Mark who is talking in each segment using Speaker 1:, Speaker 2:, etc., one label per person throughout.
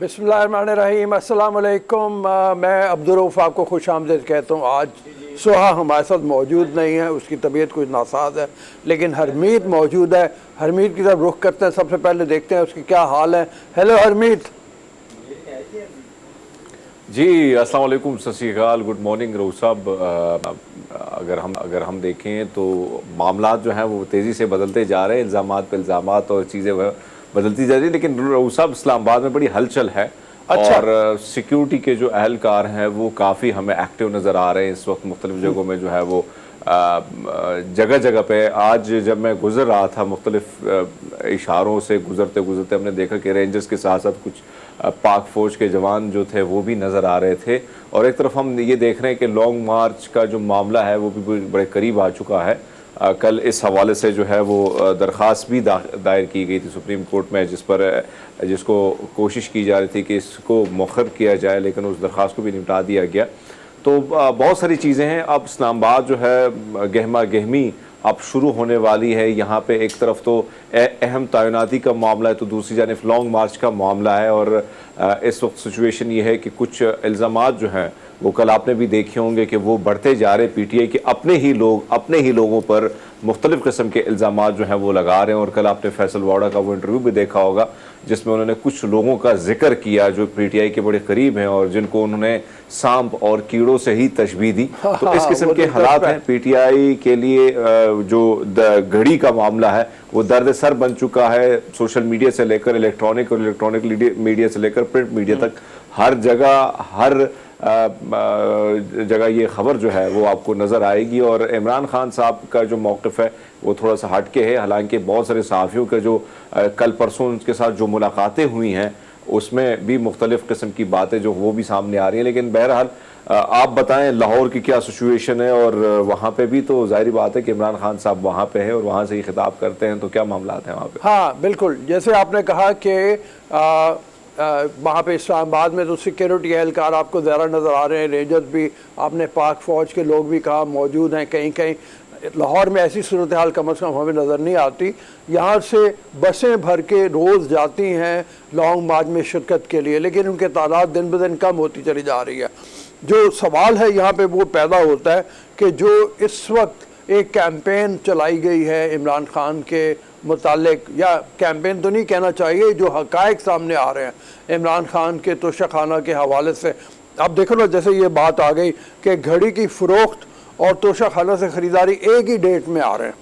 Speaker 1: बिस्मिल्लाहिर्रहमानिर्रहीम, अस्सलाम वालेकुम। मैं अब्दुर्रऊफ़ आपको खुश आमदीद कहता हूँ। आज सुहा हमारे साथ मौजूद नहीं है, उसकी तबीयत कुछ नासाज है, लेकिन हरमीत मौजूद है। हरमीत की तरफ रुख करते हैं, सबसे पहले देखते हैं उसकी क्या हाल है। हेलो हरमीत।
Speaker 2: जी अस्सलाम वालेकुम, सत श्री अकाल, गुड मॉर्निंग रऊफ साहब। अगर हम देखें तो मामलात जो हैं वो तेज़ी से बदलते जा रहे हैं, इल्ज़ामात पे इल्ज़ामात और चीज़ें बदलती जा रही है। लेकिन रऊफ साहब, इस्लामाबाद में बड़ी हलचल है।
Speaker 1: अच्छा।
Speaker 2: और सिक्योरिटी के जो अहलकार हैं वो काफ़ी हमें एक्टिव नज़र आ रहे हैं इस वक्त। मुख्तलिफ जगहों में जो है वो जगह जगह पे, आज जब मैं गुज़र रहा था मुख्तलिफ इशारों से गुज़रते गुज़रते हमने देखा कि रेंजर्स के साथ साथ कुछ पाक फ़ौज के जवान जो थे वो भी नज़र आ रहे थे। और एक तरफ हम ये देख रहे हैं कि लॉन्ग मार्च का जो मामला है वो भी बड़े करीब आ चुका है। कल इस हवाले से जो है वो दरख्वास्त भी दायर की गई थी सुप्रीम कोर्ट में, जिसको कोशिश की जा रही थी कि इसको मौखर किया जाए, लेकिन उस दरख्वास्त को भी निपटा दिया गया। तो बहुत सारी चीज़ें हैं। अब इस्लामाबाद जो है गहमा गहमी अब शुरू होने वाली है। यहाँ पे एक तरफ तो अहम तैनाती का मामला है, तो दूसरी जानिब लॉन्ग मार्च का मामला है। और इस वक्त सिचुएशन ये है कि कुछ इल्ज़ामात जो हैं वो कल आपने भी देखे होंगे कि वो बढ़ते जा रहे। पीटीआई के अपने ही लोगों पर मुख्तलिफ़ किस्म के इल्ज़ामात जो हैं वो लगा रहे हैं। और कल आपने फैसल वाड़ा का वो इंटरव्यू भी देखा होगा, जिसमें उन्होंने कुछ लोगों का जिक्र किया जो पीटीआई के बड़े करीब हैं और जिनको उन्होंने सांप और कीड़ों से ही तशबीह दी। तो इस किस्म के हालात हैं पीटीआई के लिए। जो घड़ी का मामला है वो दर्द सर बन चुका है। सोशल मीडिया से लेकर इलेक्ट्रॉनिक मीडिया से लेकर प्रिंट मीडिया तक हर जगह ये खबर जो है वो आपको नज़र आएगी। और इमरान खान साहब का जो मौक़िफ़ है वो थोड़ा सा हटके है। हालांकि बहुत सारे सहाफ़ियों के जो कल परसों उनके साथ जो मुलाकातें हुई हैं उसमें भी मुख्तलिफ़ किस्म की बातें जो वो भी सामने आ रही हैं। लेकिन बहरहाल आप बताएं लाहौर की क्या सिचुएशन है। और वहाँ पे भी तो ज़ाहिर बात है कि इमरान खान साहब वहाँ पे है और वहाँ से ही खिताब करते हैं, तो क्या मामलात हैं वहाँ पे?
Speaker 1: हाँ बिल्कुल, जैसे आपने कहा कि वहाँ पे इस्लामाबाद में तो सिक्योरिटी एहलकार आपको ज़्यादा नज़र आ रहे हैं, रेंजर्स भी, आपने पाक फ़ौज के लोग भी कहा मौजूद हैं। कहीं कहीं लाहौर में ऐसी सूरत हाल कम अज़ कम हमें नज़र नहीं आती। यहाँ से बसें भर के रोज़ जाती हैं लॉन्ग मार्च में शिरकत के लिए, लेकिन उनके तादाद दिन ब दिन कम होती चली जा रही है। जो सवाल है यहाँ पे वो पैदा होता है कि जो इस वक्त एक कैंपेन चलाई गई है इमरान खान के मुतालिक, या कैंपेन तो नहीं कहना चाहिए, जो हक़ाइक़ सामने आ रहे हैं इमरान खान के तोशाखाना के हवाले से। अब देखो ना, जैसे ये बात आ गई कि घड़ी की फ़रोख्त और तोशाखाना से ख़रीदारी एक ही डेट में आ रहे हैं,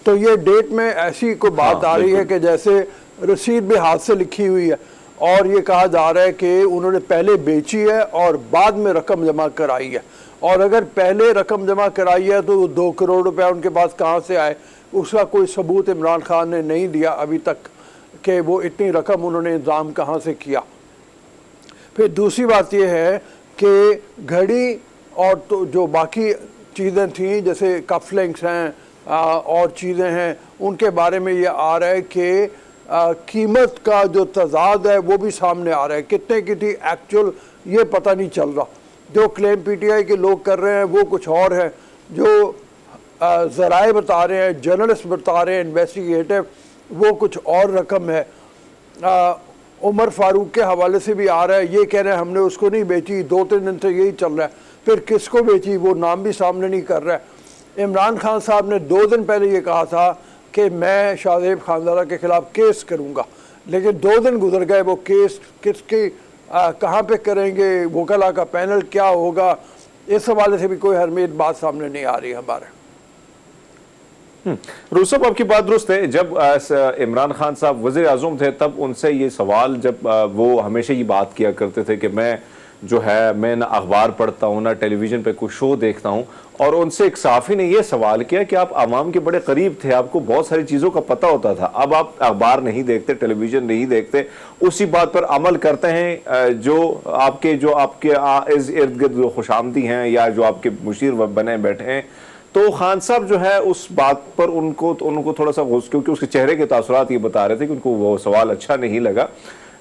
Speaker 1: तो ये डेट में ऐसी कोई बात आ रही है कि जैसे रसीद भी हाथ से लिखी हुई है और ये कहा जा रहा है कि उन्होंने पहले बेची है और बाद में रकम जमा कराई है। और अगर पहले रकम जमा कराई है तो 2 करोड़ रुपया उनके पास कहाँ से आए, उसका कोई सबूत इमरान खान ने नहीं दिया अभी तक कि वो इतनी रकम उन्होंने इंतज़ाम कहाँ से किया। फिर दूसरी बात यह है कि घड़ी और तो जो बाकी चीज़ें थीं जैसे कफलिंग्स हैं और चीज़ें हैं, उनके बारे में ये आ रहा है कि कीमत का जो तजाद है वो भी सामने आ रहा है। कितने की थी एक्चुअल ये पता नहीं चल रहा। जो क्लेम पीटीआई के लोग कर रहे हैं वो कुछ और है, जो ज़राए बता रहे हैं, जर्नलिस्ट बता रहे हैं, इन्वेस्टिगेटिव, वो कुछ और रकम है। उमर फारूक के हवाले से भी आ रहा है, ये कह रहे हैं हमने उसको नहीं बेची, 2-3 दिन से यही चल रहा है। फिर किसको बेची वो नाम भी सामने नहीं कर रहा है। इमरान खान साहब ने 2 दिन पहले ये कहा था कि मैं शाहज़ेब खानदारा के ख़िलाफ़ केस करूँगा, लेकिन 2 दिन गुजर गए, वो केस किसकी कहाँ पे करेंगे, वकला का पैनल क्या होगा, इस हवाले से भी कोई हरमीत बात सामने नहीं आ रही हमारे।
Speaker 2: रूस साहब, आपकी बात दुरुस्त है। जब इमरान खान साहब वज़ीर आज़म थे तब उनसे ये सवाल, जब वो हमेशा ये बात किया करते थे कि मैं ना अखबार पढ़ता हूँ ना टेलीविज़न पे कोई शो देखता हूँ, और उनसे एक सहाफ़ी ने यह सवाल किया कि आप आवाम के बड़े करीब थे, आपको बहुत सारी चीज़ों का पता होता था, अब आप अखबार नहीं देखते, टेलीविज़न नहीं देखते, उसी बात पर अमल करते हैं जो आपके इर्द गिर्द जो खुशामदी हैं या जो आपके मुशीर बने बैठे हैं। तो खान साहब जो है उस बात पर उनको थोड़ा सा गुस्सा, क्योंकि उसके चेहरे के तासुरात ये बता रहे थे कि उनको वो सवाल अच्छा नहीं लगा।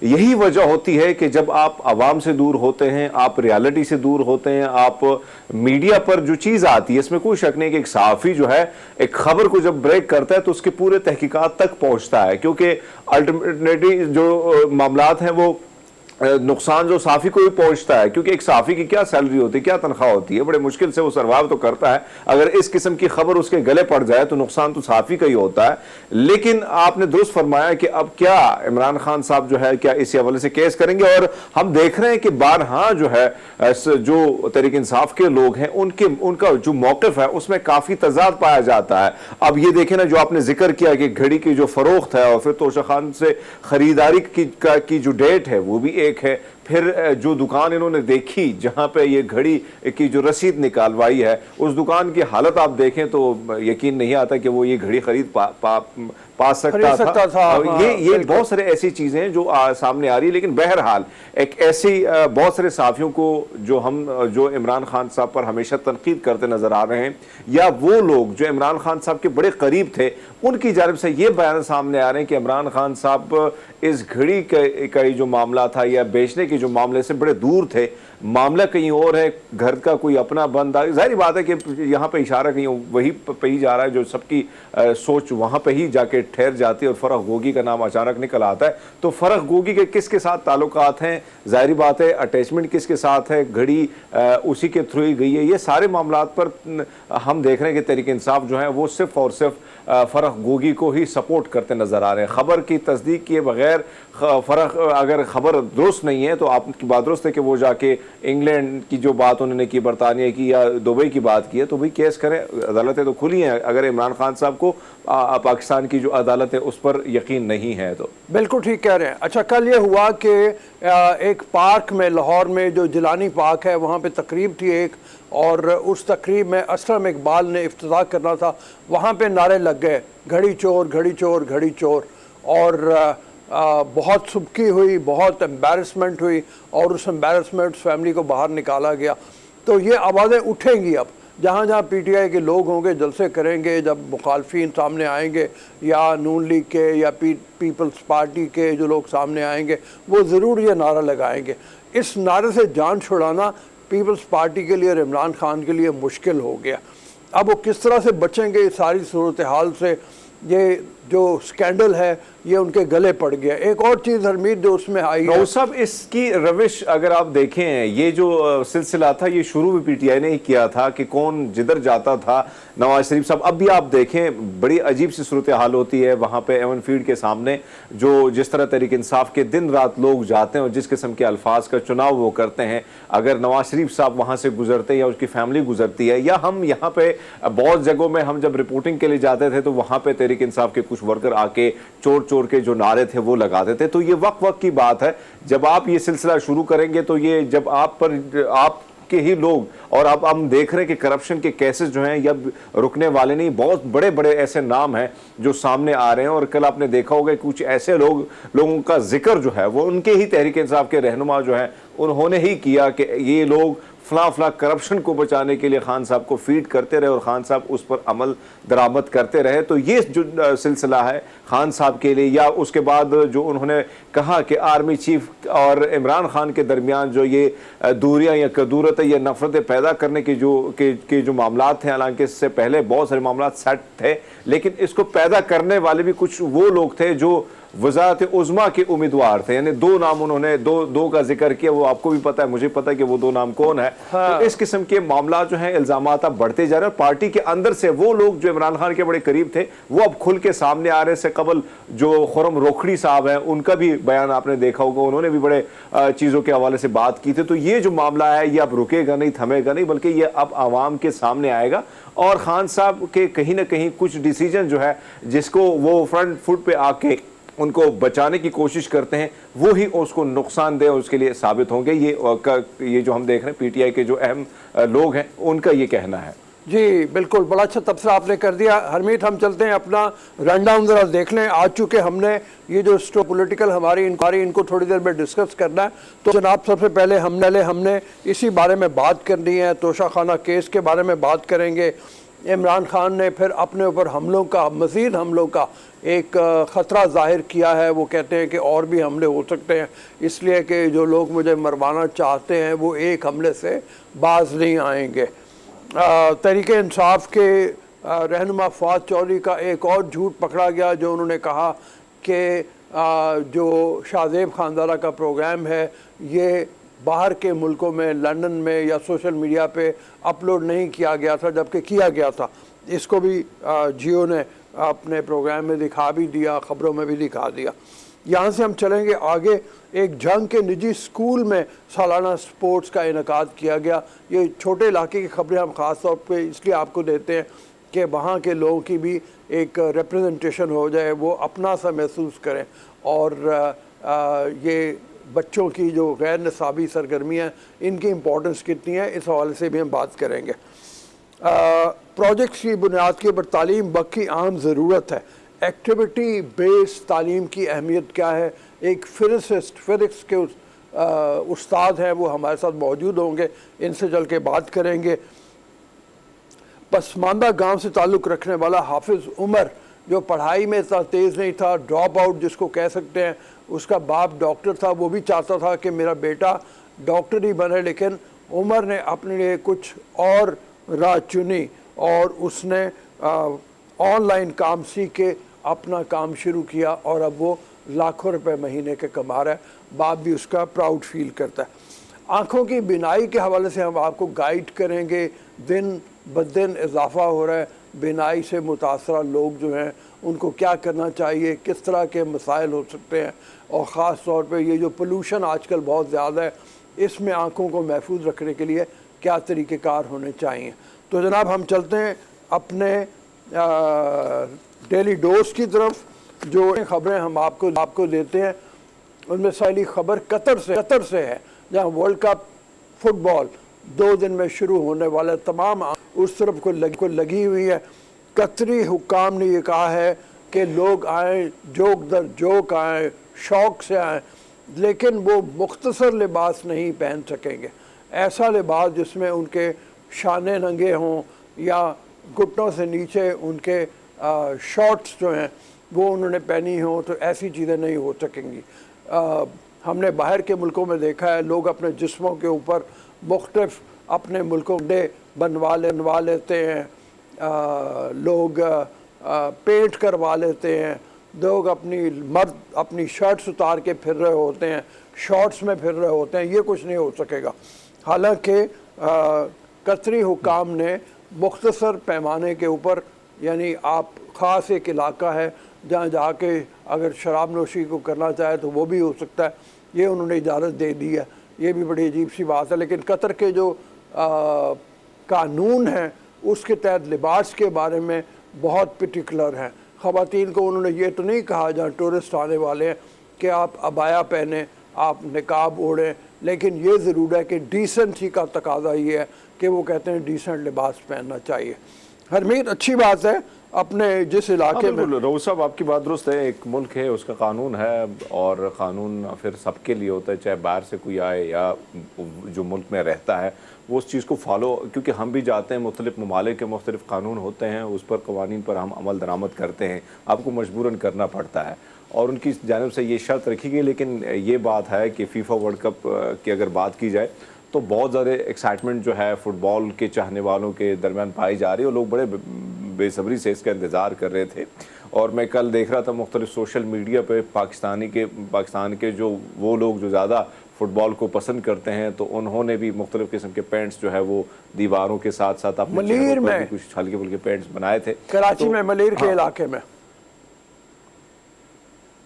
Speaker 2: यही वजह होती है कि जब आप आवाम से दूर होते हैं, आप रियलिटी से दूर होते हैं, आप मीडिया पर जो चीज़ आती है, इसमें कोई शक नहीं कि एक सहाफ़ी जो है एक खबर को जब ब्रेक करता है तो उसके पूरे तहकीकात तक पहुंचता है, क्योंकि अल्टीमेटली जो मामलात हैं वो नुकसान जो साफ़ी को भी पहुंचता है, क्योंकि एक साफ़ी की क्या सैलरी होती है, क्या तनख्वाह होती है, बड़े मुश्किल से वो सर्वाइव तो करता है। अगर इस किस्म की खबर उसके गले पड़ जाए तो नुकसान तो साफ़ी का ही होता है। लेकिन आपने दुरुस्त फरमाया कि अब क्या इमरान खान साहब जो है क्या इसी हवाले से केस करेंगे, और हम देख रहे हैं कि बारहा जो है जो तहरीक इंसाफ के लोग हैं उनका जो मौक़िफ़ है उसमें काफ़ी तजाद पाया जाता है। अब ये देखें ना, जो आपने जिक्र किया कि घड़ी की जो फरोख्त है और फिर तोशा खान से खरीदारी की जो डेट है वो भी एक है, फिर जो दुकान इन्होंने देखी जहां पे ये घड़ी की जो रसीद निकालवाई है उस दुकान की हालत आप देखें तो यकीन नहीं आता कि वो ये घड़ी खरीद पा सकता था।
Speaker 1: हाँ,
Speaker 2: ये बहुत सारे ऐसी चीजें हैं जो सामने आ रही है। लेकिन बहरहाल एक ऐसी बहुत सारे साफियों को जो इमरान खान साहब पर हमेशा तनकीद करते नजर आ रहे हैं, या वो लोग जो इमरान खान साहब के बड़े करीब थे, उनकी जानिब से ये बयान सामने आ रहे हैं कि इमरान खान साहब इस घड़ी का जो मामला था या बेचने के जो मामले से बड़े दूर थे, मामला कहीं और है, घर का कोई अपना बंदा। जाहिर बात है कि यहाँ पे इशारा कहीं वही पे ही जा रहा है जो सबकी सोच वहाँ पे ही जाके ठहर जाती है, और फरख गोगी का नाम अचानक निकल आता है। तो फरख गोगी के किसके साथ ताल्लुकात हैं, जाहिर बात है अटैचमेंट किसके साथ है, घड़ी उसी के थ्रू ही गई है। ये सारे मामला पर हम देख रहे हैं कि तहरीक इंसाफ जो है वो सिर्फ और सिर्फ फरख गोगी को ही सपोर्ट करते नजर आ रहे हैं। खबर की तस्दीक किए बगैर फरख, अगर खबर दुरुस्त नहीं है तो आपकी बात दुरुस्त है कि वो जाके इंग्लैंड की जो बात उन्होंने की, बरतानिया की या दुबई की बात की है, तो भाई केस करें, अदालतें तो खुली हैं। अगर इमरान खान साहब को पाकिस्तान की जो अदालत है उस पर यकीन नहीं है तो
Speaker 1: बिल्कुल ठीक कह रहे हैं। अच्छा, कल ये हुआ कि एक पार्क में, लाहौर में जो जिलानी पार्क है, वहाँ पे तकरीब थी एक, और उस तकरीब में असलम इकबाल ने इफ्तिताह करना था। वहाँ पे नारे लग गए, घड़ी चोर घड़ी चोर घड़ी चोर, और बहुत सुबकी हुई, बहुत एम्बैरसमेंट हुई, और उस एम्बैरसमेंट फैमिली को बाहर निकाला गया। तो ये आवाज़ें उठेंगी अब, जहाँ जहाँ पीटीआई के लोग होंगे, जलसे करेंगे, जब मुखालफिन सामने आएंगे या नून लीग के या पीपल्स पार्टी के जो लोग सामने आएंगे, वो ज़रूर ये नारा लगाएंगे। इस नारे से जान छुड़ाना पीपल्स पार्टी के लिए और इमरान खान के लिए मुश्किल हो गया। अब वो किस तरह से बचेंगे इस सारी सूरत हाल से, ये जो स्कैंडल है ये उनके गले पड़ गया। एक और चीज़ हरमीत जो उसमें आई है
Speaker 2: साहब, इसकी रविश अगर आप देखें, ये जो सिलसिला था ये शुरू भी पीटीआई ने ही किया था कि कौन जिधर जाता था नवाज शरीफ साहब। अब भी आप देखें बड़ी अजीब सी सूरत हाल होती है वहाँ पे एवन फील्ड के सामने, जो जिस तरह तहरीक इंसाफ के दिन रात लोग जाते हैं और जिस किस्म के अल्फाज का चुनाव वो करते हैं। अगर नवाज शरीफ साहब वहाँ से गुजरते हैं या उसकी फैमिली गुजरती है, या हम यहाँ पे बहुत जगहों में हम जब रिपोर्टिंग के लिए जाते थे तो वहाँ पे तहरीक इंसाफ के कुछ वर्कर आके चोर चोर के जो नारे थे वो लगाते थे। तो ये वक्त की बात है, जब आप ये सिलसिला शुरू करेंगे तो ये जब आप पर आप के ही लोग, और अब हम देख रहे हैं कि करप्शन के केसेस जो हैं या रुकने वाले नहीं, बहुत बड़े बड़े ऐसे नाम हैं जो सामने आ रहे हैं। और कल आपने देखा होगा कुछ ऐसे लोगों का जिक्र जो है वो उनके ही तहरीक इंसाफ के रहनुमा जो है उन्होंने ही किया कि ये लोग फला करप्शन को बचाने के लिए खान साहब को फीड करते रहे और खान साहब उस पर अमल दरामद करते रहे। तो ये जो सिलसिला है खान साहब के लिए, या उसके बाद जो उन्होंने कहा कि आर्मी चीफ और इमरान खान के दरमियान जो ये दूरियां या कदूरतें या नफरतें पैदा करने की जो मामला थे, हालांकि इससे पहले बहुत सारे मामला सेट थे, लेकिन इसको पैदा करने वाले भी कुछ वो लोग थे जो वज़ारत उज़्मा के उम्मीदवार थे। यानी दो नाम उन्होंने दो का जिक्र किया, वो आपको भी पता है, मुझे पता है कि वो दो नाम कौन है। हाँ। तो इस किस्म के मामला जो हैं, इल्जामात अब बढ़ते जा रहे हैं। पार्टी के अंदर से वो लोग जो इमरान खान के बड़े करीब थे वो अब खुल के सामने आ रहे। से कबल जो खुर्रम रोखड़ी साहब हैं उनका भी बयान आपने देखा होगा, उन्होंने भी बड़े चीज़ों के हवाले से बात की थी। तो ये जो मामला है ये अब रुकेगा नहीं, थमेगा नहीं, बल्कि ये अब आवाम के सामने आएगा। और खान साहब के कहीं ना कहीं कुछ डिसीजन जो है जिसको वो फ्रंट फुट पे आके उनको बचाने की कोशिश करते हैं, वो ही उसको नुकसानदेह उसके लिए साबित होंगे। ये जो हम देख रहे हैं पीटीआई के जो अहम लोग हैं उनका ये कहना है।
Speaker 1: जी बिल्कुल, बड़ा अच्छा तबसरा आपने कर दिया। हरमीत, हम चलते हैं अपना रन डाउन ज़रा देख लें। आ चुके हमने ये जो पॉलिटिकल हमारी इंक्वायरी, इनको थोड़ी देर में डिस्कस करना है। तो जनाब, सबसे पहले हमने इसी बारे में बात करनी है, तोशा खाना केस के बारे में बात करेंगे। इमरान खान ने फिर अपने ऊपर हमलों का, मज़ीद हमलों का एक ख़तरा ज़ाहिर किया है। वो कहते हैं कि और भी हमले हो सकते हैं, इसलिए कि जो लोग मुझे मरवाना चाहते हैं वो एक हमले से बाज नहीं आएंगे। तहरीक इंसाफ के रहनुमा फवाद चौधरी का एक और झूठ पकड़ा गया, जो उन्होंने कहा कि जो शाहजेब खानदारा का प्रोग्राम है ये बाहर के मुल्कों में, लंदन में या सोशल मीडिया पे अपलोड नहीं किया गया था, जबकि किया गया था। इसको भी जियो ने अपने प्रोग्राम में दिखा भी दिया, ख़बरों में भी दिखा दिया। यहाँ से हम चलेंगे आगे। एक जंग के निजी स्कूल में सालाना स्पोर्ट्स का इनेकाद किया गया। ये छोटे इलाके की खबरें हम ख़ास तौर पे इसलिए आपको देते हैं कि वहाँ के लोगों की भी एक रिप्रेजेंटेशन हो जाए, वो अपना सा महसूस करें। और ये बच्चों की जो गैर निसाबी सरगर्मियाँ, इनकी इम्पोर्टेंस कितनी है, इस हवाले से भी हम बात करेंगे। प्रोजेक्ट्स की बुनियाद के ऊपर तालीम वक्त की आम ज़रूरत है। एक्टिविटी बेस्ड तालीम की अहमियत क्या है, एक फिजिक्स के उस्ताद हैं, वो हमारे साथ मौजूद होंगे, इनसे चल के बात करेंगे। पसमानदा गांव से ताल्लुक़ रखने वाला हाफिज़ उमर, जो पढ़ाई में इतना तेज़ नहीं था, ड्रॉप आउट जिसको कह सकते हैं, उसका बाप डॉक्टर था, वो भी चाहता था कि मेरा बेटा डॉक्टर ही बने, लेकिन उमर ने अपने लिए कुछ और राह चुनी और उसने ऑनलाइन काम सीख के अपना काम शुरू किया और अब वो लाखों रुपए महीने के कमा रहा है। बाप भी उसका प्राउड फील करता है। आँखों की बिनाई के हवाले से हम आपको गाइड करेंगे। दिन ब दिन इजाफा हो रहा है, बिनाई से मुतासरा लोग जो हैं उनको क्या करना चाहिए, किस तरह के मसाइल हो सकते हैं, और ख़ास तौर पे ये जो पोल्यूशन आजकल बहुत ज़्यादा है, इसमें आँखों को महफूज रखने के लिए क्या तरीक़ेकार होने चाहिए। तो जनाब हम चलते हैं अपने डेली डोज की तरफ। जो ख़बरें हम आपको देते हैं उनमें पहली ख़बर कतर से है, जहाँ वर्ल्ड कप फुटबॉल 2 दिन में शुरू होने वाला, तमाम उस तरफ को लगी हुई है। कतरी हुक्काम ने ये कहा है कि लोग आएँ, जोक दर जोक आएँ, शौक़ से आएँ, लेकिन वो मुख्तसर लिबास नहीं पहन सकेंगे। ऐसा लिबास जिसमें उनके शाने नंगे हों या घुटनों से नीचे उनके शॉर्ट्स जो हैं वो उन्होंने पहनी हो, तो ऐसी चीज़ें नहीं हो सकेंगी। हमने बाहर के मुल्कों में देखा है, लोग अपने जिस्मों के ऊपर मुख्तलिफ अपने मुल्कों डे बनवा लेते हैं, लोग पेंट करवा लेते हैं, लोग मर्द अपनी शर्ट्स उतार के फिर रहे होते हैं, शॉर्ट्स में फिर रहे होते हैं। ये कुछ नहीं हो सकेगा। हालांकि कतरी हुकाम ने मुख्तसर पैमाने के ऊपर, यानी आप ख़ास एक इलाका है जहाँ जाके अगर शराब नोशी को करना चाहे तो वो भी हो सकता है, ये उन्होंने इजाज़त दे दी है। ये भी बड़ी अजीब सी बात है। लेकिन कतर के जो कानून हैं उसके तहत लिबास के बारे में बहुत पर्टिकुलर हैं। ख़वातीन को उन्होंने ये तो नहीं कहा जहाँ टूरिस्ट आने वाले हैं कि आप अबाया पहने, आप निकाब ओढ़ें, लेकिन ये ज़रूर है कि डिसेंसी का तकाजा ये है कि वो कहते हैं डिसेंट लिबास पहनना चाहिए। हरमीत, अच्छी बात है अपने जिस इलाके में।
Speaker 2: रऊफ साहब आपकी बात दुरुस्त है, एक मुल्क है, उसका कानून है और कानून फिर सबके लिए होता है, चाहे बाहर से कोई आए या जो मुल्क में रहता है वो उस चीज़ को फॉलो, क्योंकि हम भी जाते हैं, मुख्तलिफ ममालिक के मुख्तलिफ कानून होते हैं, उस पर कवानीन पर हम अमल दरामद करते हैं, आपको मजबूरन करना पड़ता है और उनकी जानिब से ये शर्त रखी गई। लेकिन ये बात है कि फीफा वर्ल्ड कप की अगर बात की जाए तो बहुत ज़्यादा एक्साइटमेंट जो है फ़ुटबॉल के चाहने वालों के दरमियान पाई जा रही है और लोग बड़े बेसब्री से इसका इंतज़ार कर रहे थे। और मैं कल देख रहा था मुख्तलिफ सोशल मीडिया पे पाकिस्तान के जो वो लोग जो ज़्यादा फ़ुटबॉल को पसंद करते हैं, तो उन्होंने भी मुख्तलिफ किस्म के पेंट्स जो है वो दीवारों के साथ साथ अपने
Speaker 1: मलीर में
Speaker 2: कुछ हल्के फुल्के पेंट्स बनाए थे,
Speaker 1: कराची में, मलीर के इलाके में।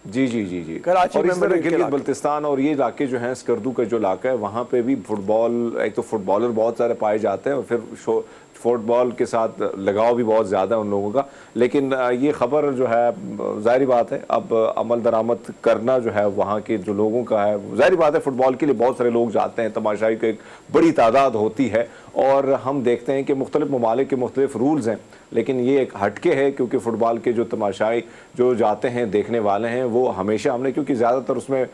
Speaker 2: जी
Speaker 1: कराची
Speaker 2: और
Speaker 1: में,
Speaker 2: इस तरह गिलगित बल्तिस्तान और ये इलाके जो हैं, स्कर्दू का जो इलाका है, वहाँ पे भी फुटबॉल, एक तो फुटबॉलर बहुत सारे पाए जाते हैं और फिर फुटबॉल के साथ लगाव भी बहुत ज़्यादा है उन लोगों का। लेकिन ये ख़बर जो है, ज़ाहिर बात है अब अमल दरामद करना जो है वहाँ के जो लोगों का है, ज़ाहिर बात है फ़ुटबॉल के लिए बहुत सारे लोग जाते हैं, तमाशाई की एक बड़ी तादाद होती है और हम देखते हैं कि मुख्तलिफ ममालिक के मुख्तलिफ रूल्स हैं, लेकिन ये एक हटके है क्योंकि फ़ुटबॉल के जो तमाशाई जो जाते हैं, देखने वाले हैं, वो हमेशा हमने, क्योंकि ज़्यादातर उसमें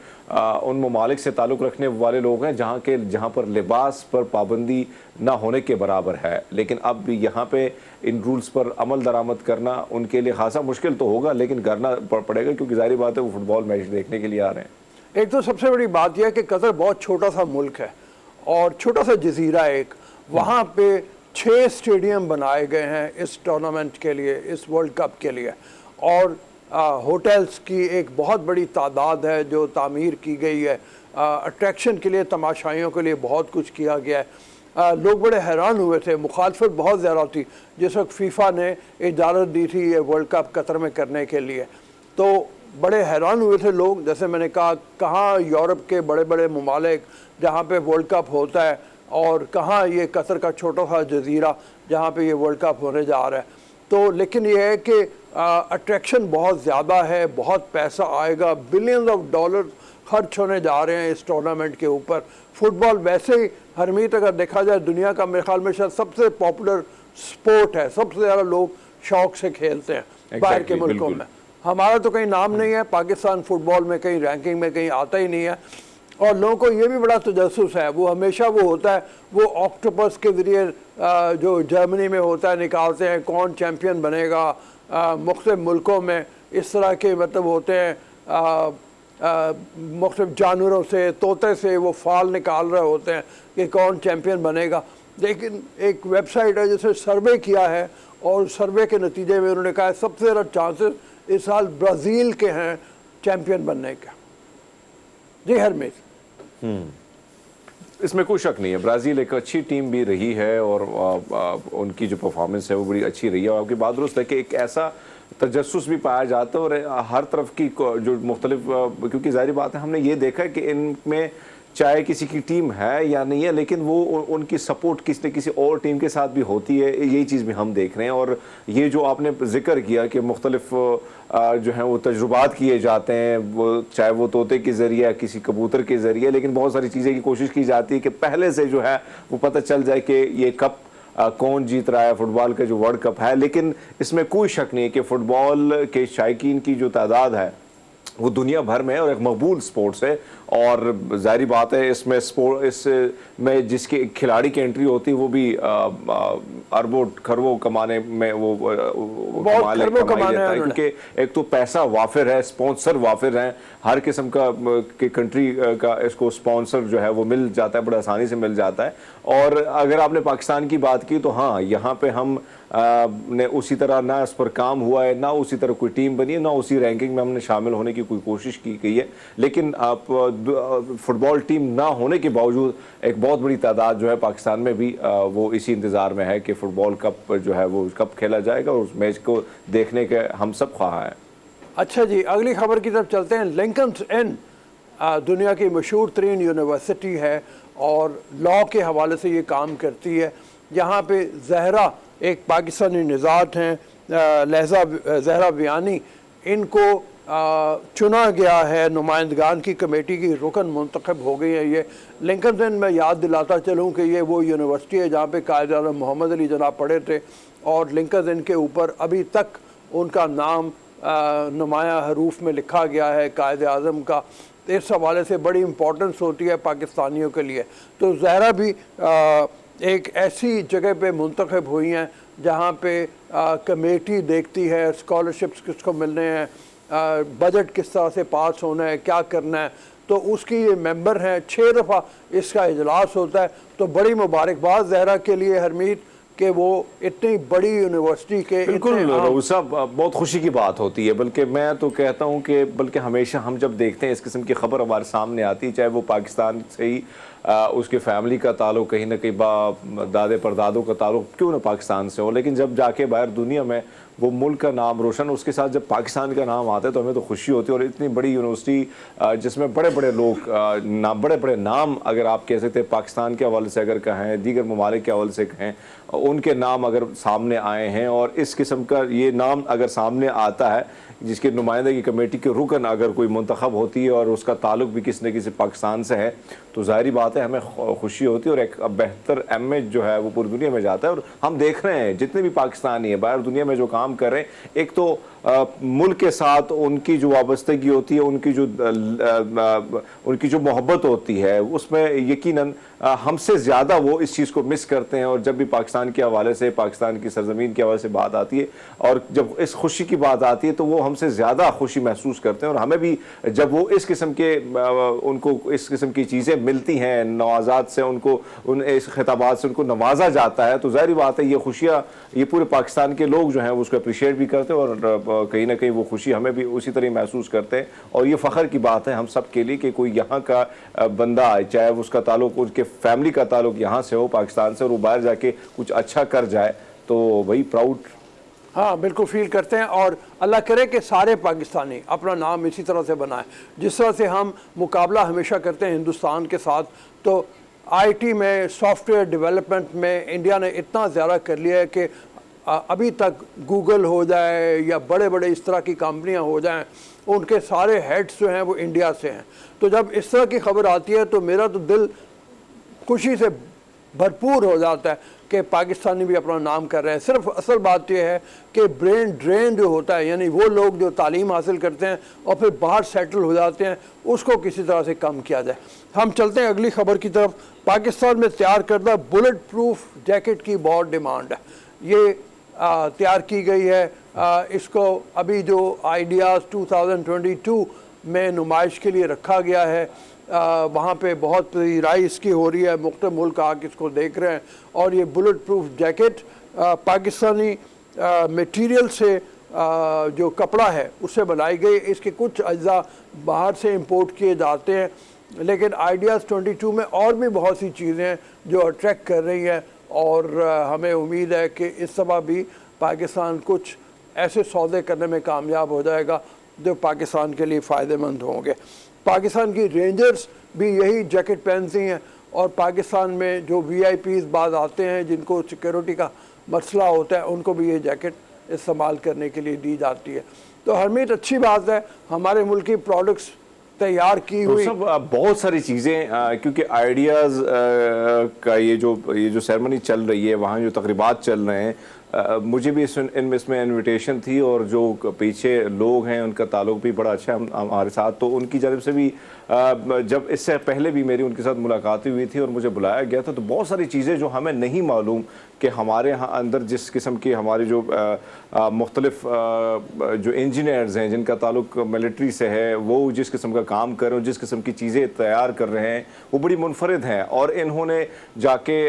Speaker 2: उन ममालिक से ताल्लुक़ रखने वाले लोग हैं जहाँ पर लिबास पर पाबंदी ना होने के बराबर है। लेकिन अब यहाँ पे इन रूल्स पर अमल दरामद करना उनके लिए खासा मुश्किल तो होगा, लेकिन करना पड़ेगा क्योंकि ज़ाहिर बात है वो फुटबॉल मैच देखने के लिए आ रहे हैं।
Speaker 1: एक तो सबसे बड़ी बात यह है कि कतर बहुत छोटा सा मुल्क है और छोटा सा जजीरा है एक, वहाँ पे 6 स्टेडियम बनाए गए हैं इस टूर्नामेंट के लिए, इस वर्ल्ड कप के लिए। और होटल्स की एक बहुत बड़ी तादाद है जो तामीर की गई है, अट्रैक्शन के लिए, तमाशाइयों के लिए बहुत कुछ किया गया है। लोग बड़े हैरान हुए थे, मुखालफत बहुत ज़्यादा थी जिस वक्त फीफा ने इजाज़त दी थी ये वर्ल्ड कप कतर में करने के लिए, तो बड़े हैरान हुए थे लोग। जैसे मैंने कहा, कहाँ यूरोप के बड़े बड़े ममालिक जहाँ पे वर्ल्ड कप होता है और कहाँ ये कतर का छोटा सा जजीरा जहाँ पे ये वर्ल्ड कप होने जा रहा है। तो लेकिन ये है कि अट्रैक्शन बहुत ज़्यादा है, बहुत पैसा आएगा, बिलियंस ऑफ डॉलर खर्च होने जा रहे हैं इस टूर्नामेंट के ऊपर। फुटबॉल वैसे ही हरमीत अगर देखा जाए दुनिया का मेरे ख्याल में शायद सबसे पॉपुलर स्पोर्ट है, सबसे ज़्यादा लोग शौक से खेलते हैं बाहर के मुल्कों में। हमारा तो कहीं नाम नहीं है, पाकिस्तान फुटबॉल में कहीं रैंकिंग में कहीं आता ही नहीं है। और लोगों को ये भी बड़ा तजस्सुस है, वो हमेशा वो होता है, वो ऑक्टोपस के ज़रिए जो जर्मनी में होता है निकालते हैं कौन चैम्पियन बनेगा। मुख्तलिफ मुल्कों में इस तरह के मतलब होते हैं, मुख्तलिफ जानवरों से, तोते से वो फाल निकाल रहे होते हैं कि कौन चैम्पियन बनेगा। लेकिन एक वेबसाइट है जिसने सर्वे किया है और सर्वे के नतीजे में उन्होंने कहा है सबसे ज़्यादा चांसेस इस साल ब्राज़ील के हैं चैम्पियन बनने का। जी हरमीत,
Speaker 2: इसमें कोई शक नहीं है, ब्राज़ील एक अच्छी टीम भी रही है और उनकी जो परफॉर्मेंस है वो बड़ी अच्छी रही है। और आपकी बात दुरुस्त है कि एक ऐसा तजस्सुस भी पाया जाता है और हर तरफ की जो मुख्तलिफ, क्योंकि ज़ाहिर बात है हमने ये देखा है कि इनमें चाहे किसी की टीम है या नहीं है, लेकिन वो उनकी सपोर्ट किसी न किसी और टीम के साथ भी होती है, यही चीज़ भी हम देख रहे हैं। और ये जो आपने जिक्र किया कि मुख्तलिफ जो हैं वो तजुर्बात किए जाते हैं, वो चाहे वो तोते के ज़रिए या किसी कबूतर के ज़रिए, लेकिन बहुत सारी चीज़ें की कोशिश की जाती है कि पहले से जो है वो पता चल जाए कि ये कप कौन जीत रहा है, फुटबॉल का जो वर्ल्ड कप है। लेकिन इसमें कोई शक नहीं है कि फ़ुटबॉल के शायकीन की जो तादाद है वो दुनिया भर में और एक मकबूल स्पोर्ट्स है। और ज़ाहिर बात है इसमें जिसके खिलाड़ी की एंट्री होती है वो भी अरबों खरबों कमाने में वो कमाई लेता है, क्योंकि एक तो पैसा वाफिर है, स्पॉन्सर वाफिर हैं, हर किस्म का के कंट्री का इसको स्पॉन्सर जो है वो मिल जाता है, बड़ा आसानी से मिल जाता है। और अगर आपने पाकिस्तान की बात की तो हाँ, यहाँ पे हम ने उसी तरह ना इस पर काम हुआ है, ना उसी तरह कोई टीम बनी है, ना उसी रैंकिंग में हमने शामिल होने की कोई कोशिश की गई है। लेकिन आप फुटबॉल टीम ना होने के बावजूद एक बहुत बड़ी तादाद जो है पाकिस्तान में भी वो इसी इंतज़ार में है कि फ़ुटबॉल कप जो है वो कब खेला जाएगा और उस मैच को देखने के हम सब ख्वाह हैं।
Speaker 1: अच्छा जी, अगली खबर की तरफ चलते हैं। लिंकन्स इन दुनिया की मशहूर तरीन यूनिवर्सिटी है और लॉ के हवाले से ये काम करती है। यहाँ पे जहरा एक पाकिस्तानी निज़ात हैं, जहरा बियानी, इनको चुना गया है, नुमाइंदगान की कमेटी की रुकन मुंतखब हो गई है। ये लिंकन्स इन, मैं याद दिलाता चलूँ कि ये वो यूनिवर्सिटी है जहाँ पे कायद-ए-आज़म मोहम्मद अली जनाब पढ़े थे और लिंकन्स इन के ऊपर अभी तक उनका नाम नुमाया हरूफ में लिखा गया है कायद-ए-आज़म का। इस हवाले से बड़ी इम्पोर्टेंस होती है पाकिस्तानियों के लिए। तो ज़हरा भी एक ऐसी जगह पे मुंतखब हुई हैं जहाँ पे कमेटी देखती है स्कॉलरशिप्स किसको मिलने हैं, बजट किस तरह से पास होना है, क्या करना है, तो उसकी ये मेंबर हैं। 6 दफ़ा इसका इजलास होता है। तो बड़ी मुबारकबाद ज़हरा के लिए हरमीत कि वो इतनी बड़ी यूनिवर्सिटी के।
Speaker 2: बिल्कुल सब बहुत खुशी की बात होती है, बल्कि मैं तो कहता हूँ कि बल्कि हमेशा हम जब देखते हैं इस किस्म की खबर हमारे सामने आती है, चाहे वो पाकिस्तान से ही उसके फैमिली का ताल्लुक कहीं ना कहीं दादे परदादों का ताल्लुक क्यों ना पाकिस्तान से हो, लेकिन जब जाके बाहर दुनिया में वो मुल्क का नाम रोशन, उसके साथ जब पाकिस्तान का नाम आता है तो हमें तो खुशी होती है। और इतनी बड़ी यूनिवर्सिटी जिसमें बड़े बड़े लोग बड़े बड़े नाम, अगर आप कह सकते हैं पाकिस्तान के हवाले से अगर कहें, दीगर ममालिक के हवाले से कहें, उनके नाम अगर सामने आए हैं और इस किस्म का ये नाम अगर सामने आता है जिसकी नुमाइंदगी कमेटी के रुकन अगर कोई मुंतखब होती है और उसका ताल्लुक भी किसी न किसी पाकिस्तान से है, तो ज़ाहिर बात है हमें खुशी होती है और एक बेहतर इमेज जो है वो पूरी दुनिया में जाता है। और हम देख रहे हैं जितने भी पाकिस्तानी है बाहर दुनिया में जो काम कर रहे हैं, एक तो मुल्क के साथ उनकी जो वाबस्तगी होती है, उनकी जो मोहब्बत होती है, उसमें यकीनन हमसे ज़्यादा वो इस चीज़ को मिस करते हैं। और जब भी पाकिस्तान के हवाले से, पाकिस्तान की सरजमीन के हवाले से बात आती है और जब इस खुशी की बात आती है तो वो हमसे ज़्यादा खुशी महसूस करते हैं। और हमें भी जब वो इस किस्म के उनको इस किस्म की चीज़ें मिलती हैं, नवाजात से उनको उन इस खिताबात से उनको नवाजा जाता है, तो ज़ाहिर बात है ये खुशियाँ ये पूरे पाकिस्तान के लोग जो हैं उसको अप्रिशिएट भी करते हैं और कहीं ना कहीं वो खुशी हमें भी उसी तरह महसूस करते हैं। और ये फ़ख्र की बात है हम सब के लिए कि कोई यहाँ का बंदा आए, चाहे उसका ताल्लुक उसके फैमिली का ताल्लुक यहाँ से हो, पाकिस्तान से, और वो बाहर जाके कुछ अच्छा कर जाए, तो वही प्राउड।
Speaker 1: हाँ बिल्कुल फील करते हैं। और अल्लाह करे कि सारे पाकिस्तानी अपना नाम इसी तरह से बनाएं जिस तरह से हम मुकाबला हमेशा करते हैं हिंदुस्तान के साथ। तो आईटी में, सॉफ्टवेयर डेवलपमेंट में इंडिया ने इतना ज़्यादा कर लिया है कि अभी तक गूगल हो जाए या बड़े बड़े इस तरह की कंपनियां हो जाएं, उनके सारे हेड्स जो हैं वो इंडिया से हैं। तो जब इस तरह की खबर आती है तो मेरा तो दिल खुशी से भरपूर हो जाता है कि पाकिस्तानी भी अपना नाम कर रहे हैं। सिर्फ असल बात यह है कि ब्रेन ड्रेन जो होता है, यानी वो लोग जो तालीम हासिल करते हैं और फिर बाहर सेटल हो जाते हैं, उसको किसी तरह से कम किया जाए। हम चलते हैं अगली खबर की तरफ। पाकिस्तान में तैयार करदा बुलेट प्रूफ जैकेट की बहुत डिमांड है। ये तैयार की गई है। इसको अभी जो आइडियाज़ 2022 में नुमाइश के लिए रखा गया है, वहाँ पे बहुत राय इसकी हो रही है, मुख्तलिफ मुल्क आके इसको देख रहे हैं। और ये bullet proof jacket Pakistani material से जो कपड़ा है उससे बनाई गई। इसके कुछ अज्जा बाहर से इंपोर्ट किए जाते हैं, लेकिन आइडियाज़ 22 में और भी बहुत सी चीज़ें हैं जो अट्रैक्ट कर रही हैं। और हमें उम्मीद है कि इस दफ़ा भी पाकिस्तान कुछ ऐसे सौदे करने में कामयाब हो जाएगा जो पाकिस्तान के लिए फ़ायदेमंद होंगे। पाकिस्तान की रेंजर्स भी यही जैकेट पहनती हैं और पाकिस्तान में जो VIPs बाद आते हैं जिनको सिक्योरिटी का मसला होता है, उनको भी ये जैकेट इस्तेमाल करने के लिए दी जाती है। तो हरमीत अच्छी बात है, हमारे मुल्क की प्रोडक्ट्स तैयार की हुई
Speaker 2: सब बहुत सारी चीज़ें, क्योंकि आइडियाज़ का ये जो सेरेमनी चल रही है, वहाँ जो तकरीबात चल रहे हैं, मुझे भी इसमें इनविटेशन थी और जो पीछे लोग हैं उनका ताल्लुक भी बड़ा अच्छा है हमारे साथ। तो उनकी जानब से भी जब इससे पहले भी मेरी उनके साथ मुलाकात हुई थी और मुझे बुलाया गया था, तो बहुत सारी चीज़ें जो हमें नहीं मालूम कि हमारे यहाँ अंदर जिस किस्म की हमारे जो मुख्तलिफ जो इंजीनियर्स हैं जिनका ताल्लुक मिलिट्री से है, वो जिस किस्म का काम कर रहे हैं, जिस किस्म की चीज़ें तैयार कर रहे हैं, वो बड़ी मुनफरिद हैं। और इन्होंने जाके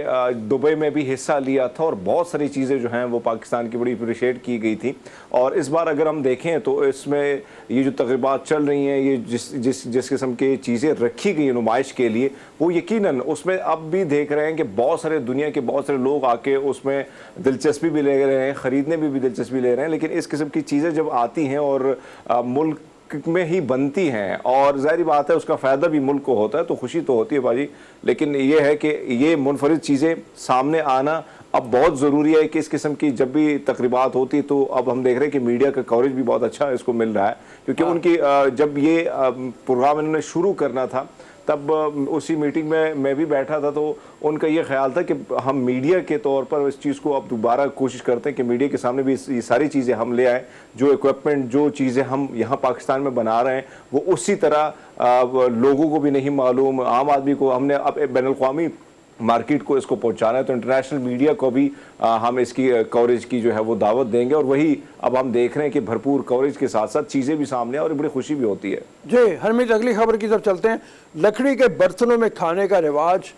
Speaker 2: दुबई में भी हिस्सा लिया था और बहुत सारी चीज़ें जो हैं वो पाकिस्तान की बड़ी अप्रिशिएट की गई थी। और इस बार अगर हम देखें तो इसमें ये जो तकरीबात चल रही हैं, ये जिस किस्म की चीज़ें रखी गई नुमाइश के लिए, वो यकीनन उसमें अब भी देख रहे हैं कि बहुत सारे दुनिया के बहुत सारे लोग आके उसमें दिलचस्पी भी ले रहे हैं, ख़रीदने भी दिलचस्पी ले रहे हैं। लेकिन इस किस्म की चीज़ें जब आती हैं और मुल्क में ही बनती हैं और ज़ाहिर बात है उसका फ़ायदा भी मुल्क को होता है, तो खुशी तो होती है बाजी। लेकिन ये है कि ये मुनफरिद चीज़ें सामने आना अब बहुत ज़रूरी है कि इस किस्म की जब भी तकरीबात होती तो अब हम देख रहे हैं कि मीडिया का कवरेज भी बहुत अच्छा इसको मिल रहा है। क्योंकि उनकी जब ये प्रोग्राम इन्होंने शुरू करना था तब उसी मीटिंग में मैं भी बैठा था, तो उनका ये ख्याल था कि हम मीडिया के तौर पर इस चीज़ को अब दोबारा कोशिश करते हैं कि मीडिया के सामने भी ये सारी चीज़ें हम ले आएँ। जो इक्विपमेंट, जो चीज़ें हम यहाँ पाकिस्तान में बना रहे हैं वो उसी तरह लोगों को भी नहीं मालूम, आम आदमी को हमने अब बैनुल-अक़वामी मार्केट को इसको पहुंचाना है, तो इंटरनेशनल मीडिया को भी हम इसकी कवरेज की जो है वो दावत देंगे। और वही अब हम देख रहे हैं कि भरपूर कवरेज के साथ साथ चीज़ें भी सामने और बड़ी खुशी भी होती है। जी
Speaker 1: हरमीत, अगली खबर की तरफ चलते हैं। लकड़ी के बर्तनों में खाने का रिवाज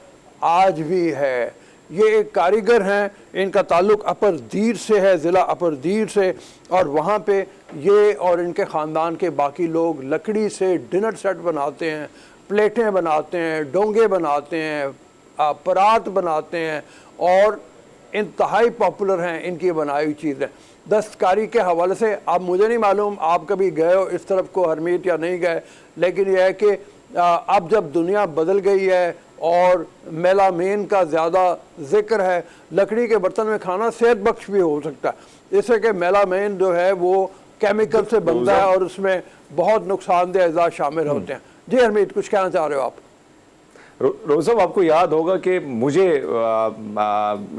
Speaker 1: आज भी है। ये एक कारीगर हैं, इनका ताल्लुक अपर दीर से है, ज़िला अपर दीर से। और वहाँ पे ये और इनके ख़ानदान के बाकी लोग लकड़ी से डिनर सेट बनाते हैं, प्लेटें बनाते हैं, डोंगे बनाते हैं, परात बनाते हैं और इंतहाई पॉपुलर हैं इनकी बनाई हुई चीज़ें। दस्तकारी के हवाले से अब मुझे नहीं मालूम आप कभी गए हो इस तरफ को हरमीत या नहीं गए, लेकिन यह है कि अब जब दुनिया बदल गई है और मेलामीन का ज़्यादा जिक्र है, लकड़ी के बर्तन में खाना सेहत बख्श भी हो सकता है, इससे कि मेलामीन जो है वो केमिकल से बनता है और उसमें बहुत नुकसानदेह अज़ा शामिल होते हैं। जी हरमीत, कुछ कहना चाह रहे हो आप?
Speaker 2: रोज़ साहब, आपको याद होगा कि मुझे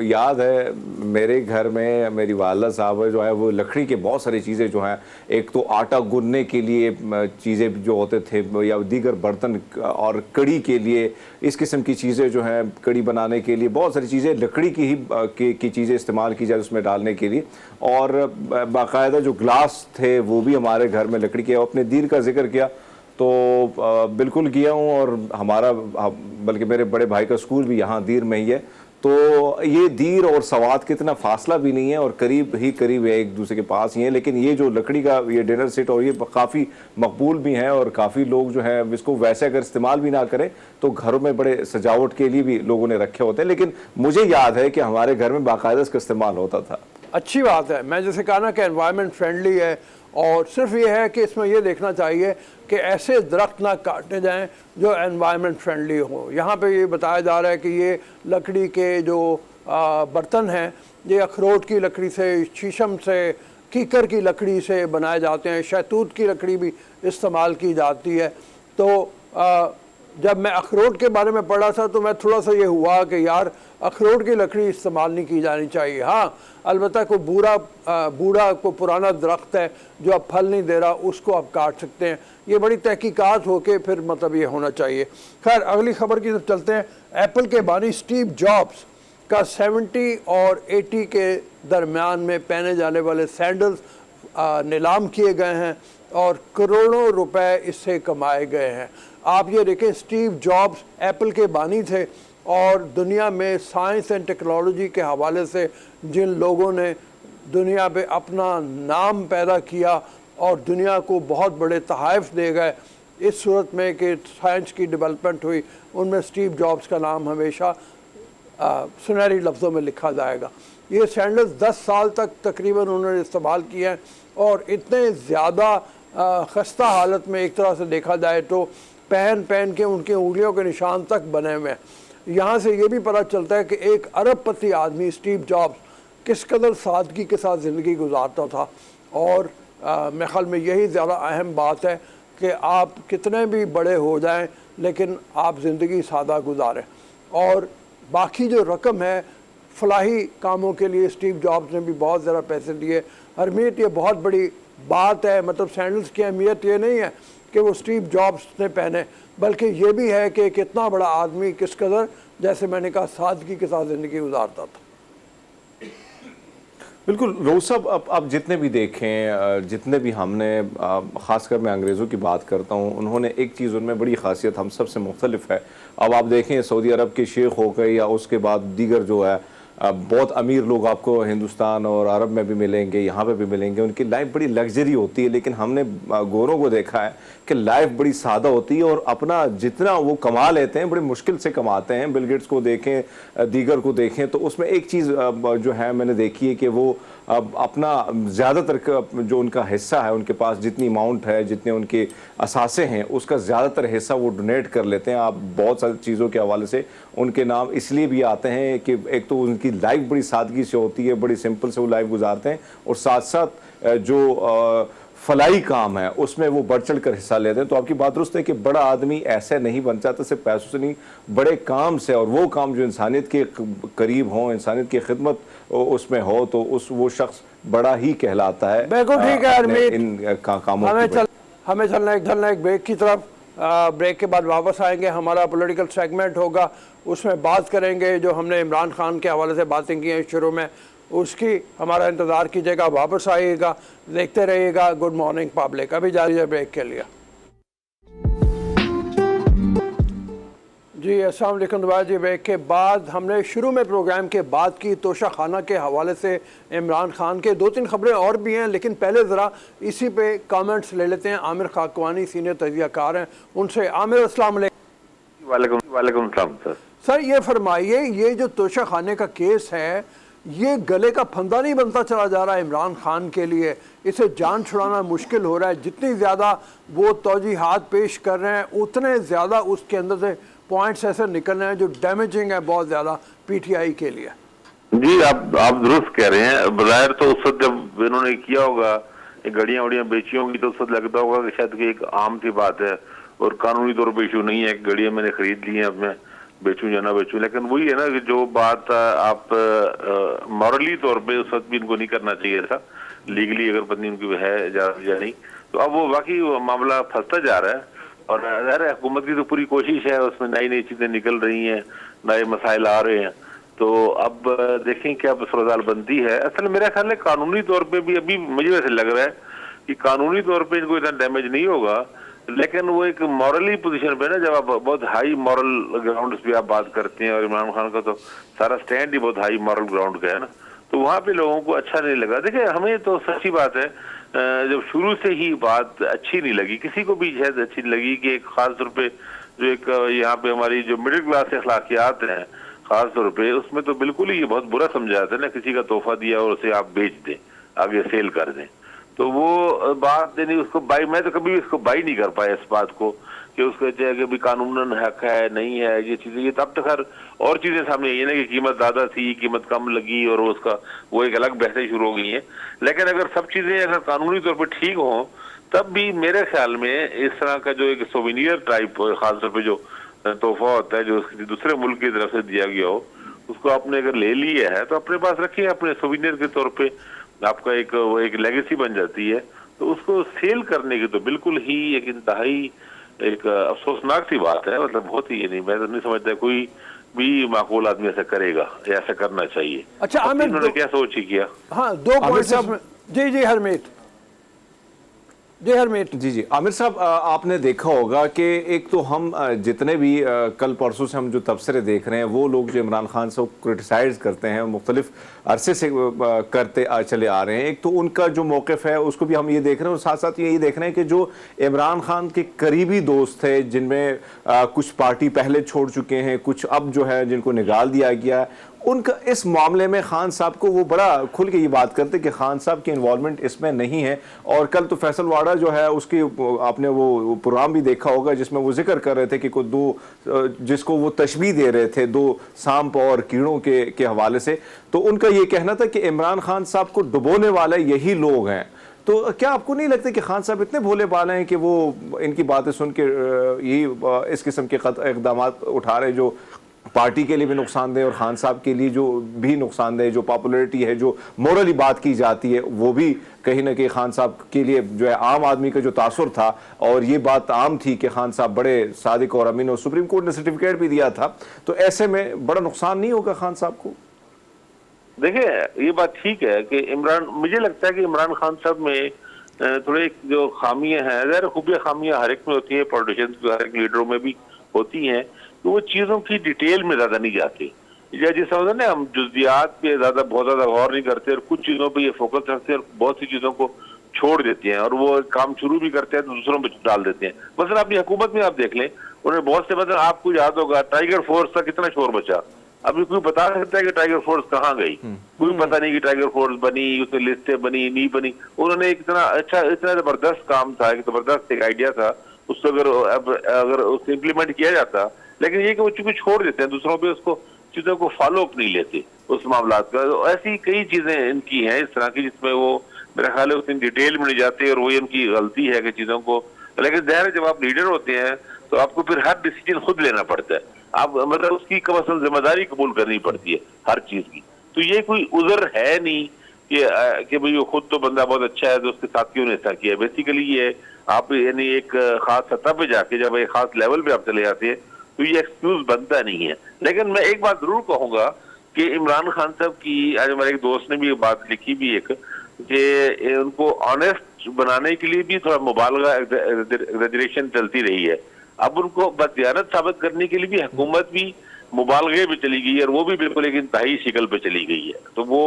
Speaker 2: याद है मेरे घर में मेरी वालदा साहब जो है वो लकड़ी के बहुत सारी चीज़ें जो हैं, एक तो आटा गूंदने के लिए चीज़ें जो होते थे या दीगर बर्तन, और कड़ी के लिए इस किस्म की चीज़ें जो हैं, कड़ी बनाने के लिए बहुत सारी चीज़ें लकड़ी की ही की चीज़ें इस्तेमाल की जाए उसमें डालने के लिए। और बाकायदा जो ग्लास थे वो भी हमारे घर में लकड़ी के। अपने दीर का जिक्र किया तो बिल्कुल किया हूँ, और हमारा बल्कि मेरे बड़े भाई का स्कूल भी यहाँ दीर में ही है, तो ये दीर और सवात के इतना फासला भी नहीं है और करीब ही करीब है, एक दूसरे के पास ही है। लेकिन ये जो लकड़ी का ये डिनर सेट, और ये काफ़ी मकबूल भी है, और काफ़ी लोग जो है इसको वैसे अगर इस्तेमाल भी ना करें तो घरों में बड़े सजावट के लिए भी लोगों ने रखे होते हैं। लेकिन मुझे याद है कि हमारे घर में बाकायदा इसका इस्तेमाल होता था।
Speaker 1: अच्छी बात है। मैं जैसे कहा ना कि एनवायरनमेंट फ्रेंडली है, और सिर्फ ये है कि इसमें ये देखना चाहिए कि ऐसे दरख्त ना काटे जाएं जो एनवायरनमेंट फ्रेंडली हो। यहाँ पे ये बताया जा रहा है कि ये लकड़ी के जो बर्तन हैं, ये अखरोट की लकड़ी से, शीशम से, कीकर की लकड़ी से बनाए जाते हैं, शहतूत की लकड़ी भी इस्तेमाल की जाती है। तो जब मैं अखरोट के बारे में पढ़ा था तो मैं थोड़ा सा ये हुआ कि यार अखरोट की लकड़ी इस्तेमाल नहीं की जानी चाहिए। हाँ, अलबत्ता कोई बूढ़ा को पुराना दरख्त है जो अब फल नहीं दे रहा, उसको आप काट सकते हैं। ये बड़ी तहकीकात होके फिर मतलब ये होना चाहिए। खैर, अगली खबर की तरफ चलते हैं। एप्पल के बानी स्टीव जॉब्स का 70 और 80 के दरमियान में पहने जाने वाले सैंडल्स नीलाम किए गए हैं और करोड़ों रुपए इससे कमाए गए हैं। आप ये देखें, स्टीव जॉब्स एप्पल के बानी थे, और दुनिया में साइंस एंड टेक्नोलॉजी के हवाले से जिन लोगों ने दुनिया पे अपना नाम पैदा किया और दुनिया को बहुत बड़े तोहफ़े दे गए इस सूरत में कि साइंस की डेवलपमेंट हुई, उनमें स्टीव जॉब्स का नाम हमेशा सुनहरी लफ्ज़ों में लिखा जाएगा। ये सैंडल्स 10 साल तक तकरीबन उन्होंने इस्तेमाल किए हैं, और इतने ज़्यादा खस्ता हालत में एक तरह से देखा जाए तो पहन के उनके उंगलियों के निशान तक बने हुए हैं। यहाँ से ये भी पता चलता है कि एक अरबपति आदमी स्टीव जॉब्स किस कदर सादगी के साथ ज़िंदगी गुजारता था। और मेरे ख्याल में यही ज़्यादा अहम बात है कि आप कितने भी बड़े हो जाएं लेकिन आप ज़िंदगी सादा गुजारें। और बाकी जो रकम है फलाही कामों के लिए स्टीव जॉब्स ने भी बहुत ज़्यादा पैसे दिए। हरमीत, ये बहुत बड़ी बात है। मतलब सैंडल्स की अहमियत ये नहीं है कि वो स्टीव जॉब्स ने पहने, बल्कि ये भी है कि कितना बड़ा आदमी किस कदर, जैसे मैंने कहा, सादगी के साथ ज़िंदगी गुजारता था।
Speaker 2: बिल्कुल रोज़ साहब, अब जितने भी देखें, जितने भी हमने, ख़ासकर मैं अंग्रेज़ों की बात करता हूँ, उन्होंने एक चीज़, उनमें बड़ी ख़ासियत हम सब से मुख्तलिफ है। अब आप देखें सऊदी अरब के शेख हो गए, या उसके बाद दीगर जो है बहुत अमीर लोग आपको हिंदुस्तान और अरब में भी मिलेंगे, यहाँ पे भी मिलेंगे। उनकी लाइफ बड़ी लग्जरी होती है, लेकिन हमने गोरों को देखा है कि लाइफ बड़ी सादा होती है, और अपना जितना वो कमा लेते हैं बड़ी मुश्किल से कमाते हैं। बिल गेट्स को देखें, दीगर को देखें, तो उसमें एक चीज़ जो है मैंने देखी है कि वो अपना ज़्यादातर जो उनका हिस्सा है, उनके पास जितनी अमाउंट है, जितने उनके असासे हैं, उसका ज़्यादातर हिस्सा वो डोनेट कर लेते हैं। आप बहुत सारी चीज़ों के हवाले से उनके नाम इसलिए भी आते हैं कि एक तो उनकी लाइफ बड़ी सादगी से होती है, बड़ी सिंपल से वो लाइफ गुजारते हैं, और साथ साथ जो फलाई काम है उसमें वो बढ़ चढ़ कर हिस्सा लेते हैं। तो आपकी बात दुरुस्त है कि बड़ा आदमी ऐसे नहीं बन जाता सिर्फ पैसों से नहीं, बड़े काम से, और वो काम जो इंसानियत के करीब हो, इंसानियत की खिदमत उसमें हो, तो वो शख्स बड़ा ही कहलाता है।
Speaker 1: बिल्कुल ठीक है।
Speaker 2: इन कामों
Speaker 1: हमें चलना एक ब्रेक की तरफ। ब्रेक के बाद वापस आएंगे, हमारा पॉलिटिकल सेगमेंट होगा, उसमें बात करेंगे जो हमने इमरान खान के हवाले से बातें की हैं शुरू में, उसकी हमारा इंतज़ार कीजिएगा, वापस आइएगा, देखते रहिएगा गुड मॉर्निंग पब्लिक। अभी जा रही है ब्रेक के लिए। जी अस्सलाम वालेकुम दोबारा। जी ब्रेक के बाद हमने शुरू में प्रोग्राम के बाद की तोशा खाना के हवाले से इमरान खान के 2-3 खबरें और भी हैं, लेकिन पहले ज़रा इसी पे कमेंट्स ले लेते हैं। आमिर खाकवानी सीनियर तजियाकार हैं, उनसे। आमिर अस्सलाम वालेकुम।
Speaker 3: वालेकुम सलाम
Speaker 1: सर, ये फरमाइए, ये जो तोशा खाने का केस है, ये गले का फंदा नहीं बनता चला जा रहा है इमरान खान के लिए? इसे जान छुड़ाना मुश्किल हो रहा है। जितनी ज़्यादा वो तौजीहात पेश कर रहे हैं, उतने ज़्यादा उसके अंदर से पॉइंट्स ऐसे निकल रहे हैं जो डैमेजिंग है बहुत ज़्यादा पीटीआई के लिए।
Speaker 3: जी, आप दुरुस्त कह रहे हैं। बज़ाहिर तो उस वक्त जब इन्होंने किया होगा, घड़ियां वड़ियां बेची होंगी, तो उस वक्त लगता होगा कि शायद एक आम सी बात है, और कानूनी तौर पे इशू नहीं है कि गाड़ियां मैंने खरीद ली हैं, अब मैं बेचूं या ना बेचूं। लेकिन वही है ना कि जो बात आप मॉरली तौर पे उस वक्त भी इनको नहीं करना चाहिए था, लीगली अगर पत्नी उनकी है या नहीं, तो अब वो बाकी मामला फंसता जा रहा है। और ज़ाहिर है हुकूमत की तो पूरी कोशिश है, उसमें नई नई चीजें निकल रही हैं, नए मसाइल आ रहे हैं, तो अब देखें क्या सूरत बनती है। असल मेरा ख्याल है कानूनी तौर पे भी अभी मुझे वैसे लग रहा है कि कानूनी तौर पे इनको इतना डैमेज नहीं होगा, लेकिन वो एक मॉरली पोजीशन पे ना, जब आप बहुत हाई मॉरल ग्राउंड पे आप बात करते हैं, और इमरान खान का तो सारा स्टैंड ही बहुत हाई मॉरल ग्राउंड का है ना, तो वहाँ पे लोगों को अच्छा नहीं लगा। देखिए हमें तो सच्ची बात है, जब शुरू से ही बात अच्छी नहीं लगी, किसी को भी शायद अच्छी नहीं लगी कि एक खास तौर पे जो एक यहाँ पे हमारी जो मिडिल क्लास अखलाकियात हैं खास तौर पे, उसमें तो बिल्कुल ही ये बहुत बुरा समझा जाता है ना, किसी का तोहफा दिया और उसे आप बेच दें, आगे सेल कर दें। तो वो बात नहीं, उसको बाई, मैं तो कभी भी इसको बाई नहीं कर पाया इस बात को कि उसको चाहे कि भी कानूनन हक है नहीं है, ये चीजें, ये तब तक हर और चीजें सामने आई है ना कि कीमत ज्यादा थी, कीमत कम लगी, और उसका वो एक अलग बहसें शुरू हो गई हैं। लेकिन अगर सब चीजें अगर कानूनी तौर पर ठीक हों, तब भी मेरे ख्याल में इस तरह का जो एक सोविनियर टाइप खासतौर पर जो तोहफा होता है जो किसी दूसरे मुल्क की तरफ से दिया गया हो, उसको आपने अगर ले लिया है तो अपने पास रखिए, अपने सोविनियर के तौर पे आपका एक लेगेसी बन जाती है। तो उसको सेल करने की तो बिल्कुल ही एक इंतहाई एक अफसोसनाक सी बात है, मतलब बहुत ही, ये नहीं, मैं तो नहीं समझता कोई भी माकूल आदमी ऐसा करेगा या ऐसा करना चाहिए।
Speaker 1: अच्छा आमिर,
Speaker 3: इन्होंने क्या सोच ही किया।
Speaker 1: हाँ, दो पॉइंट्स
Speaker 2: साहब,
Speaker 1: जी जी हरमीत, जी हरमीत।
Speaker 2: जी आमिर साहब, आपने देखा होगा कि एक तो हम जितने भी कल परसों से हम जो तबसरे देख रहे हैं, वो लोग जो इमरान खान से क्रिटिसाइज करते हैं, मुख्तलिफ अरसे से करते चले आ रहे हैं, एक तो उनका जो मौक़िफ़ है उसको भी हम ये देख रहे हैं, और साथ साथ यही देख रहे हैं कि जो इमरान खान के करीबी दोस्त थे, जिनमें कुछ पार्टी पहले छोड़ चुके हैं, कुछ अब जो है जिनको निकाल दिया गया, उनका इस मामले में खान साहब को वो बड़ा खुल के ये बात करते कि खान साहब की इन्वॉल्वमेंट इसमें नहीं है। और कल तो फैसल वाड़ा जो है उसकी आपने वो प्रोग्राम भी देखा होगा जिसमें वो जिक्र कर रहे थे कि दो जिसको वो तशबीह दे रहे थे, दो सांप और कीड़ों के हवाले से, तो उनका ये कहना था कि इमरान खान साहब को डुबोने वाले यही लोग हैं। तो क्या आपको नहीं लगता कि खान साहब इतने भोले भाले हैं कि वो इनकी बातें सुन के यही इस किस्म के इकदाम उठा रहे जो पार्टी के लिए भी नुकसानदेह और खान साहब के लिए जो भी नुकसानदेह, जो पॉपुलैरिटी है, जो मोरली बात की जाती है, वो भी कहीं ना कहीं खान साहब के लिए जो है आम आदमी का जो तासुर था, और ये बात आम थी कि खान साहब बड़े सादिक और अमीन, और सुप्रीम कोर्ट ने सर्टिफिकेट भी दिया था, तो ऐसे में बड़ा नुकसान नहीं होगा खान साहब को?
Speaker 3: देखिए ये बात ठीक है कि इमरान, मुझे लगता है कि इमरान खान साहब में थोड़े जो खामियां हैं, अगर खूबियां खामियां हर एक में होती है, पॉलिटिशियंस हर एक लीडरों में भी होती हैं, तो वो चीजों की डिटेल में ज्यादा नहीं जाते, या जिस समझ ना हम जुजियात पे ज्यादा बहुत ज्यादा गौर नहीं करते, और कुछ चीजों पे ये फोकस रखते हैं और बहुत सी चीजों को छोड़ देते हैं, और वो काम शुरू भी करते हैं तो दूसरों पे डाल देते हैं। मतलब अपनी हुकूमत में आप देख लें, उन्होंने बहुत से, मतलब आपको याद होगा टाइगर फोर्स का कितना शोर बचा, अभी कोई बता सकता है कि टाइगर फोर्स कहाँ गई? कोई पता नहीं कि टाइगर फोर्स बनी, उसमें लिस्टें बनी नहीं बनी। उन्होंने इतना अच्छा, इतना जबरदस्त काम था, एक जबरदस्त एक आइडिया था, उसको अगर उसको इम्प्लीमेंट किया जाता, लेकिन ये कि वो चूंकि छोड़ देते हैं दूसरों पे, उसको चीजों को फॉलो अप नहीं लेते उस मामला का। तो ऐसी कई चीजें इनकी हैं इस तरह की जिसमें वो मेरा ख्याल है उतनी डिटेल में नहीं जाते, और वही उनकी गलती है कि चीजों को, लेकिन ज़ाहिर है जब आप लीडर होते हैं तो आपको फिर हर डिसीजन खुद लेना पड़ता है, आप मतलब उसकी कम असल जिम्मेदारी कबूल करनी पड़ती है हर चीज की। तो ये कोई उज़र है नहीं कि भाई वो खुद तो बंदा बहुत अच्छा है तो उसके साथियों ने ऐसा किया। बेसिकली ये आप यानी एक खास सतह पे जाके जब एक खास लेवल पे आप चले जाते हैं तो ये एक्सक्यूज बनता नहीं है। लेकिन मैं एक बात जरूर कहूंगा कि इमरान खान साहब की, आज हमारे एक दोस्त ने भी एक बात लिखी भी एक, कि उनको ऑनेस्ट बनाने के लिए भी थोड़ा मुबालगा एग्जैजरेशन चलती रही है। अब उनको बददियानत साबित करने के लिए भी हुकूमत भी मुबालगे पे चली गई है, और वो भी बिल्कुल एक इंतहाई शिकल पे चली गई है। तो वो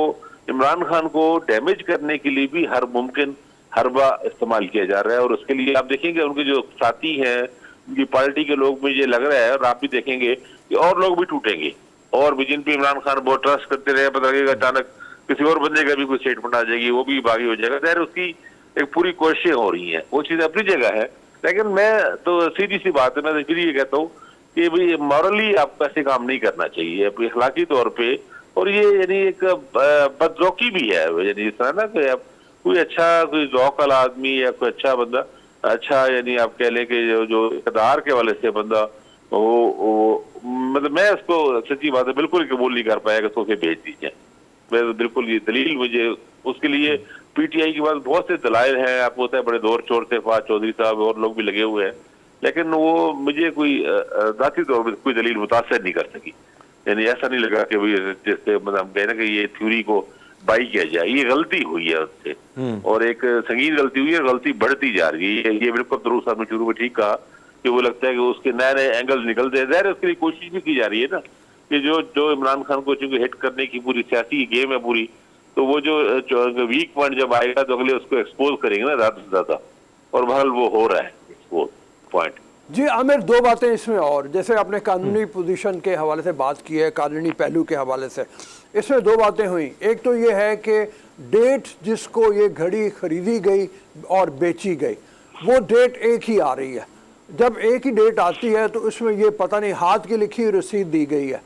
Speaker 3: इमरान खान को डैमेज करने के लिए भी हर मुमकिन हरबा इस्तेमाल किया जा रहा है। और उसके लिए आप देखेंगे उनके जो साथी हैं, उनकी पार्टी के लोग, मुझे लग रहा है, और आप भी देखेंगे कि और लोग भी टूटेंगे, और भी जिन पे इमरान खान बहुत ट्रस्ट करते रहे, पता लगेगा अचानक किसी और बंदे का भी कोई स्टेटमेंट आ जाएगी, वो भी बागी हो जाएगा। खैर उसकी एक पूरी कोशिशें हो रही हैं, वो चीज अपनी जगह है। लेकिन मैं तो सीधी सी बात है, मैं तो फिर ये कहता हूँ कि भाई मॉरली आपको ऐसे काम नहीं करना चाहिए अखलाकी तौर पे, और ये यानी एक बदजौकी भी है, यानी इस तरह ना कि आप कोई अच्छा, कोई जौक वाला आदमी या कोई अच्छा बंदा अच्छा, यानी आप कह लें कि जो इक़्तिदार के हवाले से बंदा वो मतलब मैं उसको सच्ची बात है बिल्कुल कबूल नहीं कर पाया कि उसको भेज दीजिए। मैं तो बिल्कुल ये दलील मुझे उसके लिए पीटीआई के पास बहुत से दलाइल हैं, आपको पता है बड़े दौर चोर से फवाद चौधरी साहब और लोग भी लगे हुए हैं, लेकिन वो मुझे कोई ज़ाती तौर पर कोई दलील मुतासर नहीं कर सकी। यानी ऐसा नहीं लगा कि भाई जैसे मतलब कह रहे कि ये थ्योरी को बाई किया जाए, ये गलती हुई है उससे और एक संगीन गलती हुई है, गलती बढ़ती जा रही है। ये बिल्कुल दुरूस्त आपने शुरू में ठीक कहा कि वो लगता है कि उसके नए नए एंगल्स निकलते हैं, ज़ाहिर है उसके लिए कोशिश भी की जा रही है ना कि जो इमरान खान को चूंकि हिट करने की पूरी सियासी गेम है पूरी, तो वो जो वीक पॉइंट जब आएगा तो अगले उसको एक्सपोज करेंगे ना ज़्यादा से ज़्यादा, और बहरहाल वो हो रहा है एक्सपोज पॉइंट।
Speaker 1: जी आमिर, दो बातें इसमें और, जैसे आपने कानूनी पोजीशन के हवाले से बात की है, कानूनी पहलू के हवाले से इसमें दो बातें हुई। एक तो ये है कि डेट जिसको ये घड़ी खरीदी गई और बेची गई वो डेट एक ही आ रही है। जब एक ही डेट आती है तो उसमें ये पता नहीं हाथ की लिखी रसीद दी गई है।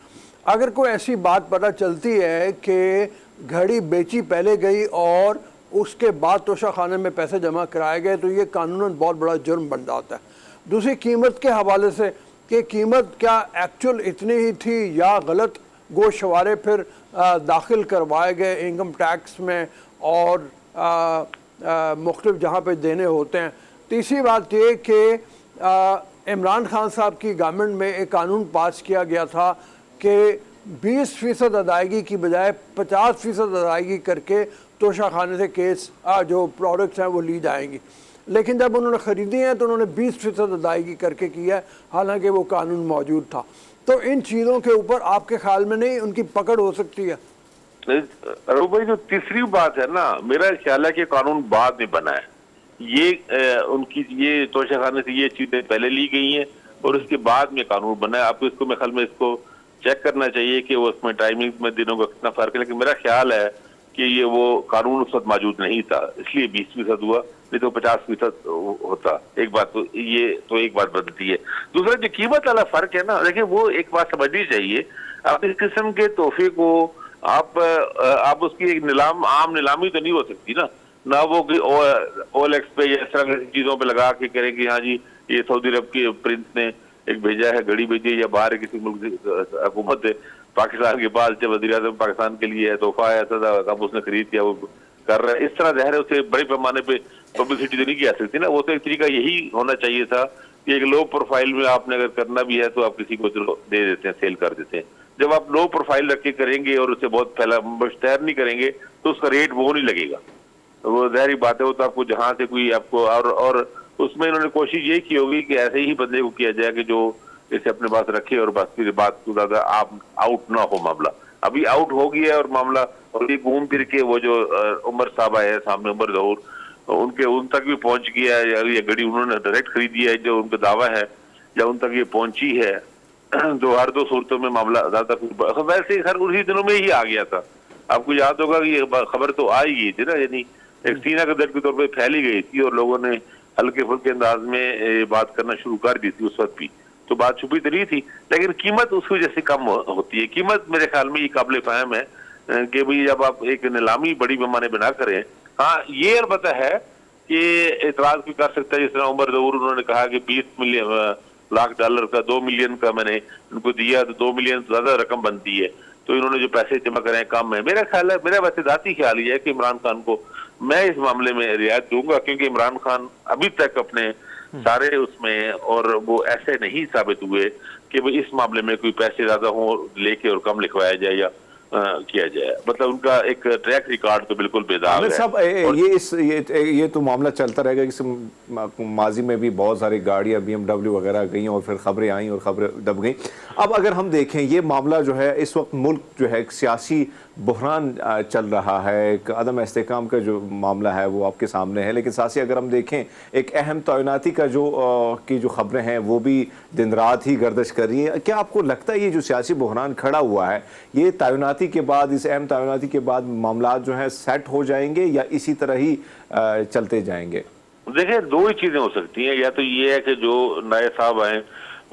Speaker 1: अगर कोई ऐसी बात पता चलती है कि घड़ी बेची पहले गई और उसके बाद तोशाखाने में पैसे जमा कराए गए तो ये कानूनन बहुत बड़ा जुर्म बन जाता है। दूसरी कीमत के हवाले से कि कीमत क्या एक्चुअल इतनी ही थी या गलत गोशवारे फिर दाखिल करवाए गए इनकम टैक्स में और मुख्तलिफ जहाँ पे देने होते हैं। तीसरी बात ये कि इमरान खान साहब की गवर्नमेंट में एक कानून पास किया गया था कि 20% अदायगी की बजाय 50% अदायगी करके तोशाखाने से केस जो प्रोडक्ट्स हैं वो ली जाएंगी, लेकिन जब उन्होंने ख़रीदी हैं तो उन्होंने 20% अदायगी करके किया है, हालांकि वो कानून मौजूद था। तो इन चीज़ों के ऊपर आपके ख्याल में नहीं उनकी पकड़ हो सकती है?
Speaker 3: अरूब भाई, जो तीसरी बात है ना, मेरा ख्याल है कि कानून बाद में बना है। ये उनकी ये तोशाखाने से ये चीजें पहले ली गई हैं और उसके बाद में कानून बना है। आपको इसको मेरे ख्याल में इसको चेक करना चाहिए कि वो उसमें टाइमिंग में दिनों का कितना फर्क है, लेकिन मेरा ख्याल है कि ये वो कानून उस वक्त मौजूद नहीं था, इसलिए 20% हुआ, नहीं तो 50% होता। एक बात तो ये तो एक बात बदलती है। दूसरा जो कीमत वाला फर्क है ना, देखिए वो एक बात समझनी चाहिए। आप इस किस्म के तोहफे को आप उसकी एक आम नीलामी तो नहीं हो सकती ना वो ओएलएक्स पे या इस तरह की चीजों पे लगा के करें कि हाँ जी ये सऊदी अरब के प्रिंस ने एक भेजा है, घड़ी भेजी है, या बाहर किसी मुल्क की हुकूमत है पाकिस्तान के पास, जब वज़ीर आज़म पाकिस्तान के लिए तोहफा है तब उसने खरीद किया, वो कर रहा है। इस तरह ज़ाहिर है उसे बड़े पैमाने पे पब्लिसिटी तो नहीं की जा सकती ना। वो तो एक तरीका यही होना चाहिए था कि एक लो प्रोफाइल में आपने अगर करना भी है तो आप किसी को दे देते हैं, सेल कर देते हैं। जब आप लो प्रोफाइल रख के करेंगे और उसे बहुत फैला मुश्तहर नहीं करेंगे तो उसका रेट वो नहीं लगेगा। वो ज़ाहिर बात है, वो तो आपको जहाँ से कोई आपको और उसमें इन्होंने कोशिश ये की होगी कि ऐसे ही बंदे को किया जाए कि जो इसे अपने पास रखे और बस फिर बात को ज्यादा आप आउट ना हो मामला। अभी आउट हो गया है और मामला, और ये घूम फिर के वो जो उमर साहब आए सामने, उमर ज़हूर, उन तक भी पहुंच गया है। ये घड़ी उन्होंने डायरेक्ट खरीदी है जो उनका दावा है, या उन तक ये पहुंची है। तो हर दो सूरतों में मामला ज्यादा वैसे हर उसी दिनों में ही आ गया था। आपको याद होगा कि ये खबर तो आ ही गई थी ना, यानी एक सीना के दर्द के तौर पर फैली गई थी और लोगों ने हल्के फुल्के अंदाज में बात करना शुरू कर दी थी उस वक्त भी, तो बात छुपी तो नहीं थी, लेकिन कीमत उस वजह से कम होती है। कीमत मेरे ख्याल में ये काबिल फहम है कि भाई जब आप एक नीलामी बड़ी पैमाने पे ना करें। हाँ ये अलबत्ता है कि एतराज भी कर सकता है, जिस तरह उमर ज़हूर उन्होंने कहा कि 20 लाख डॉलर का 2 मिलियन का मैंने उनको दिया, तो 2 मिलियन ज्यादा रकम बनती है, तो इन्होंने जो पैसे जमा करे कम है। मेरा ख्याल है, मेरा वैसे जाती ख्याल ये है कि इमरान खान को मैं इस मामले में रियायत दूंगा, क्योंकि इमरान खान अभी तक अपने सारे उसमें और वो ऐसे नहीं साबित हुए कि वो इस मामले में कोई पैसे ज्यादा हो लेके और कम लिखवाया जाए या किया जाए। मतलब उनका एक ट्रैक रिकॉर्ड तो बिल्कुल बेदाग है।
Speaker 2: सब ये तो मामला चलता रहेगा। इस माजी में भी बहुत सारी गाड़ियां BMW वगैरह गई और फिर खबरें आई और खबरें दब गई। अब अगर हम देखें ये मामला जो है, इस वक्त मुल्क जो है एक सियासी बहरान चल रहा है, एक अदम इस्तेहकाम का जो मामला है वो आपके सामने है, लेकिन साथ ही अगर हम देखें एक अहम तैनाती का जो खबरें हैं वो भी दिन रात ही गर्दिश कर रही है। क्या आपको लगता है ये जो सियासी बहरान खड़ा हुआ है, ये तैनाती के बाद, इस अहम तैनाती के बाद मामला जो है सेट हो जाएंगे या इसी तरह ही चलते जाएंगे?
Speaker 3: देखिए दो ही चीजें हो सकती हैं, या तो ये है कि जो नए साहब आए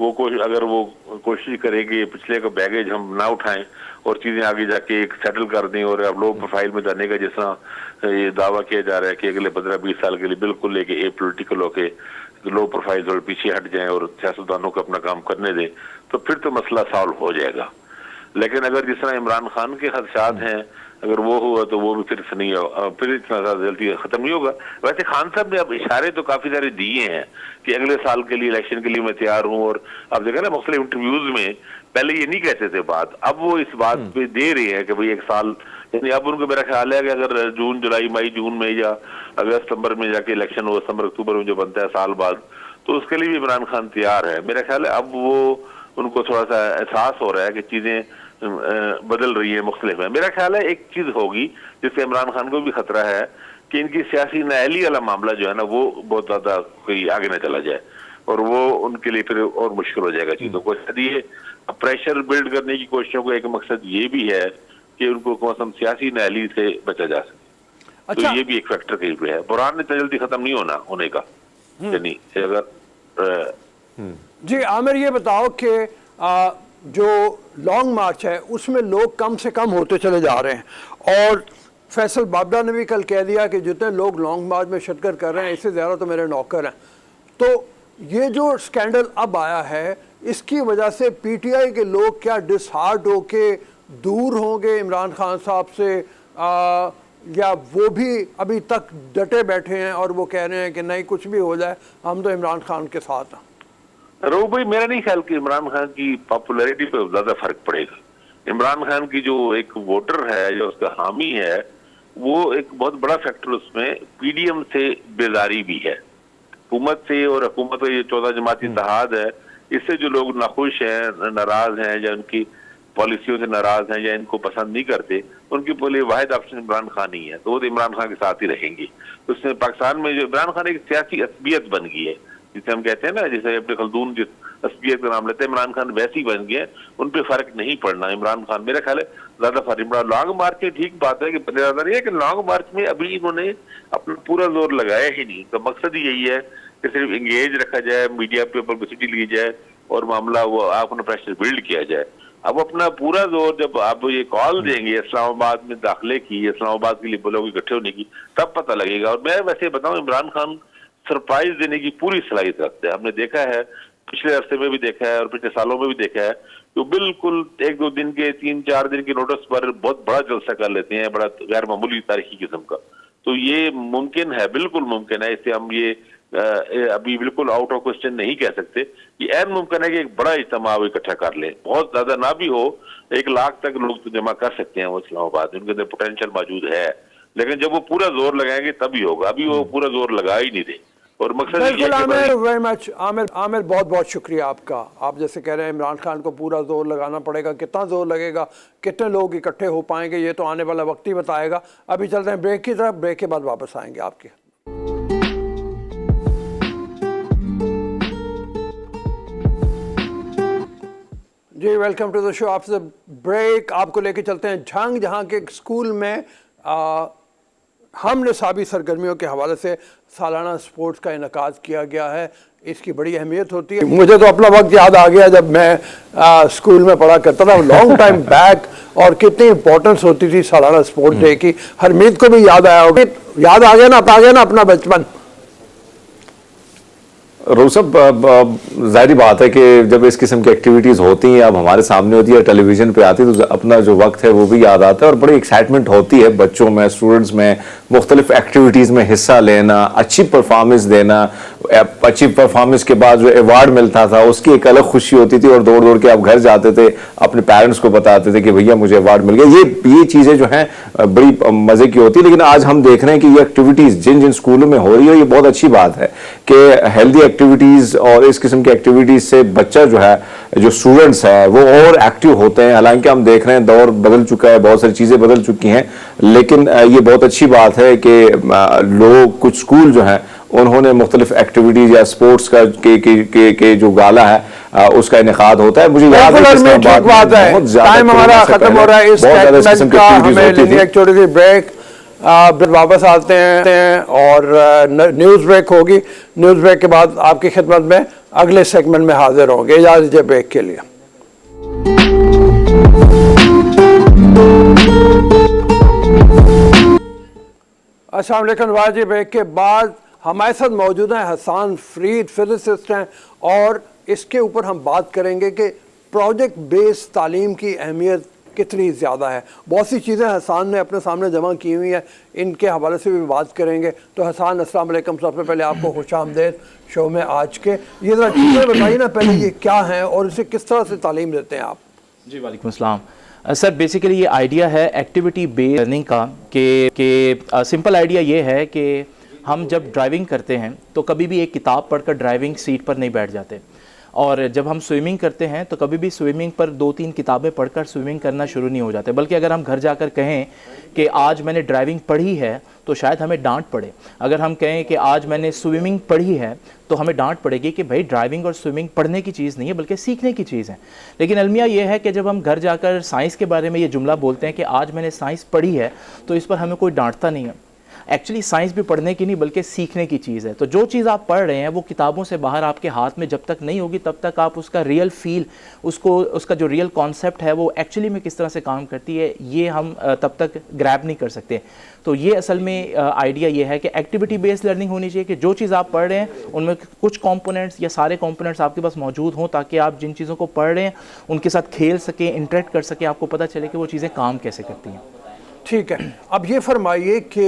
Speaker 3: अगर वो कोशिश करे कि पिछले का बैगेज हम ना उठाएं और चीजें आगे जाके एक सेटल कर दें, और अब लो प्रोफाइल में जाने का जिस तरह ये दावा किया जा रहा है कि अगले 15-20 साल के लिए बिल्कुल लेके ए पोलिटिकल होके लो प्रोफाइल और पीछे हट जाएं और सियासतदानों को अपना काम करने दें, तो फिर तो मसला सॉल्व हो जाएगा। लेकिन अगर जिस तरह इमरान खान के खदशात हैं, अगर वो हुआ तो वो भी फिर से नहीं होगा, फिर इतना ज्यादा जल्दी खत्म नहीं होगा। वैसे खान साहब ने अब इशारे तो काफी सारे दिए हैं कि अगले साल के लिए इलेक्शन के लिए मैं तैयार हूँ, और आप देखा ना मुख्तलिफ इंटरव्यूज में पहले ये नहीं कहते थे बात, अब वो इस बात पे दे रहे हैं कि भाई एक साल, यानी अब उनको मेरा ख्याल है कि अगर जून जुलाई मई जून में या अगस्त सितंबर में जाके इलेक्शन हो, सितंबर अक्टूबर में जो बनता है साल बाद, तो उसके लिए भी इमरान खान तैयार है। मेरा ख्याल है अब वो उनको थोड़ा सा एहसास हो रहा है कि चीजें बदल रही है, मुख्तलिफ है। मेरा ख्याल है एक चीज होगी जिससे इमरान खान को भी खतरा है कि इनकी सियासी नाअहली वाला मामला जो है ना वो बहुत ज्यादा कोई आगे न चला जाए, और वो उनके लिए फिर और मुश्किल हो जाएगा चीजों को। ये प्रेशर बिल्ड करने की कोशिशों का एक मकसद ये भी है कि उनको कम से कम सियासी नाअहली से बचा जा सके। अच्छा। तो ये भी एक फैक्टर कहीं पे है, बुरहान इतना जल्दी खत्म नहीं होने का, यानी अगर
Speaker 1: जी आमिर ये बताओ कि जो लॉन्ग मार्च है उसमें लोग कम से कम होते चले जा रहे हैं, और फैसल बाबरा ने भी कल कह दिया कि जितने लोग लॉन्ग मार्च में शिरकत कर रहे हैं इससे ज़्यादा तो मेरे नौकर हैं। तो ये जो स्कैंडल अब आया है इसकी वजह से पीटीआई के लोग क्या डिसहार्ट होके दूर होंगे इमरान खान साहब से, या वो भी अभी तक डटे बैठे हैं और वो कह रहे हैं कि नहीं कुछ भी हो जाए हम तो इमरान खान के साथ हैं?
Speaker 3: रो भाई, मेरा नहीं ख्याल कि इमरान खान की पॉपुलैरिटी पे ज्यादा फर्क पड़ेगा। इमरान खान की जो एक वोटर है, जो उसका हामी है, वो एक बहुत बड़ा फैक्टर उसमें पीडीएम से बेजारी भी है, हुकूमत से, और हुकूमत का ये 14 जमाती इत्तेहाद है, इससे जो लोग नाखुश हैं, नाराज हैं, या उनकी पॉलिसियों से नाराज हैं, या इनको पसंद नहीं करते, उनके लिए वाहिद ऑप्शन इमरान खान ही है, तो वो तो इमरान खान के साथ ही रहेंगे। तो उसमें पाकिस्तान में जो इमरान खान एक सियासी असबियत बन गई है, जिसे हम कहते हैं ना, जैसे अपने खल्दून जिस असबियत का नाम लेते हैं, इमरान खान वैसी बन गए, उन पे फर्क नहीं पड़ना। इमरान खान मेरा ख्याल है ज्यादा फर्क। लॉन्ग मार्च में ठीक बात है कि ज्यादा नहीं है, कि लॉन्ग मार्च में अभी इन्होंने अपना पूरा जोर लगाया ही नहीं। तो मकसद ही यही है कि सिर्फ इंगेज रखा जाए, मीडिया पे पब्लिसिटी ली जाए, और मामला वो अपना प्रेशर बिल्ड किया जाए। अब अपना पूरा जोर जब आप ये कॉल देंगे इस्लामाबाद में दाखिले की, इस्लामाबाद के लिए लोग इकट्ठे होने की, तब पता लगेगा। और मैं वैसे बताऊं, इमरान खान सरप्राइज देने की पूरी सलाहियत रखते हैं। हमने देखा है, पिछले हफ्ते में भी देखा है और पिछले सालों में भी देखा है, तो बिल्कुल 1-2 दिन के, 3-4 दिन के नोटिस पर बहुत बड़ा जलसा कर लेते हैं, बड़ा गैर मामूली तारीखी किस्म का। तो ये मुमकिन है, बिल्कुल मुमकिन है। इससे हम ये अभी बिल्कुल आउट ऑफ क्वेश्चन नहीं कह सकते। ये ऐन मुमकिन है कि एक बड़ा इज्तिमा इकट्ठा कर ले, बहुत ज्यादा ना भी हो, 1 लाख तक लोग तो जमा कर सकते हैं वो इस्लामाबाद, उनके अंदर पोटेंशियल मौजूद है। लेकिन जब वो पूरा जोर लगाएंगे तभी होगा, अभी वो पूरा जोर लगा ही नहीं थे। और मकसद
Speaker 1: बिल्कुल आमिर, वेरी मच आमिर, बहुत बहुत शुक्रिया आपका। आप जैसे कह रहे हैं इमरान खान को पूरा जोर लगाना पड़ेगा, कितना जोर लगेगा, कितने लोग इकट्ठे हो पाएंगे, ये तो आने वाला वक्त ही बताएगा। अभी चलते हैं ब्रेक की तरफ, ब्रेक के बाद वापस आएंगे आपके। जी welcome to the show. After the break आपको लेके चलते हैं झंग, जहाँ के स्कूल में हम निसाबी सरगर्मियों के हवाले से सालाना स्पोर्ट्स का इनकाद किया गया है। इसकी बड़ी अहमियत होती है। मुझे तो अपना वक्त याद आ गया जब मैं स्कूल में पढ़ा करता था, लॉन्ग टाइम बैक, और कितनी इंपॉर्टेंस होती थी सालाना स्पोर्ट्स डे की। हरमीत को भी याद आया होगा, याद आ गया ना अपना बचपन।
Speaker 2: रोसब, जाहिर बात है कि जब इस किस्म की एक्टिविटीज़ होती हैं, अब हमारे सामने होती है, टेलीविज़न पे आती है, तो अपना जो वक्त है वो भी याद आता है, और बड़ी एक्साइटमेंट होती है बच्चों में, स्टूडेंट्स में, मुख्तलिफ एक्टिविटीज़ में हिस्सा लेना, अच्छी परफॉर्मेंस देना। अच्छी परफॉर्मेंस के बाद जो अवार्ड मिलता था उसकी एक अलग खुशी होती थी, और दौड़ दौड़ के आप घर जाते थे, अपने पेरेंट्स को बताते थे कि भैया मुझे अवार्ड मिल गया। ये चीज़ें जो हैं बड़ी मज़े की होती है। लेकिन आज हम देख रहे हैं कि ये एक्टिविटीज़ जिन जिन स्कूलों में हो रही है, ये बहुत अच्छी बात है कि हेल्दी एक्टिविटीज़ और इस किस्म की एक्टिविटीज़ से बच्चा जो है, जो स्टूडेंट्स है, वो और एक्टिव होते हैं। हालांकि हम देख रहे हैं दौर बदल चुका है, बहुत सारी चीज़ें बदल चुकी हैं, लेकिन ये बहुत अच्छी बात है कि लोग, कुछ स्कूल जो हैं, उन्होंने मुख्तलिफ एक्टिविटीज़ या स्पोर्ट्स का के जो गाला है उसका इनकाद होता है। मुझे याद है
Speaker 1: टाइम हमारा खत्म हो रहा है, इस हमें लेनी एक छोटी सी ब्रेक, वापस आते हैं और न्यूज़ ब्रेक होगी। न्यूज़ ब्रेक के बाद आपकी खिदमत में अगले सेगमेंट में हाजिर होंगे। इजाज़त दीजिए ब्रेक के लिए। अस्सलाम वालेकुम वाजी। ब्रेक के बाद हमारे साथ मौजूद हैं हसन फरीद, फिजिसिस्ट हैं, और इसके ऊपर हम बात करेंगे कि प्रोजेक्ट बेस्ड तालीम की अहमियत कितनी ज़्यादा है। बहुत सी चीज़ें हसन ने अपने सामने जमा की हुई हैं, इनके हवाले से भी बात करेंगे। तो हसन, अस्सलाम वालेकुम। सबसे पहले आपको खुशामदीद शो में आज के। ये ज़रा चीज़ें बताइए ना पहले, ये क्या हैं और इसे किस तरह से तालीम देते हैं आप?
Speaker 4: जी वालेकुम अस्सलाम। सर बेसिकली ये आइडिया है एक्टिविटी बेस्ड लर्निंग का कि सिंपल आइडिया ये है कि हम जब ड्राइविंग करते हैं तो कभी भी एक किताब पढ़कर ड्राइविंग सीट पर नहीं बैठ जाते, और जब हम स्विमिंग करते हैं तो कभी भी स्विमिंग पर 2-3 किताबें पढ़कर स्विमिंग करना शुरू नहीं हो जाते, बल्कि अगर हम घर जाकर कहें कि आज मैंने ड्राइविंग पढ़ी है तो शायद हमें डांट पड़े। अगर हम कहें कि आज मैंने स्विमिंग पढ़ी है तो हमें डांट पड़ेगी कि भाई ड्राइविंग और स्विमिंग पढ़ने की चीज़ नहीं है बल्कि सीखने की चीज़ है। लेकिन अलमिया ये है कि जब हम घर जाकर साइंस के बारे में ये जुमला बोलते हैं कि आज मैंने साइंस पढ़ी है, तो इस पर हमें कोई डांटता नहीं है। एक्चुअली साइंस भी पढ़ने की नहीं बल्कि सीखने की चीज़ है। तो जो चीज़ आप पढ़ रहे हैं वो किताबों से बाहर आपके हाथ में जब तक नहीं होगी तब तक आप उसका रियल फील, उसका जो रियल कॉन्सेप्ट है वो एक्चुअली में किस तरह से काम करती है, ये हम तब तक ग्रैब नहीं कर सकते। तो ये असल में आइडिया ये है कि एक्टिविटी बेस्ड लर्निंग होनी चाहिए कि जो चीज़ आप पढ़ रहे हैं उनमें कुछ कंपोनेंट्स या सारे कंपोनेंट्स आपके पास मौजूद हों, ताकि आप जिन चीज़ों को पढ़ रहे हैं उनके साथ खेल सकें, इंटरेक्ट कर सकें, आपको पता चले कि वो चीज़ें काम कैसे करती हैं।
Speaker 1: ठीक है, अब ये फरमाइए कि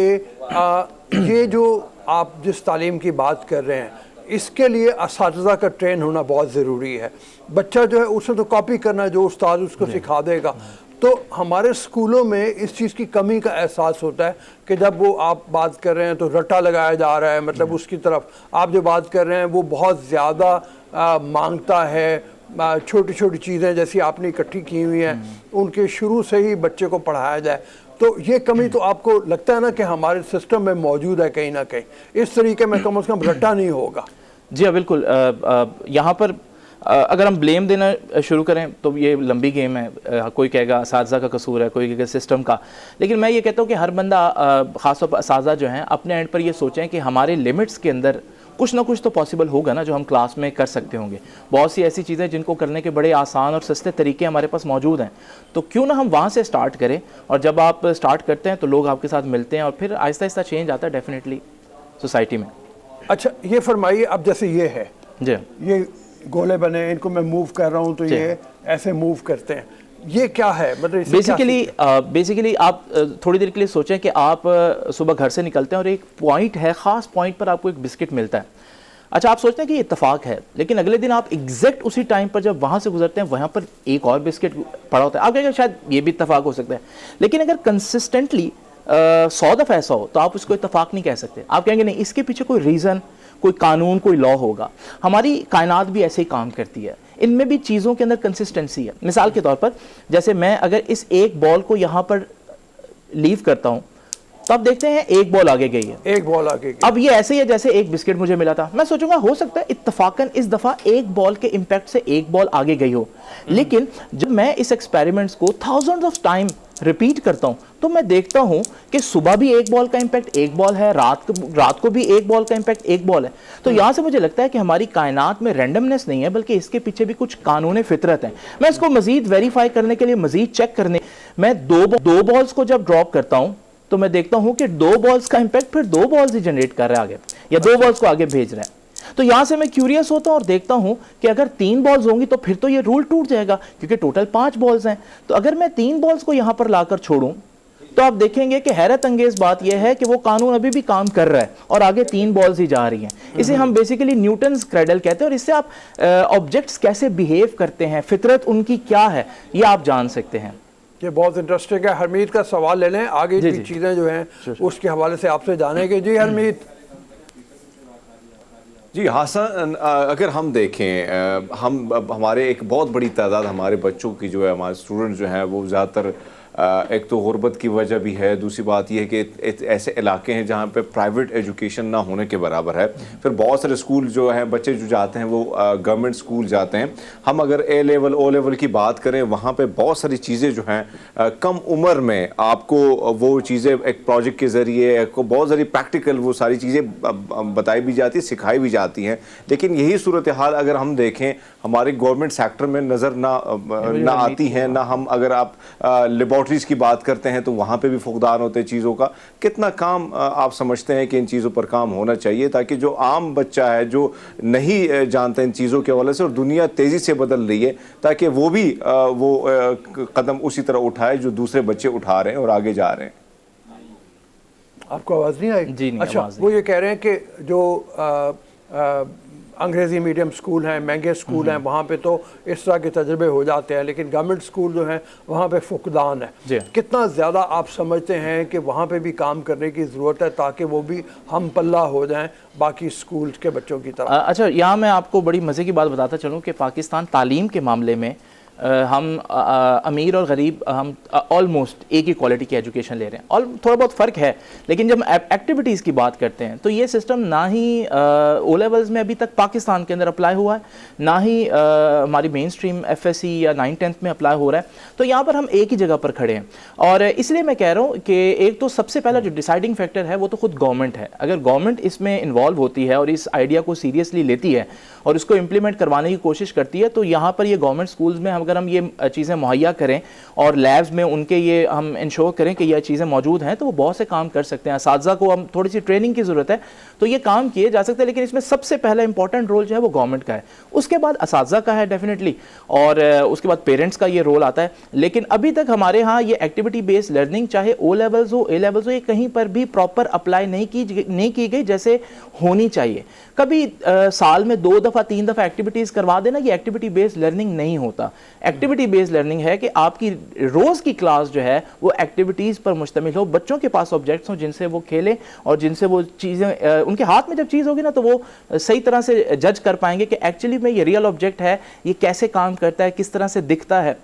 Speaker 1: ये जो आप जिस तालीम की बात कर रहे हैं इसके लिए असातिज़ा का ट्रेन होना बहुत ज़रूरी है। बच्चा जो है उसे तो कॉपी करना जो उस्ताद उसको सिखा देगा। तो हमारे स्कूलों में इस चीज़ की कमी का एहसास होता है कि जब वो आप बात कर रहे हैं तो रट्टा लगाया जा रहा है, मतलब उसकी तरफ आप जो बात कर रहे हैं वो बहुत ज़्यादा मांगता है। छोटी छोटी चीज़ें जैसी आपने इकट्ठी की हुई हैं उनके शुरू से ही बच्चे को पढ़ाया जाए। तो ये कमी तो आपको लगता है ना कि हमारे सिस्टम में मौजूद है कहीं ना कहीं, इस तरीके में कम से कम रट्टा नहीं होगा?
Speaker 4: जी हाँ बिल्कुल। यहाँ पर अगर हम ब्लेम देना शुरू करें तो ये लंबी गेम है। कोई कहेगा असातिज़ा का कसूर है, कोई कहेगा सिस्टम का। लेकिन मैं ये कहता हूँ कि हर बंदा, ख़ासतौर पर असातिज़ा जो हैं, अपने एंड पर ये सोचें कि हमारे लिमिट्स के अंदर कुछ ना कुछ तो पॉसिबल होगा ना जो हम क्लास में कर सकते होंगे। बहुत सी ऐसी चीज़ें जिनको करने के बड़े आसान और सस्ते तरीके हमारे पास मौजूद हैं, तो क्यों ना हम वहाँ से स्टार्ट करें। और जब आप स्टार्ट करते हैं तो लोग आपके साथ मिलते हैं और फिर आहिस्ता आहिस्ता चेंज आता है डेफिनेटली सोसाइटी में।
Speaker 1: अच्छा, ये फरमाइए, अब जैसे ये है,
Speaker 4: जी,
Speaker 1: ये गोले बने, इनको मैं मूव कर रहा हूँ तो ये ऐसे मूव करते हैं, ये क्या है? मतलब
Speaker 4: बेसिकली आप थोड़ी देर के लिए सोचें कि आप सुबह घर से निकलते हैं और एक पॉइंट है, ख़ास पॉइंट पर आपको एक बिस्किट मिलता है। अच्छा, आप सोचते हैं कि ये इत्तेफाक है, लेकिन अगले दिन आप एग्जैक्ट उसी टाइम पर जब वहाँ से गुजरते हैं वहाँ पर एक और बिस्किट पड़ा होता है। आप कहेंगे शायद ये भी इत्तेफाक हो सकता है, लेकिन अगर कंसिस्टेंटली 100 दफ़ा ऐसा हो तो आप उसको इत्तेफाक नहीं कह सकते। आप कहेंगे नहीं, इसके पीछे कोई रीज़न, कोई कानून, कोई लॉ होगा। हमारी कायनात भी ऐसे ही काम करती है, इनमें भी चीज़ों के अंदर कंसिस्टेंसी है। मिसाल के तौर पर जैसे मैं अगर इस एक बॉल को यहाँ पर लीव करता हूँ तो आप देखते हैं एक बॉल आगे गई है,
Speaker 1: एक बॉल आगे गई।
Speaker 4: अब ये ऐसे ही है जैसे एक बिस्किट मुझे मिला था। मैं सोचूंगा हो सकता है इत्तफाकन इस दफ़ा एक बॉल के इम्पैक्ट से एक बॉल आगे गई हो, लेकिन जब मैं इस एक्सपेरिमेंट्स को थाउजेंड्स ऑफ टाइम रिपीट करता हूं तो मैं देखता हूं कि सुबह भी एक बॉल का इम्पैक्ट एक बॉल है, रात को भी एक बॉल का इम्पैक्ट एक बॉल है। तो यहां से मुझे लगता है कि हमारी कायनात में रैंडमनेस नहीं है, बल्कि इसके पीछे भी कुछ कानून फितरत है। मैं इसको मजीद वेरीफाई करने के लिए, मजीद चेक करने, मैं दो बॉल्स को जब ड्रॉप करता हूं तो मैं देखता हूं कि 2 बॉल्स का इंपैक्ट फिर 2 बॉल्स ही जनरेट कर रहा है आगे, या 2 बॉल्स को आगे भेज रहा है। तो यहां से मैं क्यूरियस होता हूं और देखता हूं कि अगर 3 बॉल्स होंगी तो फिर तो ये रूल टूट जाएगा, क्योंकि टोटल 5 बॉल्स हैं। तो अगर मैं 3 बॉल्स को यहां पर लाकर छोड़ूं तो आप देखेंगे कि हैरत अंगेज बात यह है कि वो कानून अभी भी काम कर रहा है और आगे 3 बॉल्स ही जा रही हैं। इसे हम बेसिकली न्यूटन्स क्रेडल कहते हैं, और इससे आप ऑब्जेक्ट्स कैसे बिहेव करते हैं, फितरत उनकी क्या है, ये आप जान सकते हैं।
Speaker 1: ये बहुत इंटरेस्टिंग है। हरमीत का सवाल ले लें, आगे की चीज़ें जो हैं उसके हवाले से आपसे जानेंगे। जी हरमीत।
Speaker 2: जी हसन, अगर हम देखें, हमारे एक बहुत बड़ी तादाद हमारे बच्चों की जो है, हमारे स्टूडेंट जो हैं वो ज़्यादातर एक तो गुर्बत की वजह भी है, दूसरी बात यह है कि ऐसे इलाके हैं जहाँ पे प्राइवेट एजुकेशन ना होने के बराबर है। फिर बहुत सारे स्कूल जो हैं, बच्चे जो जाते हैं वो गवर्नमेंट स्कूल जाते हैं। हम अगर ए लेवल ओ लेवल की बात करें, वहाँ पे बहुत सारी चीज़ें जो हैं कम उम्र में आपको वो चीज़ें एक प्रोजेक्ट के ज़रिए बहुत सारी प्रैक्टिकल वो सारी चीज़ें बताई भी जाती, सिखाई भी जाती हैं। लेकिन यही सूरत हाल अगर हम देखें हमारे गवर्नमेंट सेक्टर में नज़र ना आती है ना। हम अगर आप लेबॉर्ट्रीज़ की बात करते हैं तो वहाँ पे भी फुकदान होते हैं चीज़ों का। कितना काम आप समझते हैं कि इन चीज़ों पर काम होना चाहिए ताकि जो आम बच्चा है जो नहीं जानता इन चीज़ों के हवाले से, और दुनिया तेज़ी से बदल रही है, ताकि वो भी कदम उसी तरह उठाए जो दूसरे बच्चे उठा रहे हैं और आगे जा रहे हैं।
Speaker 1: आपको आवाज़ नहीं आई?
Speaker 4: जी नहीं,
Speaker 1: अच्छा, वो ये कह रहे हैं कि जो अंग्रेज़ी मीडियम स्कूल हैं, महंगे स्कूल हैं, वहाँ पे तो इस तरह के तजर्बे हो जाते हैं, लेकिन गवर्नमेंट स्कूल जो हैं वहाँ पे फुकदान है। कितना ज़्यादा आप समझते हैं कि वहाँ पे भी काम करने की ज़रूरत है ताकि वो भी हम पल्ला हो जाएं बाकी स्कूल के बच्चों की तरह?
Speaker 4: अच्छा, यहाँ मैं आपको बड़ी मज़े की बात बताता चलूँ कि पाकिस्तान तालीम के मामले में हम अमीर और गरीब हम ऑलमोस्ट एक ही क्वालिटी की एजुकेशन ले रहे हैं। और थोड़ा बहुत फ़र्क है, लेकिन जब एक्टिविटीज़ की बात करते हैं तो ये सिस्टम ना ही ओ लेवल्स में अभी तक पाकिस्तान के अंदर अप्लाई हुआ है, ना ही हमारी मेन स्ट्रीम FSC या 9th-10th में अप्लाई हो रहा है। तो यहाँ पर हम एक ही जगह पर खड़े हैं, और इसलिए मैं कह रहा हूँ कि एक तो सबसे पहला जो डिसाइडिंग फैक्टर है वो तो खुद गवर्नमेंट है। अगर गवर्नमेंट इसमें इन्वॉल्व होती है और इस आइडिया को सीरियसली लेती है और इसको इम्प्लीमेंट करवाने की कोशिश करती है, तो यहाँ पर ये गवर्नमेंट स्कूल्स में अगर हम ये चीज़ें मुहैया करें और लैब्स में उनके ये हम इंश्योर करें कि ये चीज़ें मौजूद हैं, तो वो बहुत से काम कर सकते हैं। असातिज़ा को हम थोड़ी सी ट्रेनिंग की ज़रूरत है, तो ये काम किए जा सकते हैं। लेकिन इसमें सबसे पहला इंपॉर्टेंट रोल जो है वो गवर्नमेंट का है, उसके बाद असातिज़ा का है डेफिनेटली, और उसके बाद पेरेंट्स का ये रोल आता है। लेकिन अभी तक हमारे यहाँ ये एक्टिविटी बेस्ड लर्निंग चाहे ओ लेवल्स हो ए लेवल्स हो, ये कहीं पर भी प्रॉपर अप्लाई नहीं की गई जैसे होनी चाहिए। कभी साल में 2 दफ़ा 3 दफ़ा एक्टिविटीज़ करवा देना, ये एक्टिविटी बेस्ड लर्निंग नहीं होता। एक्टिविटी बेस्ड लर्निंग है कि आपकी रोज़ की क्लास जो है वो एक्टिविटीज़ पर मुश्तमिल हो, बच्चों के पास ऑब्जेक्ट्स हों जिनसे वो खेलें, और जिनसे वो चीज़ें उनके हाथ में जब चीज़ होगी ना तो वो सही तरह से जज कर पाएंगे कि एक्चुअली में ये रियल ऑब्जेक्ट है, ये कैसे काम करता है, किस तरह से दिखता है।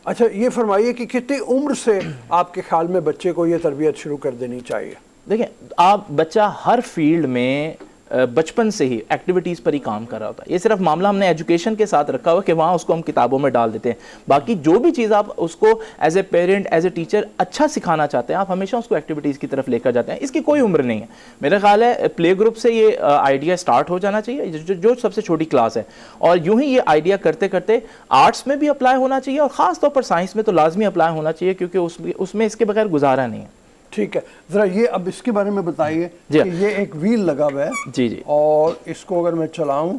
Speaker 1: अच्छा, ये फरमाइए कि कितनी उम्र से आपके ख्याल में बच्चे को ये तरबियत शुरू कर देनी चाहिए?
Speaker 4: देखिए, आप बच्चा हर फील्ड में बचपन से ही एक्टिविटीज़ पर ही काम कर रहा होता है। ये सिर्फ मामला हमने एजुकेशन के साथ रखा हुआ कि वहाँ उसको हम किताबों में डाल देते हैं। बाकी जो भी चीज़ आप उसको as a parent as a teacher अच्छा सिखाना चाहते हैं, आप हमेशा उसको एक्टिविटीज़ की तरफ लेकर जाते हैं। इसकी कोई उम्र नहीं है। मेरा ख्याल है प्ले ग्रुप से ये आइडिया स्टार्ट हो जाना चाहिए, जो सबसे छोटी क्लास है, और यूँ ही ये आइडिया करते करते आर्ट्स में भी अप्लाई होना चाहिए, और ख़ास तौर पर साइंस में तो लाजमी अप्लाई होना चाहिए, क्योंकि उसमें इसके बगैर गुजारा नहीं है।
Speaker 1: ठीक है, ज़रा ये अब इसके बारे में बताइए कि ये एक व्हील लगा हुआ है।
Speaker 4: जी जी।
Speaker 1: और इसको अगर मैं चलाऊं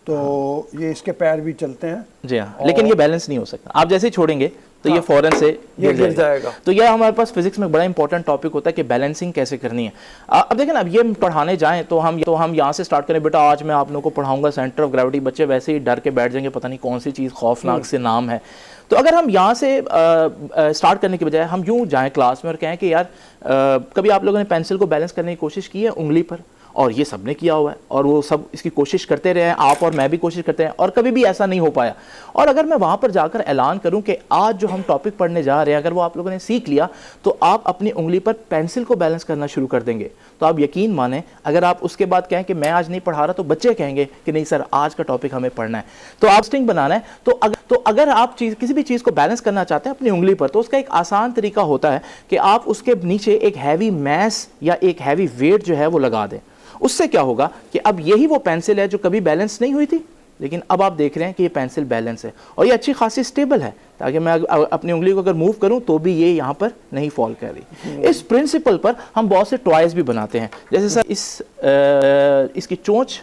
Speaker 1: तो ये इसके पैर भी चलते हैं।
Speaker 4: जी हाँ, लेकिन ये बैलेंस नहीं हो सकता। आप जैसे ही छोड़ेंगे तो ये फौरन से गिर जाएगा। तो यह हमारे पास फिजिक्स में बड़ा इंपॉर्टेंट टॉपिक होता है कि बैलेंसिंग कैसे करनी है। अब देखें ना, अब ये पढ़ाने जाएं तो हम यहाँ से स्टार्ट करें, बेटा आज मैं आप लोगों को पढ़ाऊंगा सेंटर ऑफ ग्रेविटी, बच्चे वैसे ही डर के बैठ जाएंगे, पता नहीं कौन सी चीज़ खौफनाक से नाम है। तो अगर हम यहाँ से स्टार्ट करने के बजाय हम यूँ जाएँ क्लास में और कहें कि यार कभी आप लोगों ने पेंसिल को बैलेंस करने की कोशिश की है उंगली पर, और ये सब ने किया हुआ है, और वो सब इसकी कोशिश करते रहे हैं, आप और मैं भी कोशिश करते हैं, और कभी भी ऐसा नहीं हो पाया। और अगर मैं वहाँ पर जाकर ऐलान करूँ कि आज जो हम टॉपिक पढ़ने जा रहे हैं, अगर वो आप लोगों ने सीख लिया तो आप अपनी उंगली पर पेंसिल को बैलेंस करना शुरू कर देंगे, तो आप यकीन माने अगर आप उसके बाद कहें कि मैं आज नहीं पढ़ा रहा, तो बच्चे कहेंगे कि नहीं सर आज का टॉपिक हमें पढ़ना है। तो आप स्टिंग बनाना है, तो अगर आप किसी भी चीज़ को बैलेंस करना चाहते हैं अपनी उंगली पर, तो उसका एक आसान तरीका होता है कि आप उसके नीचे एक हैवी मैस या एक हैवी वेट जो है वो लगा दें। उससे क्या होगा कि अब यही वो पेंसिल है जो कभी बैलेंस नहीं हुई थी, लेकिन अब आप देख रहे हैं कि ये पेंसिल बैलेंस है, और ये अच्छी खासी स्टेबल है, ताकि मैं अपनी उंगली को अगर मूव करूं तो भी ये यहाँ पर नहीं फॉल कर रही। इस प्रिंसिपल पर हम बहुत से टॉयज़ भी बनाते हैं, जैसे सर इसकी चोंच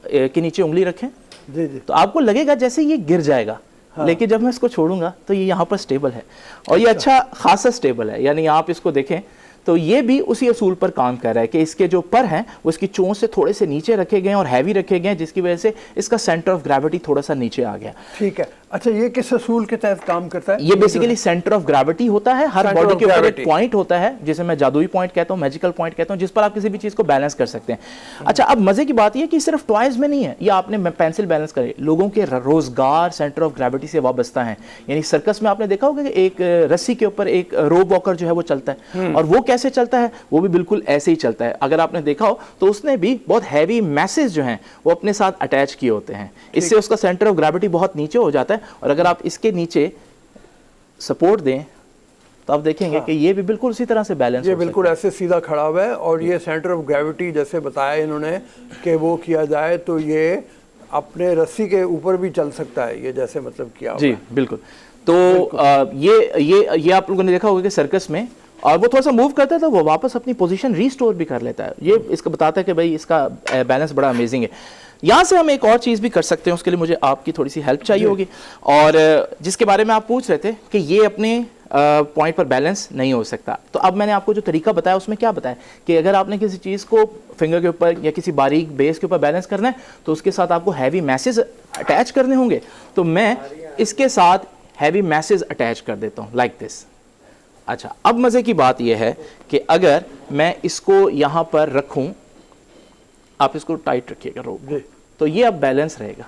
Speaker 4: के नीचे उंगली रखें
Speaker 1: जी जी,
Speaker 4: तो आपको लगेगा जैसे ये गिर जाएगा, हाँ। लेकिन जब मैं इसको छोड़ूंगा तो ये यहाँ पर स्टेबल है, और ये अच्छा खासा स्टेबल है। यानी आप इसको देखें तो ये भी उसी असूल पर काम कर रहा है कि इसके जो पर हैं वो इसकी चोंच से थोड़े से नीचे रखे गए और हैवी रखे गए, जिसकी वजह से इसका सेंटर ऑफ ग्रेविटी थोड़ा सा नीचे आ गया।
Speaker 1: ठीक है, अच्छा, ये किस असूल के तहत काम करता है?
Speaker 4: ये बेसिकली सेंटर ऑफ ग्रेविटी होता है, हर
Speaker 1: Center
Speaker 4: बॉडी
Speaker 1: of
Speaker 4: के ऊपर एक
Speaker 1: gravity.
Speaker 4: पॉइंट होता है जिसे मैं जादुई पॉइंट कहता हूँ, मैजिकल पॉइंट कहता हूँ, जिस पर आप किसी भी चीज को बैलेंस कर सकते हैं। अच्छा, अब मजे की बात ये कि सिर्फ टॉयज में नहीं है, ये आपने पेंसिल बैलेंस करे, लोगों के रोजगार सेंटर ऑफ ग्रेविटी से वाबस्ता है। यानी सर्कस में आपने देखा होगा कि एक रस्सी के ऊपर एक रोप वॉकर जो है वो चलता है, और वो कैसे चलता है, वो भी बिल्कुल ऐसे ही चलता है। अगर आपने देखा हो तो उसने भी बहुत हैवी मैसेज जो हैं वो अपने साथ अटैच किए होते हैं, इससे उसका सेंटर ऑफ ग्रेविटी बहुत नीचे हो जाता है, और अगर आप इसके नीचे सपोर्ट दें तो आप देखेंगे कि ये भी बिल्कुल उसी तरह से बैलेंस
Speaker 1: ये बिल्कुल ऐसे सीधा खड़ा हुआ है, और ये सेंटर ऑफ ग्रेविटी जैसे बताया इन्होंने कि वो किया जाए तो ये अपने रस्सी के ऊपर भी चल सकता है, ये जैसे मतलब किया हुआ
Speaker 4: जी
Speaker 1: है।
Speaker 4: बिल्कुल। तो ये आप लोगों ने देखा होगा कि सर्कस में, और वो थोड़ा सा मूव करता है तो वो वापस अपनी पोजीशन रीस्टोर भी कर लेता है। ये इसका बताता है कि भाई इसका बैलेंस बड़ा अमेजिंग है। यहाँ से हम एक और चीज़ भी कर सकते हैं, उसके लिए मुझे आपकी थोड़ी सी हेल्प चाहिए होगी, और जिसके बारे में आप पूछ रहे थे कि ये अपने पॉइंट पर बैलेंस नहीं हो सकता। तो अब मैंने आपको जो तरीका बताया उसमें क्या बताया कि अगर आपने किसी चीज़ को फिंगर के ऊपर या किसी बारीक बेस के ऊपर बैलेंस करना है तो उसके साथ आपको हैवी मैसेज अटैच करने होंगे। तो मैं इसके साथ हैवी मैसेज अटैच कर देता हूँ लाइक दिस। अच्छा, अब मज़े की बात यह है कि अगर मैं इसको यहाँ पर रखूँ, आप इसको टाइट रखिएगा रोप, तो ये अब बैलेंस रहेगा।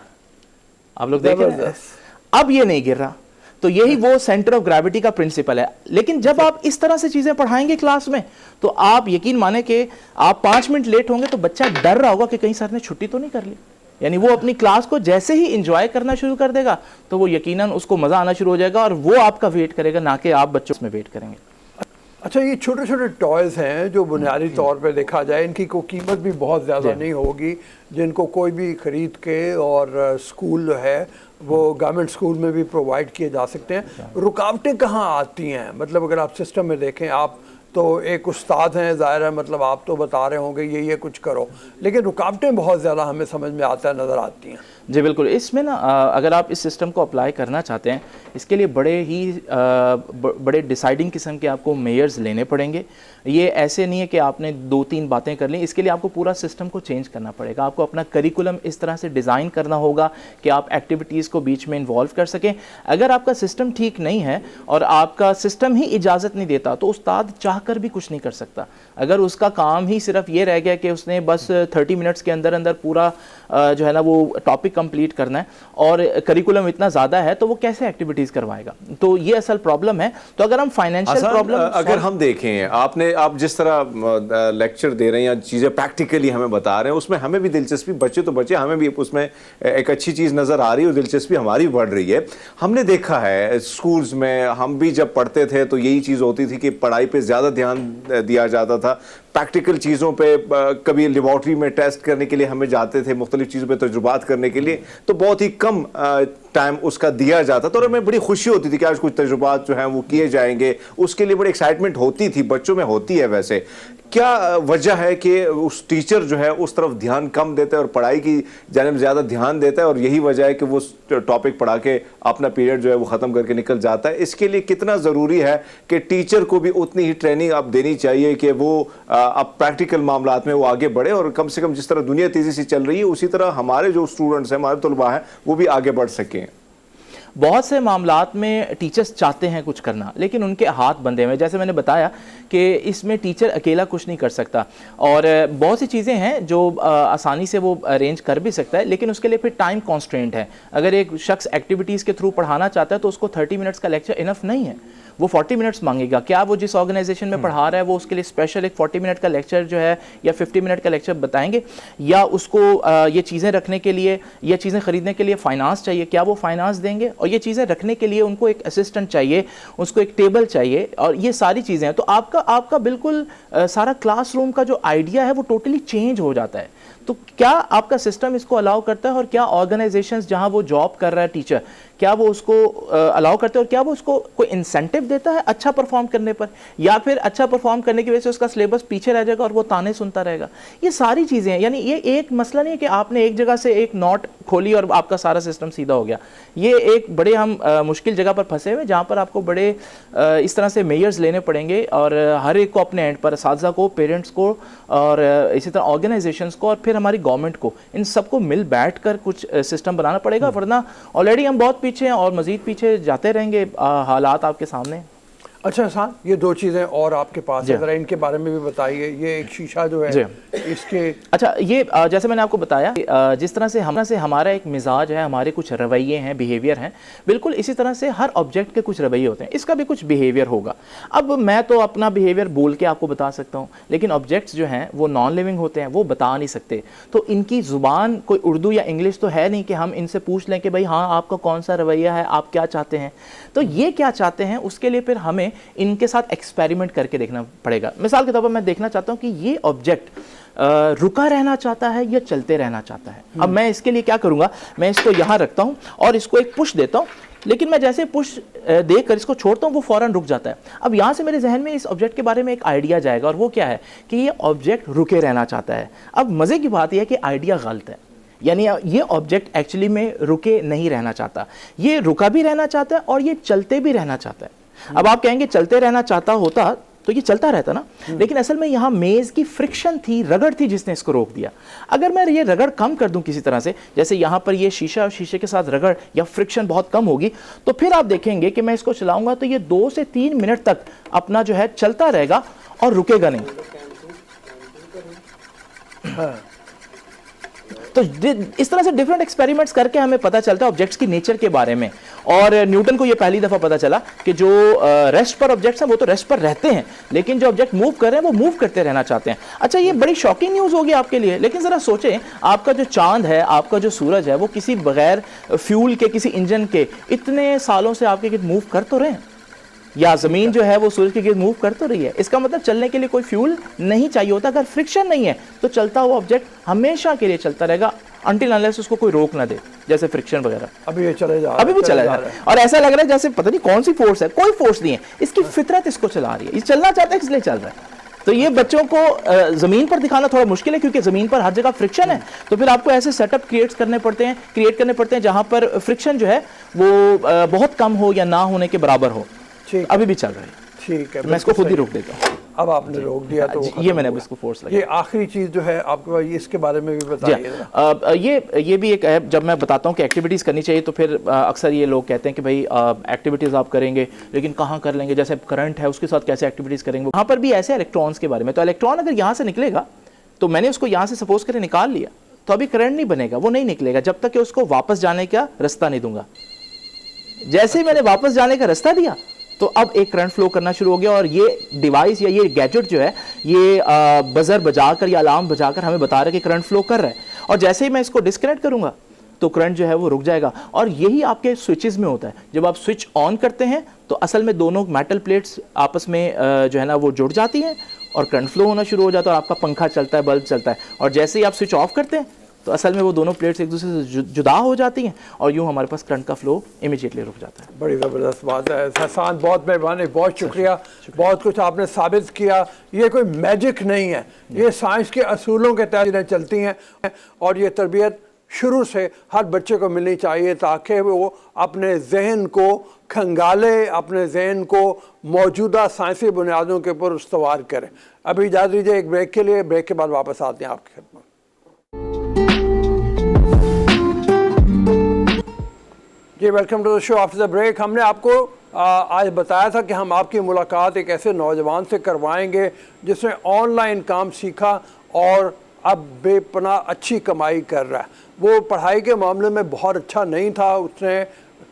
Speaker 4: आप लोग देख रहे हैं, अब ये नहीं गिर रहा। तो यही वो सेंटर ऑफ ग्रेविटी का प्रिंसिपल है। लेकिन जब आप इस तरह से चीजें पढ़ाएंगे क्लास में, तो आप यकीन माने कि आप 5 मिनट लेट होंगे तो बच्चा डर रहा होगा कि कहीं सर ने छुट्टी तो नहीं कर ली। यानी वो अपनी क्लास को जैसे ही एंजॉय करना शुरू कर देगा तो वो यकीनन उसको मजा आना शुरू हो जाएगा, और वो आपका वेट करेगा, ना कि आप बच्चों में वेट करेंगे।
Speaker 1: अच्छा, ये छोटे छोटे टॉयज़ हैं जो बुनियादी तौर पे देखा जाए इनकी कोई कीमत भी बहुत ज़्यादा नहीं होगी, जिनको कोई भी ख़रीद के, और स्कूल जो है वो गवर्नमेंट स्कूल में भी प्रोवाइड किए जा सकते हैं। रुकावटें कहाँ आती हैं? मतलब अगर आप सिस्टम में देखें, आप तो एक उस्ताद हैं, ज़ाहिर है, मतलब आप तो बता रहे होंगे ये कुछ करो, लेकिन रुकावटें बहुत ज़्यादा हमें समझ में आता है, नज़र आती हैं।
Speaker 4: जी बिल्कुल। इसमें ना अगर आप इस सिस्टम को अप्लाई करना चाहते हैं, इसके लिए बड़े डिसाइडिंग किस्म के आपको मेयर्स लेने पड़ेंगे। ये ऐसे नहीं है कि आपने 2-3 बातें कर ली, इसके लिए आपको पूरा सिस्टम को चेंज करना पड़ेगा। आपको अपना करिकुलम इस तरह से डिज़ाइन करना होगा कि आप एक्टिविटीज़ को बीच में इन्वॉल्व कर सकें। अगर आपका सिस्टम ठीक नहीं है और आपका सिस्टम ही इजाज़त नहीं देता तो उस्ताद चाहकर भी कुछ नहीं कर सकता। अगर उसका काम ही सिर्फ ये रह गया कि उसने बस 30 मिनट्स के अंदर अंदर पूरा जो है ना वो टॉपिक कंप्लीट करना है, और करिकुलम इतना ज़्यादा है, तो वो कैसे एक्टिविटीज़ करवाएगा? तो ये असल प्रॉब्लम है। तो अगर हम फाइनेंशियल प्रॉब्लम
Speaker 2: अगर हम देखें, आप जिस तरह लेक्चर दे रहे हैं या चीज़ें प्रैक्टिकली हमें बता रहे हैं, उसमें हमें भी दिलचस्पी, बच्चे तो बच्चे, हमें भी उसमें एक अच्छी चीज़ नज़र आ रही है और दिलचस्पी हमारी भी बढ़ रही है। हमने देखा है स्कूल्स में, हम भी जब पढ़ते थे तो यही चीज़ होती थी कि पढ़ाई पे ज़्यादा ध्यान दिया जाता था, प्रैक्टिकल चीज़ों पे, कभी लेबॉर्ट्री में टेस्ट करने के लिए हमें जाते थे, मुख्तलिफ चीज़ों पे तजुर्बात करने के लिए, तो बहुत ही कम टाइम उसका दिया जाता था, और हमें बड़ी खुशी होती थी कि आज कुछ तजुर्बात जो हैं वो किए जाएंगे, उसके लिए बड़ी एक्साइटमेंट होती थी, बच्चों में होती है। वैसे क्या वजह है कि उस टीचर जो है उस तरफ ध्यान कम देता है और पढ़ाई की जानिब ज़्यादा ध्यान देता है, और यही वजह है कि वो टॉपिक पढ़ा के अपना पीरियड जो है वो ख़त्म करके निकल जाता है? इसके लिए कितना ज़रूरी है कि टीचर को भी उतनी ही ट्रेनिंग आप देनी चाहिए कि वो अब प्रैक्टिकल मामलात में वो आगे बढ़े, और कम से कम जिस तरह दुनिया तेज़ी से चल रही है उसी तरह हमारे जो स्टूडेंट्स हैं, हमारे तलबा हैं, वो भी आगे बढ़ सकें?
Speaker 4: बहुत से मामलात में टीचर्स चाहते हैं कुछ करना, लेकिन उनके हाथ बंधे हुए। जैसे मैंने बताया कि इसमें टीचर अकेला कुछ नहीं कर सकता, और बहुत सी चीज़ें हैं जो आसानी से वो अरेंज कर भी सकता है, लेकिन उसके लिए फिर टाइम कॉन्स्ट्रेंट है। अगर एक शख्स एक्टिविटीज़ के थ्रू पढ़ाना चाहता है तो उसको 30 मिनट्स का लेक्चर इनफ नहीं है, वो 40 मिनट्स मांगेगा। क्या वो जिस ऑर्गेनाइजेशन में पढ़ा रहा है वो उसके लिए स्पेशल एक 40 मिनट का लेक्चर जो है या 50 मिनट का लेक्चर बताएंगे, या उसको ये चीज़ें रखने के लिए या चीज़ें ख़रीदने के लिए फ़ाइनांस चाहिए, क्या वो फ़ाइनांस देंगे? और ये चीज़ें रखने के लिए उनको एक असिस्टेंट चाहिए, उसको एक टेबल चाहिए, और ये सारी चीज़ें हैं। तो आपका बिल्कुल सारा क्लासरूम का जो आइडिया है वो टोटली चेंज हो जाता है। तो क्या आपका सिस्टम इसको अलाउ करता है, और क्या ऑर्गेनाइजेशंस जहां वो जॉब कर रहा है टीचर, क्या वो उसको अलाउ करते हैं, और क्या वो उसको कोई इंसेंटिव देता है अच्छा परफॉर्म करने पर, या फिर अच्छा परफॉर्म करने की वजह से उसका सिलेबस पीछे रह जाएगा और वो ताने सुनता रहेगा? ये सारी चीज़ें हैं। यानी ये एक मसला नहीं है कि आपने एक जगह से एक नॉट खोली और आपका सारा सिस्टम सीधा हो गया। ये एक बड़े हम मुश्किल जगह पर फंसे हुए, जहाँ पर आपको बड़े इस तरह से मेजर्स लेने पड़ेंगे और हर एक को अपने एंड पर, असातिज़ा को, पेरेंट्स को और इसी तरह ऑर्गेनाइजेशंस को और फिर हमारी गवर्नमेंट को, इन सबको मिल बैठ कर कुछ सिस्टम बनाना पड़ेगा, वरना ऑलरेडी हम बहुत पीछे हैं और मज़ीद पीछे जाते रहेंगे। हालात आपके सामने।
Speaker 1: अच्छा हसन, ये दो चीज़ें और आपके पास है, ज़रा इनके बारे में भी बताइए। ये एक शीशा जो है इसके,
Speaker 4: अच्छा ये जैसे मैंने आपको बताया, जिस तरह से हमारा एक मिजाज है, हमारे कुछ रवैये हैं, बिहेवियर हैं, बिल्कुल इसी तरह से हर ऑब्जेक्ट के कुछ रवैये होते हैं, इसका भी कुछ बिहेवियर होगा। अब मैं तो अपना बिहेवियर बोल के आपको बता सकता हूँ, लेकिन ऑब्जेक्ट्स जो हैं वो नॉन लिविंग होते हैं, वो बता नहीं सकते। तो इनकी ज़ुबान कोई उर्दू या इंग्लिश तो है नहीं कि हम इनसे पूछ लें कि भाई हाँ आपका कौन सा रवैया है, आप क्या चाहते हैं। तो ये क्या चाहते हैं, उसके लिए फिर हमें इनके साथ एक्सपेरिमेंट करके देखना पड़ेगा। मिसाल के तौर पर मैं देखना चाहता हूँ कि ये ऑब्जेक्ट रुका रहना चाहता है या चलते रहना चाहता है। अब मैं इसके लिए क्या करूँगा, मैं इसको यहाँ रखता हूँ और इसको एक पुश देता हूँ, लेकिन मैं जैसे पुश देकर इसको छोड़ता हूँ वो फ़ौरन रुक जाता है। अब यहाँ से मेरे जहन में इस ऑब्जेक्ट के बारे में एक आइडिया जाएगा, और वो क्या है कि ये ऑब्जेक्ट रुके रहना चाहता है। अब मज़े की बात यह है कि आइडिया गलत है, यानी ये ऑब्जेक्ट एक्चुअली में रुके नहीं रहना चाहता, ये रुका भी रहना चाहता है और ये चलते भी रहना चाहता है। अब आप कहेंगे चलते रहना चाहता होता तो ये चलता रहता ना, लेकिन असल में यहाँ मेज की फ्रिक्शन थी, रगड़ थी, जिसने इसको रोक दिया। अगर मैं ये रगड़ कम कर दूं किसी तरह से, जैसे यहाँ पर ये शीशा और शीशे के साथ रगड़ या फ्रिक्शन बहुत कम होगी, तो फिर आप देखेंगे कि मैं इसको चलाऊंगा तो ये 2 से 3 मिनट तक अपना जो है चलता रहेगा और रुकेगा नहीं। तो इस तरह से डिफरेंट एक्सपेरिमेंट्स करके हमें पता चलता है ऑब्जेक्ट्स की नेचर के बारे में। और न्यूटन को ये पहली दफ़ा पता चला कि जो रेस्ट पर ऑब्जेक्ट्स हैं वो तो रेस्ट पर रहते हैं, लेकिन जो ऑब्जेक्ट मूव कर रहे हैं वो मूव करते रहना चाहते हैं। अच्छा, ये बड़ी शॉकिंग न्यूज़ होगी आपके लिए, लेकिन ज़रा सोचें, आपका जो चांद है, आपका जो सूरज है, वो किसी बगैर फ्यूल के, किसी इंजन के इतने सालों से आपके गिर्द मूव कर तो रहे हैं, या ज़मीन जो है वो सूरज के गिर्द मूव कर तो रही है। इसका मतलब चलने के लिए कोई फ्यूल नहीं चाहिए होता। अगर फ्रिक्शन नहीं है तो चलता हुआ ऑब्जेक्ट हमेशा के लिए चलता रहेगा, अनटिल अनलेस उसको कोई रोक ना दे, जैसे फ्रिक्शन वगैरह।
Speaker 1: अभी ये चले जा रहा है,
Speaker 4: अभी भी चला जा रहा है, और ऐसा लग रहा है जैसे पता नहीं कौन सी फोर्स है, कोई फोर्स नहीं है, इसकी फितरत इसको चला रही है, ये चलना चाहता है इसलिए चल रहा है। तो ये बच्चों को ज़मीन पर दिखाना थोड़ा मुश्किल है, क्योंकि ज़मीन पर हर जगह फ्रिक्शन है, तो फिर आपको ऐसे सेटअप क्रिएट करने पड़ते हैं जहाँ पर फ्रिक्शन जो है वो बहुत कम हो या ना होने के बराबर हो। अभी भी चल रहा है,
Speaker 1: ठीक है,
Speaker 4: मैं इसको खुद ही रोक देता हूँ।
Speaker 1: अब आपने रोक दिया तो
Speaker 4: ये मैंने अब इसको फोर्स लगा।
Speaker 1: ये आखिरी चीज़ जो है आपके पास, इसके बारे में भी बताइए।
Speaker 4: ये भी एक है, जब मैं बताता हूँ कि एक्टिविटीज़ करनी चाहिए तो फिर अक्सर ये लोग कहते हैं कि भाई एक्टिविटीज़ आप करेंगे, लेकिन कहाँ कर लेंगे, जैसे करंट है उसके साथ कैसे एक्टिविटीज़ करेंगे। वहाँ पर भी ऐसे इलेक्ट्रॉन्स के बारे में, तो इलेक्ट्रॉन अगर यहाँ से निकलेगा तो मैंने उसको यहाँ से सपोज करके निकाल लिया, तो अभी करंट नहीं बनेगा, वो नहीं निकलेगा जब तक कि उसको वापस जाने का रास्ता नहीं दूंगा। जैसे ही मैंने वापस जाने का रास्ता दिया तो अब एक करंट फ्लो करना शुरू हो गया, और ये डिवाइस या ये गैजेट जो है ये बजर बजाकर या अलार्म बजाकर हमें बता रहा है कि करंट फ्लो कर रहा है। और जैसे ही मैं इसको डिस्कनेक्ट करूंगा तो करंट जो है वो रुक जाएगा। और यही आपके स्विचेस में होता है, जब आप स्विच ऑन करते हैं तो असल में दोनों मेटल प्लेट्स आपस में जो है ना वो जुड़ जाती हैं और करंट फ्लो होना शुरू हो जाता है, और आपका पंखा चलता है, बल्ब चलता है। और जैसे ही आप स्विच ऑफ करते हैं तो असल में वो दोनों प्लेट्स एक दूसरे से जुदा हो जाती हैं, और यूँ हमारे पास करंट का फ्लो इमीडिएटली रुक जाता है।
Speaker 1: बड़ी ज़बरदस्त बात है हसन, बहुत मेहरबानी, बहुत शुक्रिया, बहुत कुछ आपने साबित किया। ये कोई मैजिक नहीं है, ये साइंस के असूलों के तहत चलती हैं, और ये तरबियत शुरू से हर बच्चे को मिलनी चाहिए ताकि वो अपने जहन को खंगाले, अपने जहन को मौजूदा साइंसी बुनियादों के ऊपर उस्तवार करें। अभी इजाज़त दीजिए एक ब्रेक के लिए, ब्रेक के बाद वापस आते हैं आपकी खिदमत। जी, welcome to the show after the break. हमने आपको आज बताया था कि हम आपकी मुलाकात एक ऐसे नौजवान से करवाएंगे जिसने ऑनलाइन काम सीखा और अब बेपनाह अच्छी कमाई कर रहा है। वो पढ़ाई के मामले में बहुत अच्छा नहीं था, उसने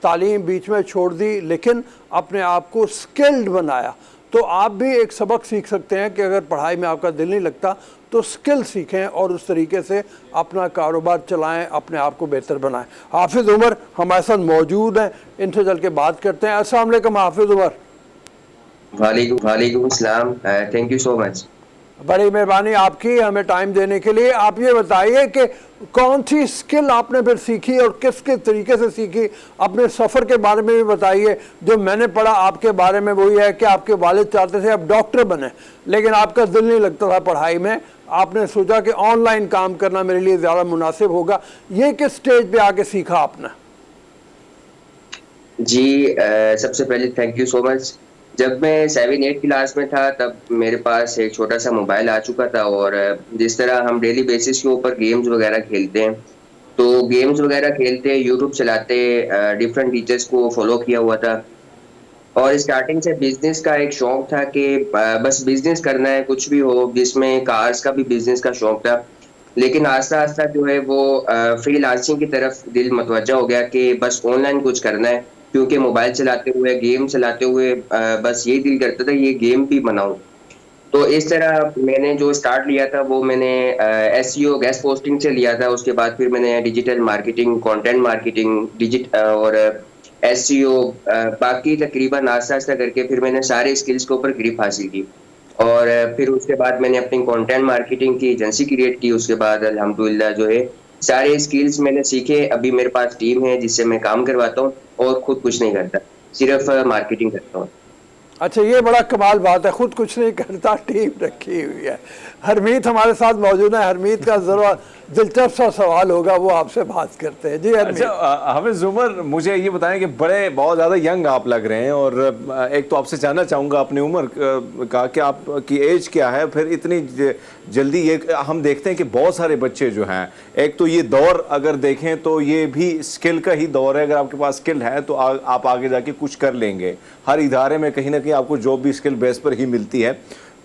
Speaker 1: तालीम बीच में छोड़ दी, लेकिन अपने आप को स्किल्ड बनाया। तो आप भी एक सबक सीख सकते हैं कि अगर पढ़ाई में आपका दिल नहीं लगता तो स्किल सीखें और उस तरीके से अपना कारोबार चलाएं, अपने आप को बेहतर बनाएं। हाफिज़ उमर हमारे साथ मौजूद हैं, इनसे चल के बात करते हैं। अस्सलाम वालेकुम हाफिज़ उमर।
Speaker 5: वालेकुम सलाम, थैंक यू सो मच।
Speaker 1: बड़ी मेहरबानी आपकी हमें टाइम देने के लिए। आप ये बताइए कि कौन सी स्किल आपने फिर सीखी और किस किस तरीके से सीखी, अपने सफ़र के बारे में भी बताइए। जो मैंने पढ़ा आपके बारे में वही है कि आपके वालिद चाहते थे आप डॉक्टर बने, लेकिन आपका दिल नहीं लगता था पढ़ाई में, आपने सोचा कि ऑनलाइन काम करना मेरे लिए ज़्यादा मुनासिब होगा? ये किस स्टेज पे आके सीखा आपने?
Speaker 5: जी, सबसे पहले थैंक यू सो मच। जब मैं 7-8 क्लास में था तब मेरे पास एक छोटा सा मोबाइल आ चुका था, और जिस तरह हम डेली बेसिस के ऊपर गेम्स वगैरह खेलते हैं, तो गेम्स वगैरह खेलते, यूट्यूब चलाते, डिफरेंट टीचर्स को फॉलो किया हुआ था। और स्टार्टिंग से बिजनेस का एक शौक था कि बस बिजनेस करना है, कुछ भी हो, जिसमें कार्स का भी बिजनेस का शौक था। लेकिन आस्ता आस्ता जो है वो फ्रीलांसिंग की तरफ दिल मतवज्जा हो गया कि बस ऑनलाइन कुछ करना है, क्योंकि मोबाइल चलाते हुए, गेम चलाते हुए बस यही दिल करता था ये गेम भी बनाऊं। तो इस तरह मैंने जो स्टार्ट लिया था वो मैंने एसईओ गेस्ट पोस्टिंग से लिया था। उसके बाद फिर मैंने डिजिटल मार्केटिंग, कंटेंट मार्केटिंग, और एसईओ, बाकी तकरीबन आस्ता आस्ता करके फिर मैंने सारे स्किल्स के ऊपर ग्रिप हासिल की। और फिर उसके बाद मैंने अपनी कंटेंट मार्केटिंग की एजेंसी क्रिएट की। उसके बाद अल्हम्दुलिल्लाह जो है सारे स्किल्स मैंने सीखे। अभी मेरे पास टीम है जिससे मैं काम करवाता हूँ, और खुद कुछ नहीं करता, सिर्फ मार्केटिंग करता हूँ।
Speaker 1: अच्छा, ये बड़ा कमाल बात है, खुद कुछ नहीं करता, टीम रखी हुई है। हरमीत हमारे साथ मौजूद है। हरमीत का जरा दिलचस्प सा सवाल होगा, वो आपसे बात करते हैं। जी हरमीत।
Speaker 2: अच्छा, हाफिज उमर, मुझे ये बताएं कि बड़े बहुत ज़्यादा यंग आप लग रहे हैं, और एक तो आपसे जानना चाहूँगा अपनी उम्र का कि आपकी एज क्या है, फिर इतनी जल्दी ये हम देखते हैं कि बहुत सारे बच्चे जो हैं, एक तो ये दौर अगर देखें तो ये भी स्किल का ही दौर है। अगर आपके पास स्किल है तो आप आगे जाके कुछ कर लेंगे। हर इदारे में कहीं ना कहीं आपको जॉब भी स्किल बेस पर ही मिलती है।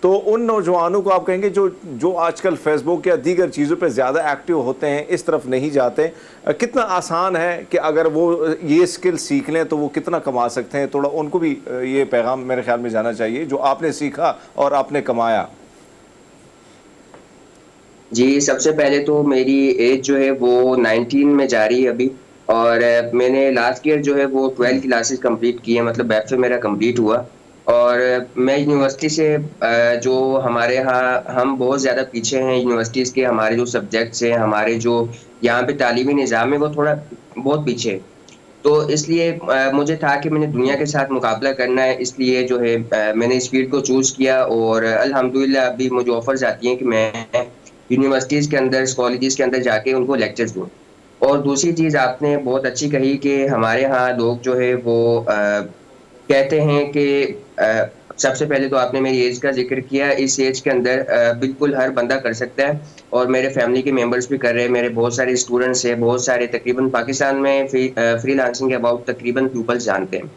Speaker 2: तो उन नौजवानों को आप कहेंगे जो आजकल फेसबुक या दीगर चीज़ों पे ज़्यादा एक्टिव होते हैं, इस तरफ नहीं जाते, कितना आसान है कि अगर वो ये स्किल सीख लें तो वो कितना कमा सकते हैं? थोड़ा उनको भी ये पैगाम मेरे ख्याल में जाना चाहिए जो आपने सीखा और आपने कमाया।
Speaker 5: जी, सबसे पहले तो मेरी एज जो है वो 19 में जा रही है अभी। और मैंने लास्ट ईयर जो है वो 12 क्लासेस कंप्लीट की है, मतलब एफए मेरा कंप्लीट हुआ। और मैं यूनिवर्सिटी से जो हमारे यहाँ हम बहुत ज़्यादा पीछे हैं यूनिवर्सिटीज़ के, हमारे जो सब्जेक्ट्स हैं, हमारे जो यहाँ पे तालीमी निज़ाम है वो थोड़ा बहुत पीछे है। तो इसलिए मुझे था कि मैंने दुनिया के साथ मुकाबला करना है, इसलिए जो है मैंने इस फील्ड को चूज़ किया। और अल्हम्दुलिल्लाह अभी मुझे ऑफर्स आती हैं कि मैं यूनिवर्सिटीज़ के अंदर, कॉलेजेस के अंदर जाके उनको लेक्चर्स दूँ। और दूसरी चीज़ आपने बहुत अच्छी कही कि हमारे यहाँ लोग जो है वो कहते हैं कि सबसे पहले तो आपने मेरी एज का जिक्र किया। इस एज के अंदर बिल्कुल हर बंदा कर सकता है, और मेरे फैमिली के मेंबर्स भी कर रहे हैं। मेरे बहुत सारे स्टूडेंट्स हैं, बहुत सारे, तकरीबन पाकिस्तान में फ्रीलांसिंग के अबाउट तकरीबन पीपल्स जानते हैं।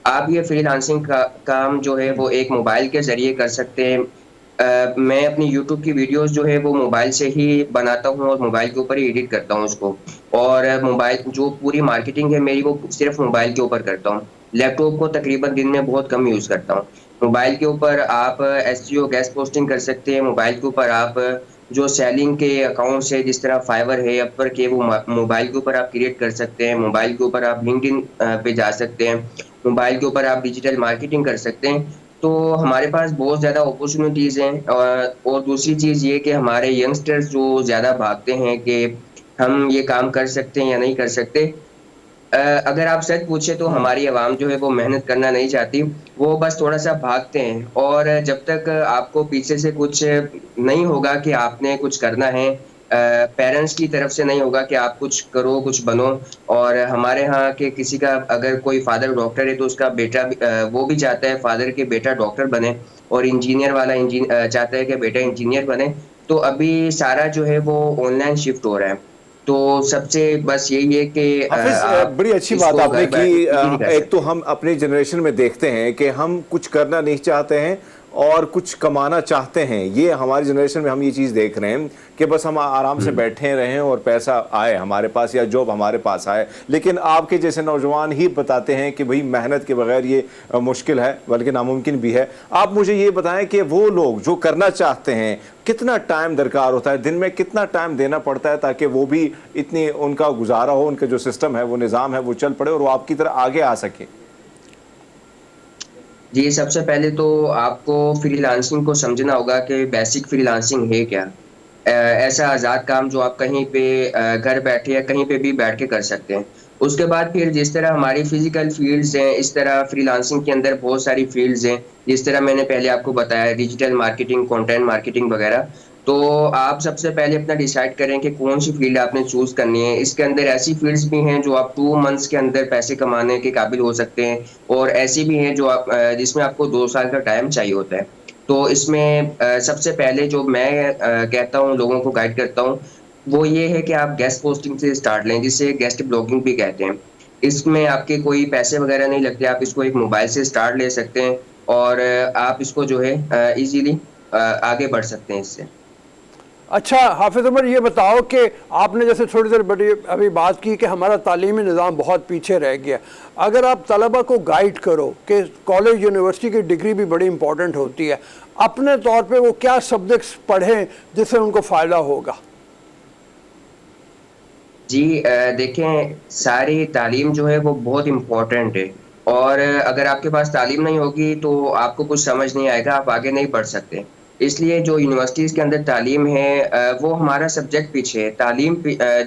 Speaker 5: आप ये फ्रीलांसिंग का काम जो है वो एक मोबाइल के ज़रिए कर सकते हैं। मैं अपनी यूट्यूब की वीडियोस जो है वो मोबाइल से ही बनाता हूँ, और मोबाइल के ऊपर ही एडिट करता हूँ उसको। और मोबाइल जो पूरी मार्केटिंग है मेरी वो सिर्फ मोबाइल के ऊपर करता हूँ। लैपटॉप को तकरीबन दिन में बहुत कम यूज़ करता हूँ। मोबाइल के ऊपर आप एसईओ गेस्ट पोस्टिंग कर सकते हैं। मोबाइल के ऊपर आप जो सेलिंग के अकाउंट्स है, जिस तरह फाइवर है, अपवर्क है, वो मोबाइल के ऊपर आप क्रिएट कर सकते हैं। मोबाइल के ऊपर आप लिंक्डइन पे जा सकते हैं। मोबाइल के ऊपर आप डिजिटल मार्केटिंग कर सकते हैं। तो हमारे पास बहुत ज़्यादा अपॉर्चुनिटीज़ हैं। और दूसरी चीज़ ये कि हमारे यंगस्टर्स जो ज़्यादा भागते हैं कि हम ये काम कर सकते हैं या नहीं कर सकते, अगर आप सच पूछे तो हमारी आवाम जो है वो मेहनत करना नहीं चाहती, वो बस थोड़ा-सा भागते हैं। और जब तक आपको पीछे से कुछ नहीं होगा कि आपने कुछ करना है, पेरेंट्स की तरफ से नहीं होगा कि आप कुछ करो, कुछ बनो। और हमारे यहाँ के किसी का अगर कोई फादर डॉक्टर है तो उसका बेटा भी वो भी चाहता है फादर के बेटा डॉक्टर बने, और इंजीनियर वाला चाहता है कि बेटा इंजीनियर बने। तो अभी सारा जो है वो ऑनलाइन शिफ्ट हो रहा है। तो सबसे बस यही है कि
Speaker 2: हाफिज,
Speaker 5: आप
Speaker 2: बड़ी अच्छी बात
Speaker 5: इसको
Speaker 2: आपने
Speaker 5: घर बैठ
Speaker 2: की।
Speaker 5: के नहीं कर
Speaker 2: एक तो
Speaker 5: सकते।
Speaker 2: हम अपनी जनरेशन में देखते हैं कि हम कुछ करना नहीं चाहते हैं और कुछ कमाना चाहते हैं। ये हमारी जनरेशन में हम ये चीज़ देख रहे हैं कि बस हम आराम से बैठे रहें और पैसा आए हमारे पास या जॉब हमारे पास आए। लेकिन आपके जैसे नौजवान ही बताते हैं कि भाई मेहनत के बगैर ये मुश्किल है, बल्कि नामुमकिन भी है। आप मुझे ये बताएं कि वो लोग जो करना चाहते हैं कितना टाइम दरकार होता है, दिन में कितना टाइम देना पड़ता है ताकि वो भी इतनी उनका गुजारा हो, उनका जो सिस्टम है, वो निज़ाम है, वो चल पड़े और वो आपकी तरह आगे आ सके?
Speaker 5: जी, सबसे पहले तो आपको फ्रीलांसिंग को समझना होगा कि बेसिक फ्रीलांसिंग है क्या। ऐसा आज़ाद काम जो आप कहीं पे घर बैठे या कहीं पे भी बैठ के कर सकते हैं। उसके बाद फिर जिस तरह हमारी फिजिकल फील्ड्स हैं, इस तरह फ्रीलांसिंग के अंदर बहुत सारी फील्ड्स हैं। जिस तरह मैंने पहले आपको बताया, डिजिटल मार्केटिंग, कंटेंट मार्केटिंग वगैरह। तो आप सबसे पहले अपना डिसाइड करें कि कौन सी फील्ड आपने चूज करनी है। इसके अंदर ऐसी फील्ड्स भी हैं जो आप 2 मंथ्स के अंदर पैसे कमाने के काबिल हो सकते हैं, और ऐसी भी हैं जो आप जिसमें आपको 2 साल का टाइम चाहिए होता है। तो इसमें सबसे पहले जो मैं कहता हूँ, लोगों को गाइड करता हूँ, वो ये है कि आप गेस्ट पोस्टिंग से स्टार्ट लें, जिसे गेस्ट ब्लॉगिंग भी कहते हैं। इसमें आपके कोई पैसे वगैरह नहीं लगते, आप इसको एक मोबाइल से स्टार्ट ले सकते हैं, और आप इसको जो है इजीली आगे बढ़ सकते हैं इससे।
Speaker 1: अच्छा हाफिज उमर, ये बताओ कि आपने जैसे थोड़ी देर बड़ी अभी बात की कि हमारा तालीमी निज़ाम बहुत पीछे रह गया। अगर आप तलबा को गाइड करो कि कॉलेज यूनिवर्सिटी की डिग्री भी बड़ी इंपॉर्टेंट होती है, अपने तौर पे वो क्या सब्जेक्ट्स पढ़ें जिससे उनको फ़ायदा होगा?
Speaker 5: जी देखें, सारी तालीम जो है वो बहुत इम्पोर्टेंट है, और अगर आपके पास तालीम नहीं होगी तो आपको कुछ समझ नहीं आएगा, आप आगे नहीं बढ़ सकते। इसलिए जो यूनिवर्सिटीज़ के अंदर तालीम है, वो हमारा सब्जेक्ट पीछे है। तालीम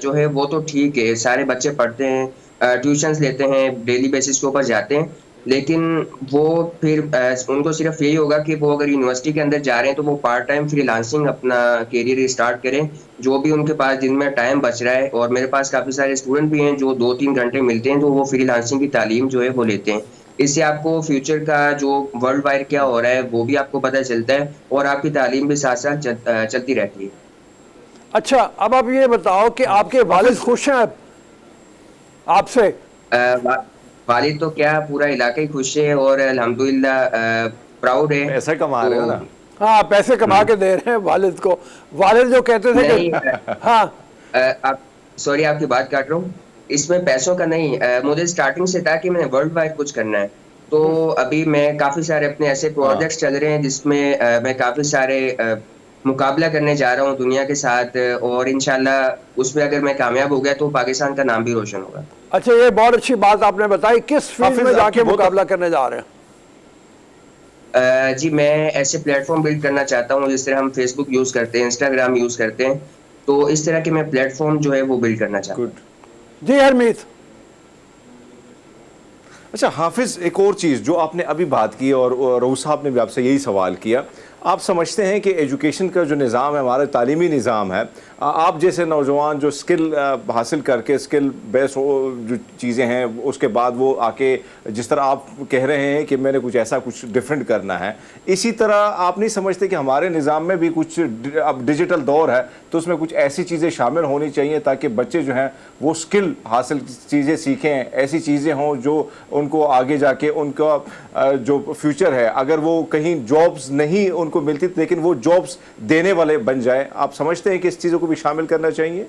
Speaker 5: जो है वो तो ठीक है, सारे बच्चे पढ़ते हैं, ट्यूशन्स लेते हैं, डेली बेसिस के ऊपर जाते हैं, लेकिन वो फिर उनको सिर्फ यही होगा कि वो अगर यूनिवर्सिटी के अंदर जा रहे हैं तो वो पार्ट टाइम फ्रीलांसिंग अपना करियर स्टार्ट करें, जो भी उनके पास दिन में टाइम बच रहा है। और मेरे पास काफ़ी सारे स्टूडेंट भी हैं जो 2-3 घंटे मिलते हैं तो वो फ्रीलांसिंग की तालीम जो है वो लेते हैं। इससे आपको फ्यूचर का जो वर्ल्ड वाइड क्या हो रहा है वो भी आपको पता चलता है, और आपकी तालीम भी साथ साथ चलती रहती है।
Speaker 1: अच्छा, अब आप ये बताओ कि आपके वालिद खुश हैं आपसे?
Speaker 5: वा- वालिद तो क्या, पूरा इलाका ही खुश है, और अल्हम्दुलिल्लाह प्राउड है।
Speaker 2: पैसे कमा रहे हो
Speaker 5: तो
Speaker 2: ना।
Speaker 1: हाँ, पैसे कमा के दे रहे हैं वालिद को। वालिद जो कहते थे
Speaker 5: नहीं,
Speaker 1: कि हाँ,
Speaker 5: आप, सॉरी आपकी बात काट रहा हूँ। इसमें पैसों का नहीं, मुझे स्टार्टिंग से था कि मैंने वर्ल्ड वाइड कुछ करना है। तो अभी मैं काफी सारे अपने ऐसे
Speaker 2: हाँ।
Speaker 5: प्रोजेक्ट्स चल रहे हैं जिसमें मैं काफी सारे मुकाबला करने जा रहा हूँ दुनिया के साथ, और इंशाल्लाह उसमें अगर मैं कामयाब हो गया तो पाकिस्तान का नाम भी रोशन होगा।
Speaker 1: अच्छा, ये बहुत अच्छी बात आपने बताई। किस फील्ड
Speaker 2: हाफिज
Speaker 1: में
Speaker 2: आपकी
Speaker 1: जाके
Speaker 2: बहुत
Speaker 1: मुकाबला करने जा रहे हैं?
Speaker 5: जी मैं ऐसे प्लेटफॉर्म बिल्ड करना चाहता हूँ, जिस तरह हम फेसबुक यूज करते हैं, इंस्टाग्राम यूज करते हैं, तो इस तरह के मैं प्लेटफॉर्म जो है वो बिल्ड करना चाहता हूँ।
Speaker 2: गुड।
Speaker 1: जी हरमीत।
Speaker 2: अच्छा हाफिज, एक और चीज़ जो आपने अभी बात की और रऊफ साहब ने भी आपसे यही सवाल किया, आप समझते हैं कि एजुकेशन का जो निज़ाम है, हमारा तालीमी निज़ाम है, आप जैसे नौजवान जो स्किल हासिल करके स्किल बेस जो चीज़ें हैं उसके बाद वो आके जिस तरह आप कह रहे हैं कि मैंने कुछ ऐसा कुछ डिफरेंट करना है, इसी तरह आप नहीं समझते कि हमारे निज़ाम में भी कुछ, अब डिजिटल दौर है तो उसमें कुछ ऐसी चीज़ें शामिल होनी चाहिए ताकि बच्चे जो हैं वो स्किल हासिल चीज़ें सीखें, ऐसी चीज़ें हों जो उनको आगे जाके उनका जो फ्यूचर है, अगर वो कहीं जॉब्स नहीं उनको मिलती लेकिन वो जॉब्स देने वाले बन जाए। आप समझते हैं कि इस चीज़ों को भी शामिल करना चाहिए?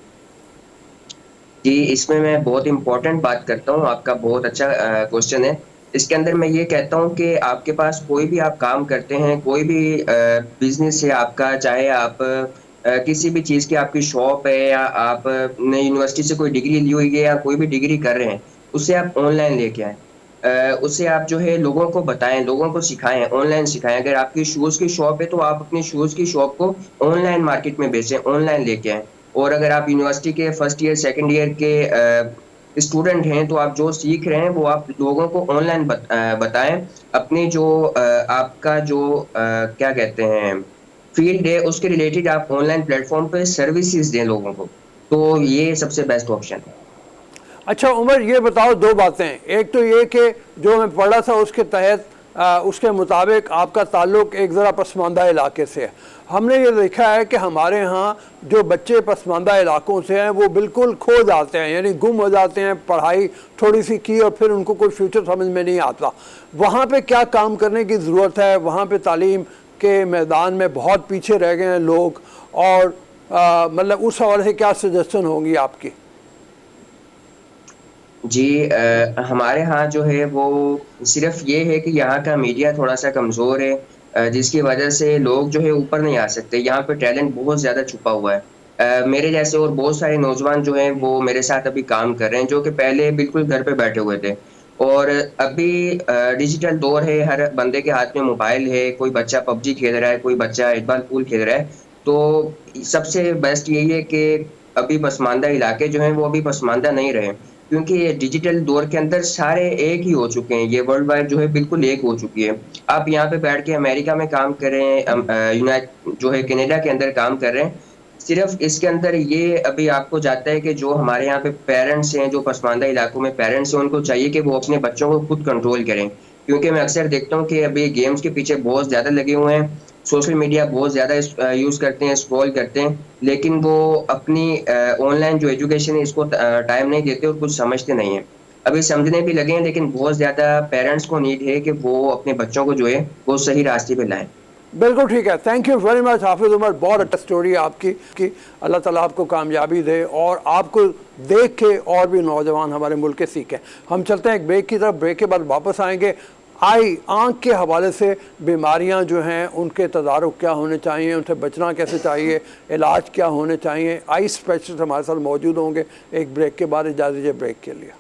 Speaker 5: जी, इसमें मैं बहुत इम्पोर्टेंट बात करता हूँ, आपका बहुत अच्छा क्वेश्चन है। इसके अंदर मैं ये कहता हूँ कि आपके पास कोई भी आप काम करते हैं, कोई भी बिजनेस है आपका, चाहे आप किसी भी चीज़ की आपकी शॉप है, या आप ने यूनिवर्सिटी से कोई डिग्री ली हुई है या कोई भी डिग्री कर रहे हैं, उसे आप ऑनलाइन लेके आएँ। उसे आप जो है लोगों को बताएँ, लोगों को सिखाएँ, ऑनलाइन सिखाएँ। अगर आपकी शूज़ की शॉप है तो आप अपनी शूज़ की शॉप को ऑनलाइन मार्केट में बेचें, ऑनलाइन लेके आएँ। और अगर आप यूनिवर्सिटी के फर्स्ट ईयर, सेकंड ईयर के स्टूडेंट हैं, तो आप जो सीख रहे हैं वो आप लोगों को ऑनलाइन बताएँ। अपनी जो आपका जो क्या कहते हैं फील्ड है, उसके रिलेटेड आप ऑनलाइन प्लेटफ़ॉर्म पे सर्विसेज़ दें लोगों को। तो ये सबसे बेस्ट ऑप्शन है।
Speaker 1: अच्छा उमर, ये बताओ दो बातें। एक तो ये कि जो मैं पढ़ा था उसके तहत उसके मुताबिक आपका ताल्लुक़ एक ज़रा पसमानदा इलाके से है। हमने ये देखा है कि हमारे यहाँ जो बच्चे पसमानदा इलाकों से हैं वो बिल्कुल खो जाते हैं, यानी गुम हो जाते हैं। पढ़ाई थोड़ी सी की और फिर उनको कोई फ्यूचर समझ में नहीं आता। वहाँ पे क्या काम करने की ज़रूरत है? वहाँ पे तालीम के मैदान में बहुत पीछे रह गए हैं लोग, और मतलब उस हवाले से क्या सजेशन होंगी आपकी?
Speaker 5: जी हमारे यहाँ जो है वो सिर्फ ये है कि यहाँ का मीडिया थोड़ा-सा कमज़ोर है, जिसकी वजह से लोग जो है ऊपर नहीं आ सकते। यहाँ पे टैलेंट बहुत ज़्यादा छुपा हुआ है। मेरे जैसे और बहुत सारे नौजवान जो हैं वो मेरे साथ अभी काम कर रहे हैं, जो कि पहले बिल्कुल घर पे बैठे हुए थे। और अभी डिजिटल दौर है, हर बंदे के हाथ में मोबाइल है, कोई बच्चा पबजी खेल रहा है, कोई बच्चा 8 बॉल पूल खेल रहा है। तो सबसे बेस्ट यही है कि अभी पसमानदा इलाके जो हैं वो अभी पसमानदा नहीं रहे। क्योंकि ये डिजिटल दौर के अंदर सारे एक ही हो चुके हैं, ये वर्ल्ड वाइड जो है बिल्कुल एक हो चुकी है। आप यहाँ पे बैठ के अमेरिका में काम कर रहे हैं, यूनाइट जो है कनाडा के अंदर काम कर रहे हैं, सिर्फ इसके अंदर ये अभी आपको जाता है कि जो हमारे यहाँ पे पेरेंट्स हैं, जो पसमानदा इलाकों में पेरेंट्स हैं, उनको चाहिए कि वो अपने बच्चों को खुद कंट्रोल करें। क्योंकि मैं अक्सर देखता हूँ कि अभी गेम्स के पीछे बहुत ज़्यादा लगे हुए हैं, सोशल मीडिया बहुत ज़्यादा यूज़ करते हैं, स्क्रॉल करते हैं, लेकिन वो अपनी ऑनलाइन जो एजुकेशन है इसको टाइम नहीं देते और कुछ समझते नहीं हैं। अभी समझने भी लगे हैं, लेकिन बहुत ज़्यादा पेरेंट्स को नीड है कि वो अपने बच्चों को जो है वो सही रास्ते पे लाएं।
Speaker 1: बिल्कुल ठीक है, थैंक यू वेरी मच हाफिज़ उमर, बहुत अच्छा स्टोरी है आपकी कि अल्लाह ताला आपको कामयाबी दे और आपको देख के और भी नौजवान हमारे मुल्क के सीखें। हम चलते हैं एक ब्रेक की तरफ, ब्रेक के बाद वापस आएंगे। आँख के हवाले से बीमारियां जो हैं उनके तदारुक क्या होने चाहिए, उनसे बचना कैसे चाहिए, इलाज क्या होने चाहिए, आई स्पेशलिस्ट हमारे साथ मौजूद होंगे। एक ब्रेक के बाद इजाज़त दीजिए ब्रेक के लिए।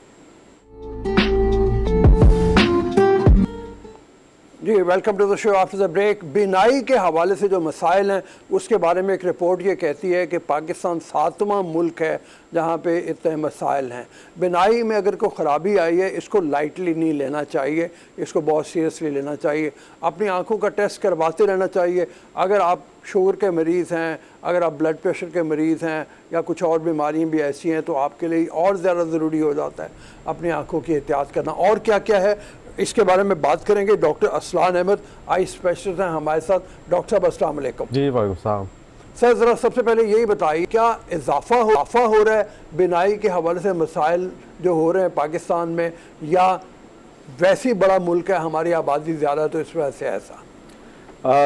Speaker 1: जी welcome to the show after the break. बीनाई के हवाले से जो मसाइल हैं उसके बारे में एक रिपोर्ट ये कहती है कि पाकिस्तान 7वां मुल्क है जहाँ पे इतने मसाइल हैं। बीनाई में अगर कोई ख़राबी आई है इसको लाइटली नहीं लेना चाहिए, इसको बहुत सीरियसली लेना चाहिए, अपनी आंखों का टेस्ट करवाते रहना चाहिए। अगर आप शुगर के मरीज़ हैं, अगर आप ब्लड प्रेशर के मरीज़ हैं या कुछ और बीमारियाँ भी ऐसी हैं तो आपके लिए और ज़्यादा ज़रूरी हो जाता है अपनी आंखों की एहतियात करना। और क्या क्या है इसके बारे में बात करेंगे। Doctor Aslan Ahmed eye specialist हैं हमारे साथ। डॉक्टर साहब अस्सलाम वालेकुम।
Speaker 6: जी वालेकुम सलाम।
Speaker 1: सर ज़रा सबसे पहले यही बताइए, क्या इजाफा हो रहा है बीनाई के हवाले से मसाइल जो हो रहे हैं पाकिस्तान में, या वैसे ही बड़ा मुल्क है, हमारी आबादी ज़्यादा तो इस वजह से ऐसा?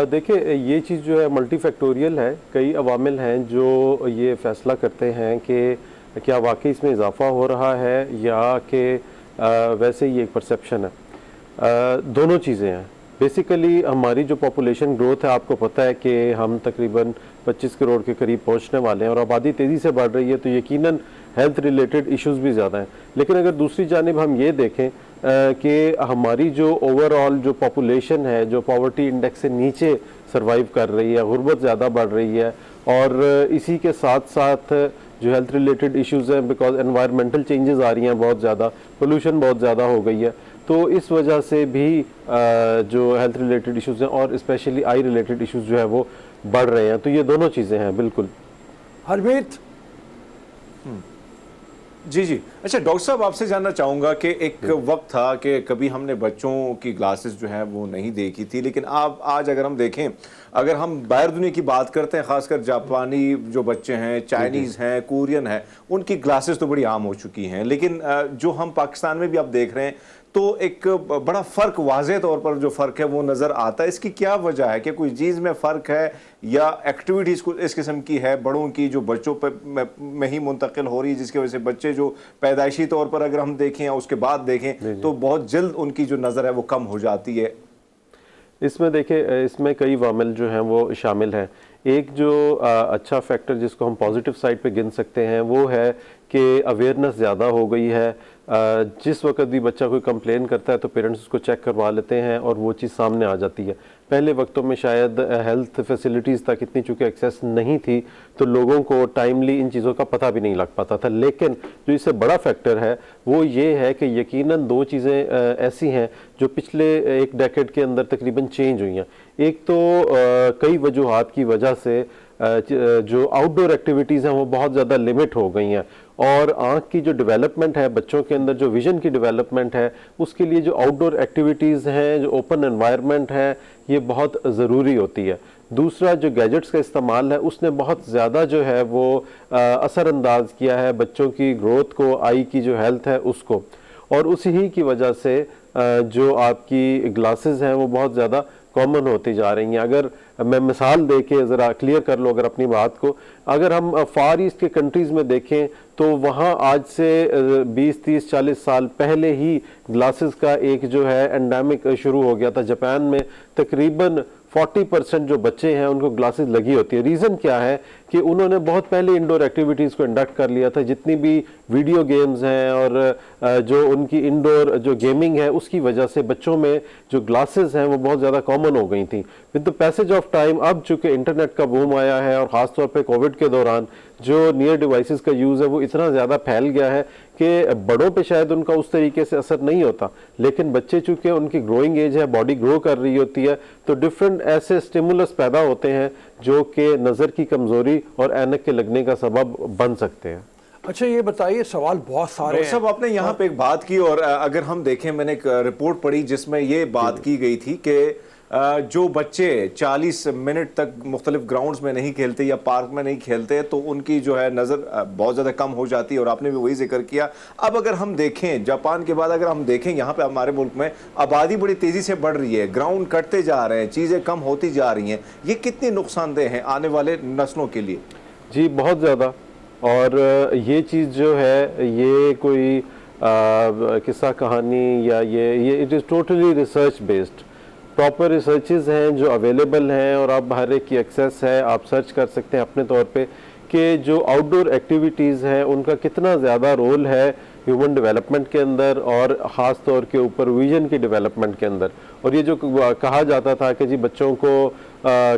Speaker 6: देखिए ये चीज़ जो है मल्टी फैक्टोरियल है, कई अवामिल हैं जो ये फ़ैसला करते हैं कि क्या वाकई इसमें इजाफा हो रहा है या कि वैसे ही एक परसेप्शन है। दोनों चीज़ें हैं। बेसिकली हमारी जो पॉपुलेशन ग्रोथ है, आपको पता है कि हम तकरीबन 25 करोड़ के करीब पहुंचने वाले हैं और आबादी तेज़ी से बढ़ रही है, तो यकीनन हेल्थ रिलेटेड इश्यूज़ भी ज़्यादा हैं। लेकिन अगर दूसरी जानिब हम ये देखें कि हमारी जो ओवरऑल जो पॉपुलेशन है जो पॉवर्टी इंडेक्स से नीचे सर्वाइव कर रही है, गुर्बत ज़्यादा बढ़ रही है, और इसी के साथ साथ जो हेल्थ रिलेटेड इश्यूज़ हैं, बिकॉज एनवायरमेंटल चेंजेस आ रही हैं बहुत ज़्यादा, पोल्यूशन बहुत ज़्यादा हो गई है, तो इस वजह से भी जो हेल्थ रिलेटेड इश्यूज़ हैं और स्पेशली आई रिलेटेड इश्यूज़ जो है वो बढ़ रहे हैं। तो ये दोनों चीज़ें हैं। बिल्कुल
Speaker 1: हरमीत।
Speaker 2: जी जी, अच्छा डॉक्टर साहब आपसे जानना चाहूँगा कि एक वक्त था कि कभी हमने बच्चों की ग्लासेस जो हैं वो नहीं देखी थी, लेकिन आप आज अगर हम देखें, अगर हम बाहर दुनिया की बात करते हैं, खासकर जापानी जो बच्चे हैं, चाइनीज़ हैं, कोरियन हैं, उनकी ग्लासेस तो बड़ी आम हो चुकी हैं, लेकिन जो हम पाकिस्तान में भी आप देख रहे हैं तो एक बड़ा फ़र्क, वाज़े तौर पर जो फ़र्क है वो नज़र आता है। इसकी क्या वजह है? कि कोई चीज़ में फ़र्क है या एक्टिविटीज़ इस किस्म की है बड़ों की जो बच्चों पर में ही मुंतकिल हो रही है, जिसकी वजह से बच्चे जो पैदाइशी तौर पर अगर हम देखें या उसके बाद देखें तो बहुत जल्द उनकी जो नज़र है वो कम हो जाती है?
Speaker 6: इसमें देखिए, इसमें कई वामिल जो हैं वो शामिल हैं। एक जो अच्छा फैक्टर जिसको हम पॉजिटिव साइड पे गिन सकते हैं वो है कि अवेयरनेस ज़्यादा हो गई है। जिस वक्त भी बच्चा कोई कंप्लेन करता है तो पेरेंट्स उसको चेक करवा लेते हैं और वो चीज़ सामने आ जाती है। पहले वक्तों में शायद हेल्थ फैसिलिटीज़ तक इतनी चूँकि एक्सेस नहीं थी तो लोगों को टाइमली इन चीज़ों का पता भी नहीं लग पाता था। लेकिन जो इससे बड़ा फैक्टर है वो ये है कि यकीनन दो चीज़ें ऐसी हैं जो पिछले एक डेकेड के अंदर तकरीबन चेंज हुई हैं। एक तो कई वजूहात की वजह से जो आउटडोर एक्टिविटीज़ हैं वो बहुत ज़्यादा लिमिट हो गई हैं, और आँख की जो डेवलपमेंट है बच्चों के अंदर, जो विज़न की डेवलपमेंट है, उसके लिए जो आउटडोर एक्टिविटीज़ हैं, जो ओपन एनवायरनमेंट है, ये बहुत ज़रूरी होती है। दूसरा जो गैजेट्स का इस्तेमाल है उसने बहुत ज़्यादा जो है वो असरअंदाज किया है बच्चों की ग्रोथ को, आई की जो हेल्थ है उसको, और उसी ही की वजह से जो आपकी ग्लासेस हैं वो बहुत ज़्यादा कॉमन होती जा रही हैं। अगर मैं मिसाल दे के ज़रा क्लियर कर लो अगर अपनी बात को, अगर हम फार ईस्ट के कंट्रीज़ में देखें तो वहाँ आज से 20, 30, 40 साल पहले ही ग्लासेस का एक जो है एंडेमिक शुरू हो गया था। जापान में तकरीबन 40% जो बच्चे हैं उनको ग्लासेस लगी होती है। रीज़न क्या है कि उन्होंने बहुत पहले इंडोर एक्टिविटीज़ को इंडक्ट कर लिया था। जितनी भी वीडियो गेम्स हैं और जो उनकी इंडोर जो गेमिंग है उसकी वजह से बच्चों में जो ग्लासेस हैं वो बहुत ज़्यादा कॉमन हो गई थी। With the passage of time अब चूँकि इंटरनेट का बूम आया है और ख़ास तौर पे कोविड के दौरान जो नियर डिवाइसेस का यूज़ है वो इतना ज़्यादा फैल गया है कि बड़ों पे शायद उनका उस तरीके से असर नहीं होता, लेकिन बच्चे चूंकि उनकी ग्रोइंग एज है, बॉडी ग्रो कर रही होती है, तो डिफरेंट ऐसे स्टिमुलस पैदा होते हैं जो कि नज़र की कमज़ोरी और ऐनक के लगने का सबब बन सकते हैं।
Speaker 1: अच्छा ये बताइए, सवाल बहुत सारे
Speaker 2: डॉक्टर
Speaker 1: हैं।
Speaker 2: साहब आपने यहाँ पे एक बात की और अगर हम देखें, मैंने एक रिपोर्ट पढ़ी जिसमें ये बात की गई थी कि जो बच्चे 40 मिनट तक मुख्तलिफ ग्राउंड्स में नहीं खेलते या पार्क में नहीं खेलते तो उनकी जो है नज़र बहुत ज़्यादा कम हो जाती है, और आपने भी वही जिक्र किया। अब अगर हम देखें जापान के बाद अगर हम देखें यहाँ पे हमारे मुल्क में आबादी बड़ी तेज़ी से बढ़ रही है, ग्राउंड कटते जा रहे हैं, चीज़ें कम होती जा रही हैं, ये कितनी नुकसानदेह हैं आने वाले नस्लों के लिए?
Speaker 6: जी बहुत ज़्यादा। और ये चीज़ जो है ये कोई किस्सा कहानी या ये it is totally research based, proper researches हैं जो अवेलेबल हैं और आप हर एक की एक्सेस है, आप सर्च कर सकते हैं अपने तौर पे कि जो आउटडोर एक्टिविटीज़ हैं उनका कितना ज़्यादा रोल है ह्यूमन डेवलपमेंट के अंदर और ख़ास तौर के ऊपर विजन की डेवलपमेंट के अंदर। और ये जो कहा जाता था कि जी बच्चों को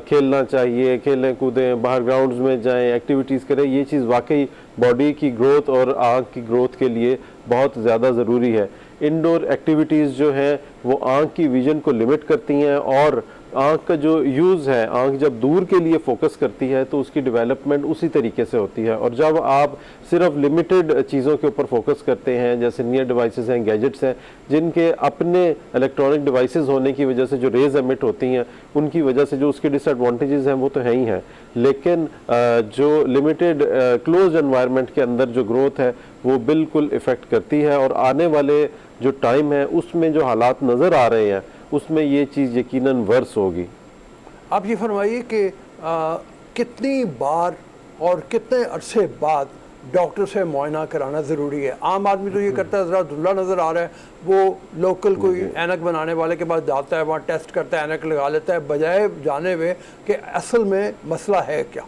Speaker 6: खेलना चाहिए, खेलें कूदें, बाहर ग्राउंड्स में जाएं, एक्टिविटीज़ करें, ये चीज़ वाकई बॉडी की ग्रोथ और आँख की ग्रोथ के लिए बहुत ज़्यादा ज़रूरी है। इंडोर एक्टिविटीज़ जो हैं वो आँख की विजन को लिमिट करती हैं और आँख का जो यूज़ है, आँख जब दूर के लिए फोकस करती है तो उसकी डेवलपमेंट उसी तरीके से होती है। और जब आप सिर्फ लिमिटेड चीज़ों के ऊपर फोकस करते हैं, जैसे नियर डिवाइसेस हैं, गैजेट्स हैं, जिनके अपने इलेक्ट्रॉनिक डिवाइसेस होने की वजह से जो रेज एमिट होती हैं उनकी वजह से जो उसके डिसएडवांटेजेस हैं वो तो है ही हैं, लेकिन जो लिमिटेड क्लोज एनवायरनमेंट के अंदर जो ग्रोथ है वो बिल्कुल इफ़ेक्ट करती है। और आने वाले जो टाइम है उसमें जो हालात नज़र आ रहे हैं उसमें ये चीज़ यकीनन वर्स होगी।
Speaker 1: आप ये फरमाइए कि कितनी बार और कितने अरसे बाद डॉक्टर से मुआयना कराना ज़रूरी है? आम आदमी तो ये करता है, ज़रा धुल्ला नज़र आ रहा है, वो लोकल कोई ऐनक बनाने वाले के पास जाता है, वहाँ टेस्ट करता है, ऐनक लगा लेता है, बजाय जाने में कि असल में मसला है क्या।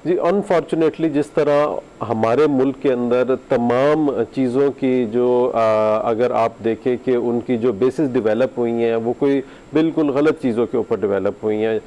Speaker 6: जी अनफॉर्चुनेटली जिस तरह हमारे मुल्क के अंदर तमाम चीज़ों की जो अगर आप देखें कि उनकी जो बेसिस डेवलप हुई हैं वो कोई बिल्कुल गलत चीज़ों के ऊपर डेवलप हुई हैं।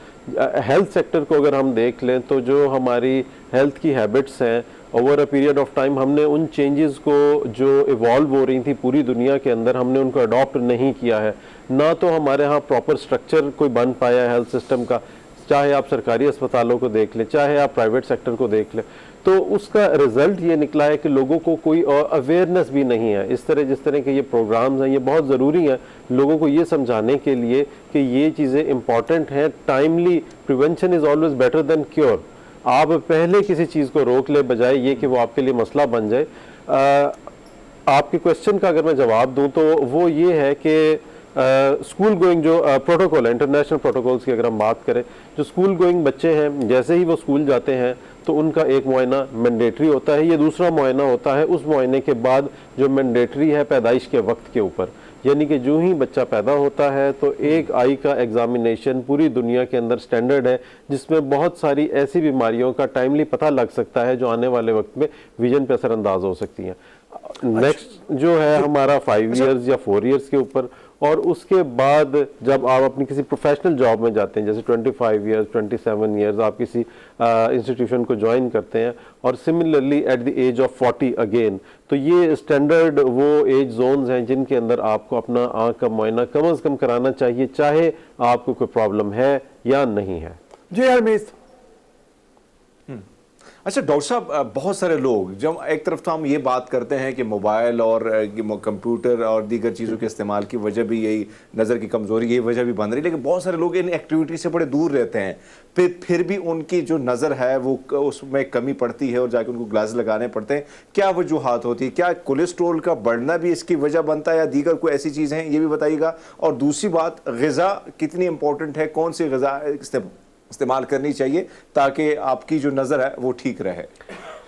Speaker 6: हेल्थ सेक्टर को अगर हम देख लें तो जो हमारी हेल्थ की हैबिट्स हैं over a period of time हमने उन चेंजेस को जो इवॉल्व हो रही थी पूरी दुनिया के अंदर हमने उनको अडॉप्ट नहीं किया है, ना तो हमारे यहाँ प्रॉपर स्ट्रक्चर कोई बन पाया है हेल्थ सिस्टम का, चाहे आप सरकारी अस्पतालों को देख लें, चाहे आप प्राइवेट सेक्टर को देख लें, तो उसका रिजल्ट ये निकला है कि लोगों को कोई अवेयरनेस भी नहीं है। इस तरह जिस तरह के ये प्रोग्राम्स हैं ये बहुत ज़रूरी हैं लोगों को ये समझाने के लिए कि ये चीज़ें इंपॉर्टेंट हैं। Timely prevention is always better than cure. आप पहले किसी चीज़ को रोक ले बजाय ये कि वो आपके लिए मसला बन जाए। आपके क्वेश्चन का अगर मैं जवाब दूँ तो वो ये है कि स्कूल गोइंग जो प्रोटोकॉल है, इंटरनेशनल प्रोटोकॉल्स की अगर हम बात करें, जो स्कूल गोइंग बच्चे हैं जैसे ही वो स्कूल जाते हैं तो उनका एक मुआयना मैंडेटरी होता है, ये दूसरा मुआयना होता है उस मुआयने के बाद जो मैंडेटरी है पैदाइश के वक्त के ऊपर, यानी कि जो ही बच्चा पैदा होता है तो एक आई का एग्जामिनेशन पूरी दुनिया के अंदर स्टैंडर्ड है जिसमें बहुत सारी ऐसी बीमारियों का टाइमली पता लग सकता है जो आने वाले वक्त में विजन पर असरअंदाज हो सकती हैं। नेक्स्ट जो है हमारा 5 इयर्स या 4 इयर्स के ऊपर, और उसके बाद जब आप अपनी किसी प्रोफेशनल जॉब में जाते हैं जैसे 25 इयर्स 27 इयर्स आप किसी इंस्टीट्यूशन को ज्वाइन करते हैं और similarly at the age of 40 again, तो ये स्टैंडर्ड वो एज जोन्स हैं जिनके अंदर आपको अपना आँख का मुआयना कम से कम कराना चाहिए, चाहे आपको कोई प्रॉब्लम है या नहीं है।
Speaker 1: जी हरमीत।
Speaker 2: अच्छा डॉक्टर साहब, बहुत सारे लोग जब एक तरफ तो हम ये बात करते हैं कि मोबाइल और कंप्यूटर और दीगर चीज़ों के इस्तेमाल की वजह भी यही नज़र की कमज़ोरी यही वजह भी बन रही है, लेकिन बहुत सारे लोग इन एक्टिविटी से बड़े दूर रहते हैं, फिर भी उनकी जो नज़र है वो उसमें कमी पड़ती है और जाके उनको ग्लासेस लगाने पड़ते हैं। क्या वजूहात होती है? क्या कोलेस्ट्रोल का बढ़ना भी इसकी वजह बनता है या दीगर कोई ऐसी चीज़ हैं, ये भी बताइएगा। और दूसरी बात, ग़िज़ा कितनी इंपॉर्टेंट है, कौन सी ग़िज़ा इस्तेमाल करनी चाहिए ताकि आपकी जो नज़र है वो ठीक रहे?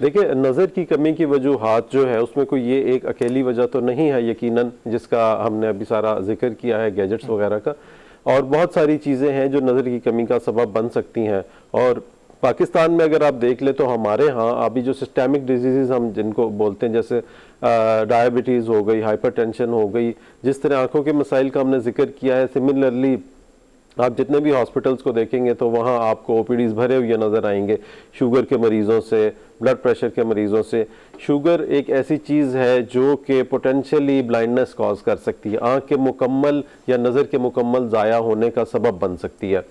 Speaker 6: देखिए नज़र की कमी की वजूहात जो है उसमें कोई ये एक अकेली वजह तो नहीं है यकीनन, जिसका हमने अभी सारा जिक्र किया है गैजेट्स वगैरह का, और बहुत सारी चीज़ें हैं जो नज़र की कमी का सबब बन सकती हैं। और पाकिस्तान में अगर आप देख ले तो हमारे यहाँ अभी जो सिस्टेमिक डिजीज़ हम जिनको बोलते हैं जैसे डायबिटीज़ हो गई, हाइपरटेंशन हो गई, जिस तरह आँखों के मसाइल का हमने जिक्र किया है, सिमिलरली आप जितने भी हॉस्पिटल्स को देखेंगे तो वहाँ आपको ओपीडीज़ भरे हुए नज़र आएंगे शुगर के मरीज़ों से, ब्लड प्रेशर के मरीज़ों से। शुगर एक ऐसी चीज़ है जो कि पोटेंशियली ब्लाइंडनेस कॉज कर सकती है, आँख के मुकम्मल या नज़र के मुकम्मल ज़ाया होने का सबब बन सकती है।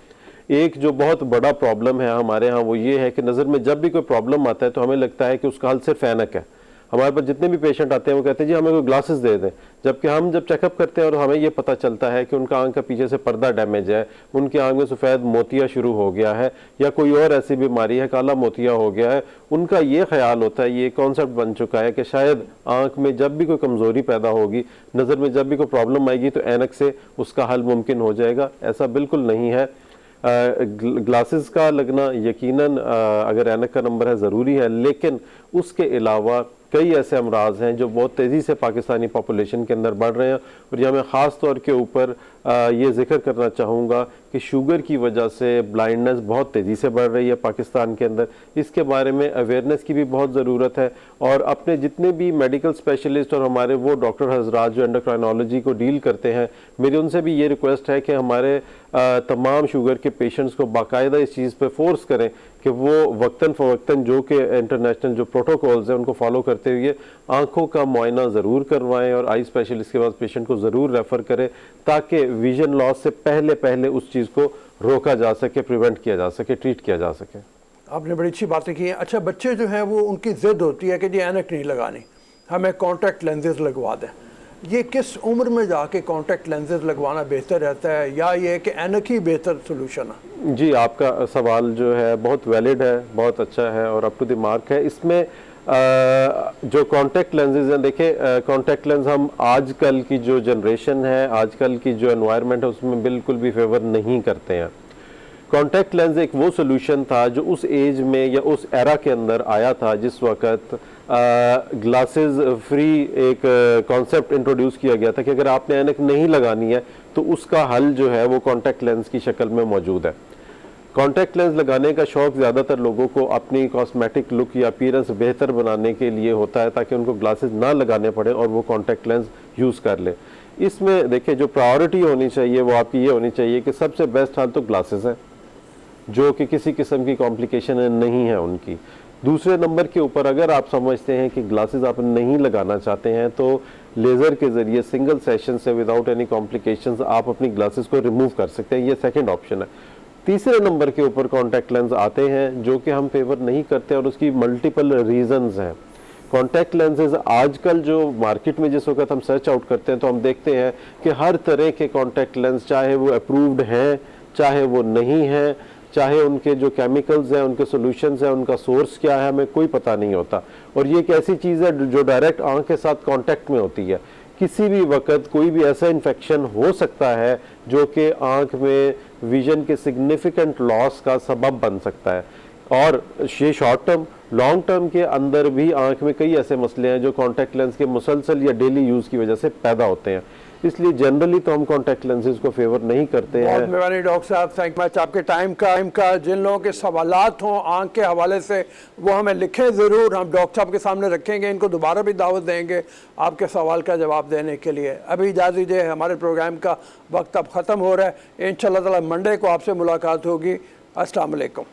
Speaker 6: एक जो बहुत बड़ा प्रॉब्लम है हमारे यहाँ वो ये है कि नज़र में जब भी कोई प्रॉब्लम आता है तो हमें लगता है कि उसका हल सिर्फ ऐनक है। हमारे पास जितने भी पेशेंट आते हैं वो कहते हैं जी हमें कोई ग्लासेस दे दें, जबकि हम जब चेकअप करते हैं और हमें ये पता चलता है कि उनका आंख का पीछे से पर्दा डैमेज है, उनकी आंख में सफ़ेद मोतिया शुरू हो गया है या कोई और ऐसी बीमारी है, काला मोतिया हो गया है, उनका ये ख्याल होता है, ये कॉन्सेप्ट बन चुका है कि शायद आंख में जब भी कोई कमज़ोरी पैदा होगी, नज़र में जब भी कोई प्रॉब्लम आएगी तो ऐनक से उसका हल मुमकिन हो जाएगा। ऐसा बिल्कुल नहीं है। ग्लासेस का लगना यकीनन अगर ऐनक का नंबर है ज़रूरी है, लेकिन उसके अलावा कई ऐसे अमराज हैं जो बहुत तेज़ी से पाकिस्तानी पॉपुलेशन के अंदर बढ़ रहे हैं। और यहाँ मैं ख़ास तौर के ऊपर ये जिक्र करना चाहूँगा कि शुगर की वजह से ब्लाइंडनेस बहुत तेज़ी से बढ़ रही है पाकिस्तान के अंदर। इसके बारे में अवेयरनेस की भी बहुत ज़रूरत है और अपने जितने भी मेडिकल स्पेशलिस्ट और हमारे वो डॉक्टर हजरात जो एंडोक्राइनोलॉजी को डील करते हैं, मेरी उनसे भी ये रिक्वेस्ट है कि हमारे तमाम शुगर के पेशेंट्स को बाकायदा इस चीज़ पर फोर्स करें कि वो वक्तन फ़वक्तन जो कि इंटरनेशनल जो प्रोटोकॉल्स हैं उनको फॉलो करते हुए आंखों का मुआयना ज़रूर करवाएं और आई स्पेशलिस्ट के पास पेशेंट को ज़रूर रेफ़र करें ताकि विजन लॉस से पहले उस चीज़ को रोका जा सके, प्रिवेंट किया जा सके, ट्रीट किया जा सके।
Speaker 1: आपने बड़ी अच्छी बातें की हैं। अच्छा, बच्चे जो हैं वो उनकी ज़िद होती है कि जी ऐनक नहीं लगानी, हमें कॉन्टैक्ट लेंसेज लगवा दें। ये किस उम्र में जाके कॉन्टैक्ट लेंसेज लगवाना बेहतर रहता है या ये कि ऐनक ही बेहतर सोल्यूशन है? जी,
Speaker 6: आपका सवाल जो है बहुत वैलिड है, बहुत अच्छा है और अप टू द मार्क है। इसमें जो कॉन्टैक्ट लेंसेज हैं, देखिए कॉन्टैक्ट लेंस हम आजकल की जो जनरेशन है, आजकल की जो एनवायरनमेंट है उसमें बिल्कुल भी फेवर नहीं करते हैं। कॉन्टैक्ट लेंस एक वो सोल्यूशन था जो उस एज में या उस एरा के अंदर आया था जिस वक्त ग्लासेस फ्री एक कॉन्सेप्ट इंट्रोड्यूस किया गया था कि अगर आपने ऐनक नहीं लगानी है तो उसका हल जो है वो कॉन्टैक्ट लेंस की शक्ल में मौजूद है। कॉन्टैक्ट लेंस लगाने का शौक़ ज़्यादातर लोगों को अपनी कॉस्मेटिक लुक या अपीयरेंस बेहतर बनाने के लिए होता है ताकि उनको ग्लासेस ना लगाने पड़े और वो कॉन्टैक्ट लेंस यूज़ कर ले। इसमें देखिए जो प्रायोरिटी होनी चाहिए वो आपकी ये होनी चाहिए कि सबसे बेस्ट हाल तो ग्लासेस है जो कि किसी किस्म की कॉम्प्लिकेशन नहीं है उनकी। दूसरे नंबर के ऊपर अगर आप समझते हैं कि ग्लासेस आप नहीं लगाना चाहते हैं तो लेज़र के ज़रिए सिंगल सेशन से विदाउट एनी कॉम्प्लिकेशंस आप अपनी ग्लासेस को रिमूव कर सकते हैं, ये सेकंड ऑप्शन है। तीसरे नंबर के ऊपर कॉन्टैक्ट लेंस आते हैं जो कि हम फेवर नहीं करते और उसकी मल्टीपल रीजंस हैं। कॉन्टैक्ट लेंसेज आजकल जो मार्केट में जिस वक्त हम सर्च आउट करते हैं तो हम देखते हैं कि हर तरह के कॉन्टैक्ट लेंस, चाहे वो अप्रूव्ड हैं चाहे वो नहीं हैं, चाहे उनके जो केमिकल्स हैं, उनके सॉल्यूशंस हैं, उनका सोर्स क्या है हमें कोई पता नहीं होता। और ये एक ऐसी चीज़ है जो डायरेक्ट आंख के साथ कांटेक्ट में होती है। किसी भी वक्त कोई भी ऐसा इन्फेक्शन हो सकता है जो कि आंख में विजन के सिग्निफिकेंट लॉस का सबब बन सकता है और ये शॉर्ट टर्म लॉन्ग टर्म के अंदर भी आंख में कई ऐसे मसले हैं जो कॉन्टैक्ट लेंस के मुसलसल या डेली यूज़ की वजह से पैदा होते हैं। इसलिए जनरली तो हम कॉन्टैक्ट लेंसेज को फेवर नहीं करते हैं।
Speaker 1: बहुत मेहरबानी डॉक्टर साहब, थैंक मच आपके टाइम का। जिन लोगों के सवालात हों आंख के हवाले से वो हमें लिखें ज़रूर, हम डॉक्टर साहब के सामने रखेंगे, इनको दोबारा भी दावत देंगे आपके सवाल का जवाब देने के लिए। अभी इजाज़त दीजिए, हमारे प्रोग्राम का वक्त अब ख़त्म हो रहा है। इंशाअल्लाह ताला मंडे को आपसे मुलाकात होगी। अस्सलाम वालेकुम।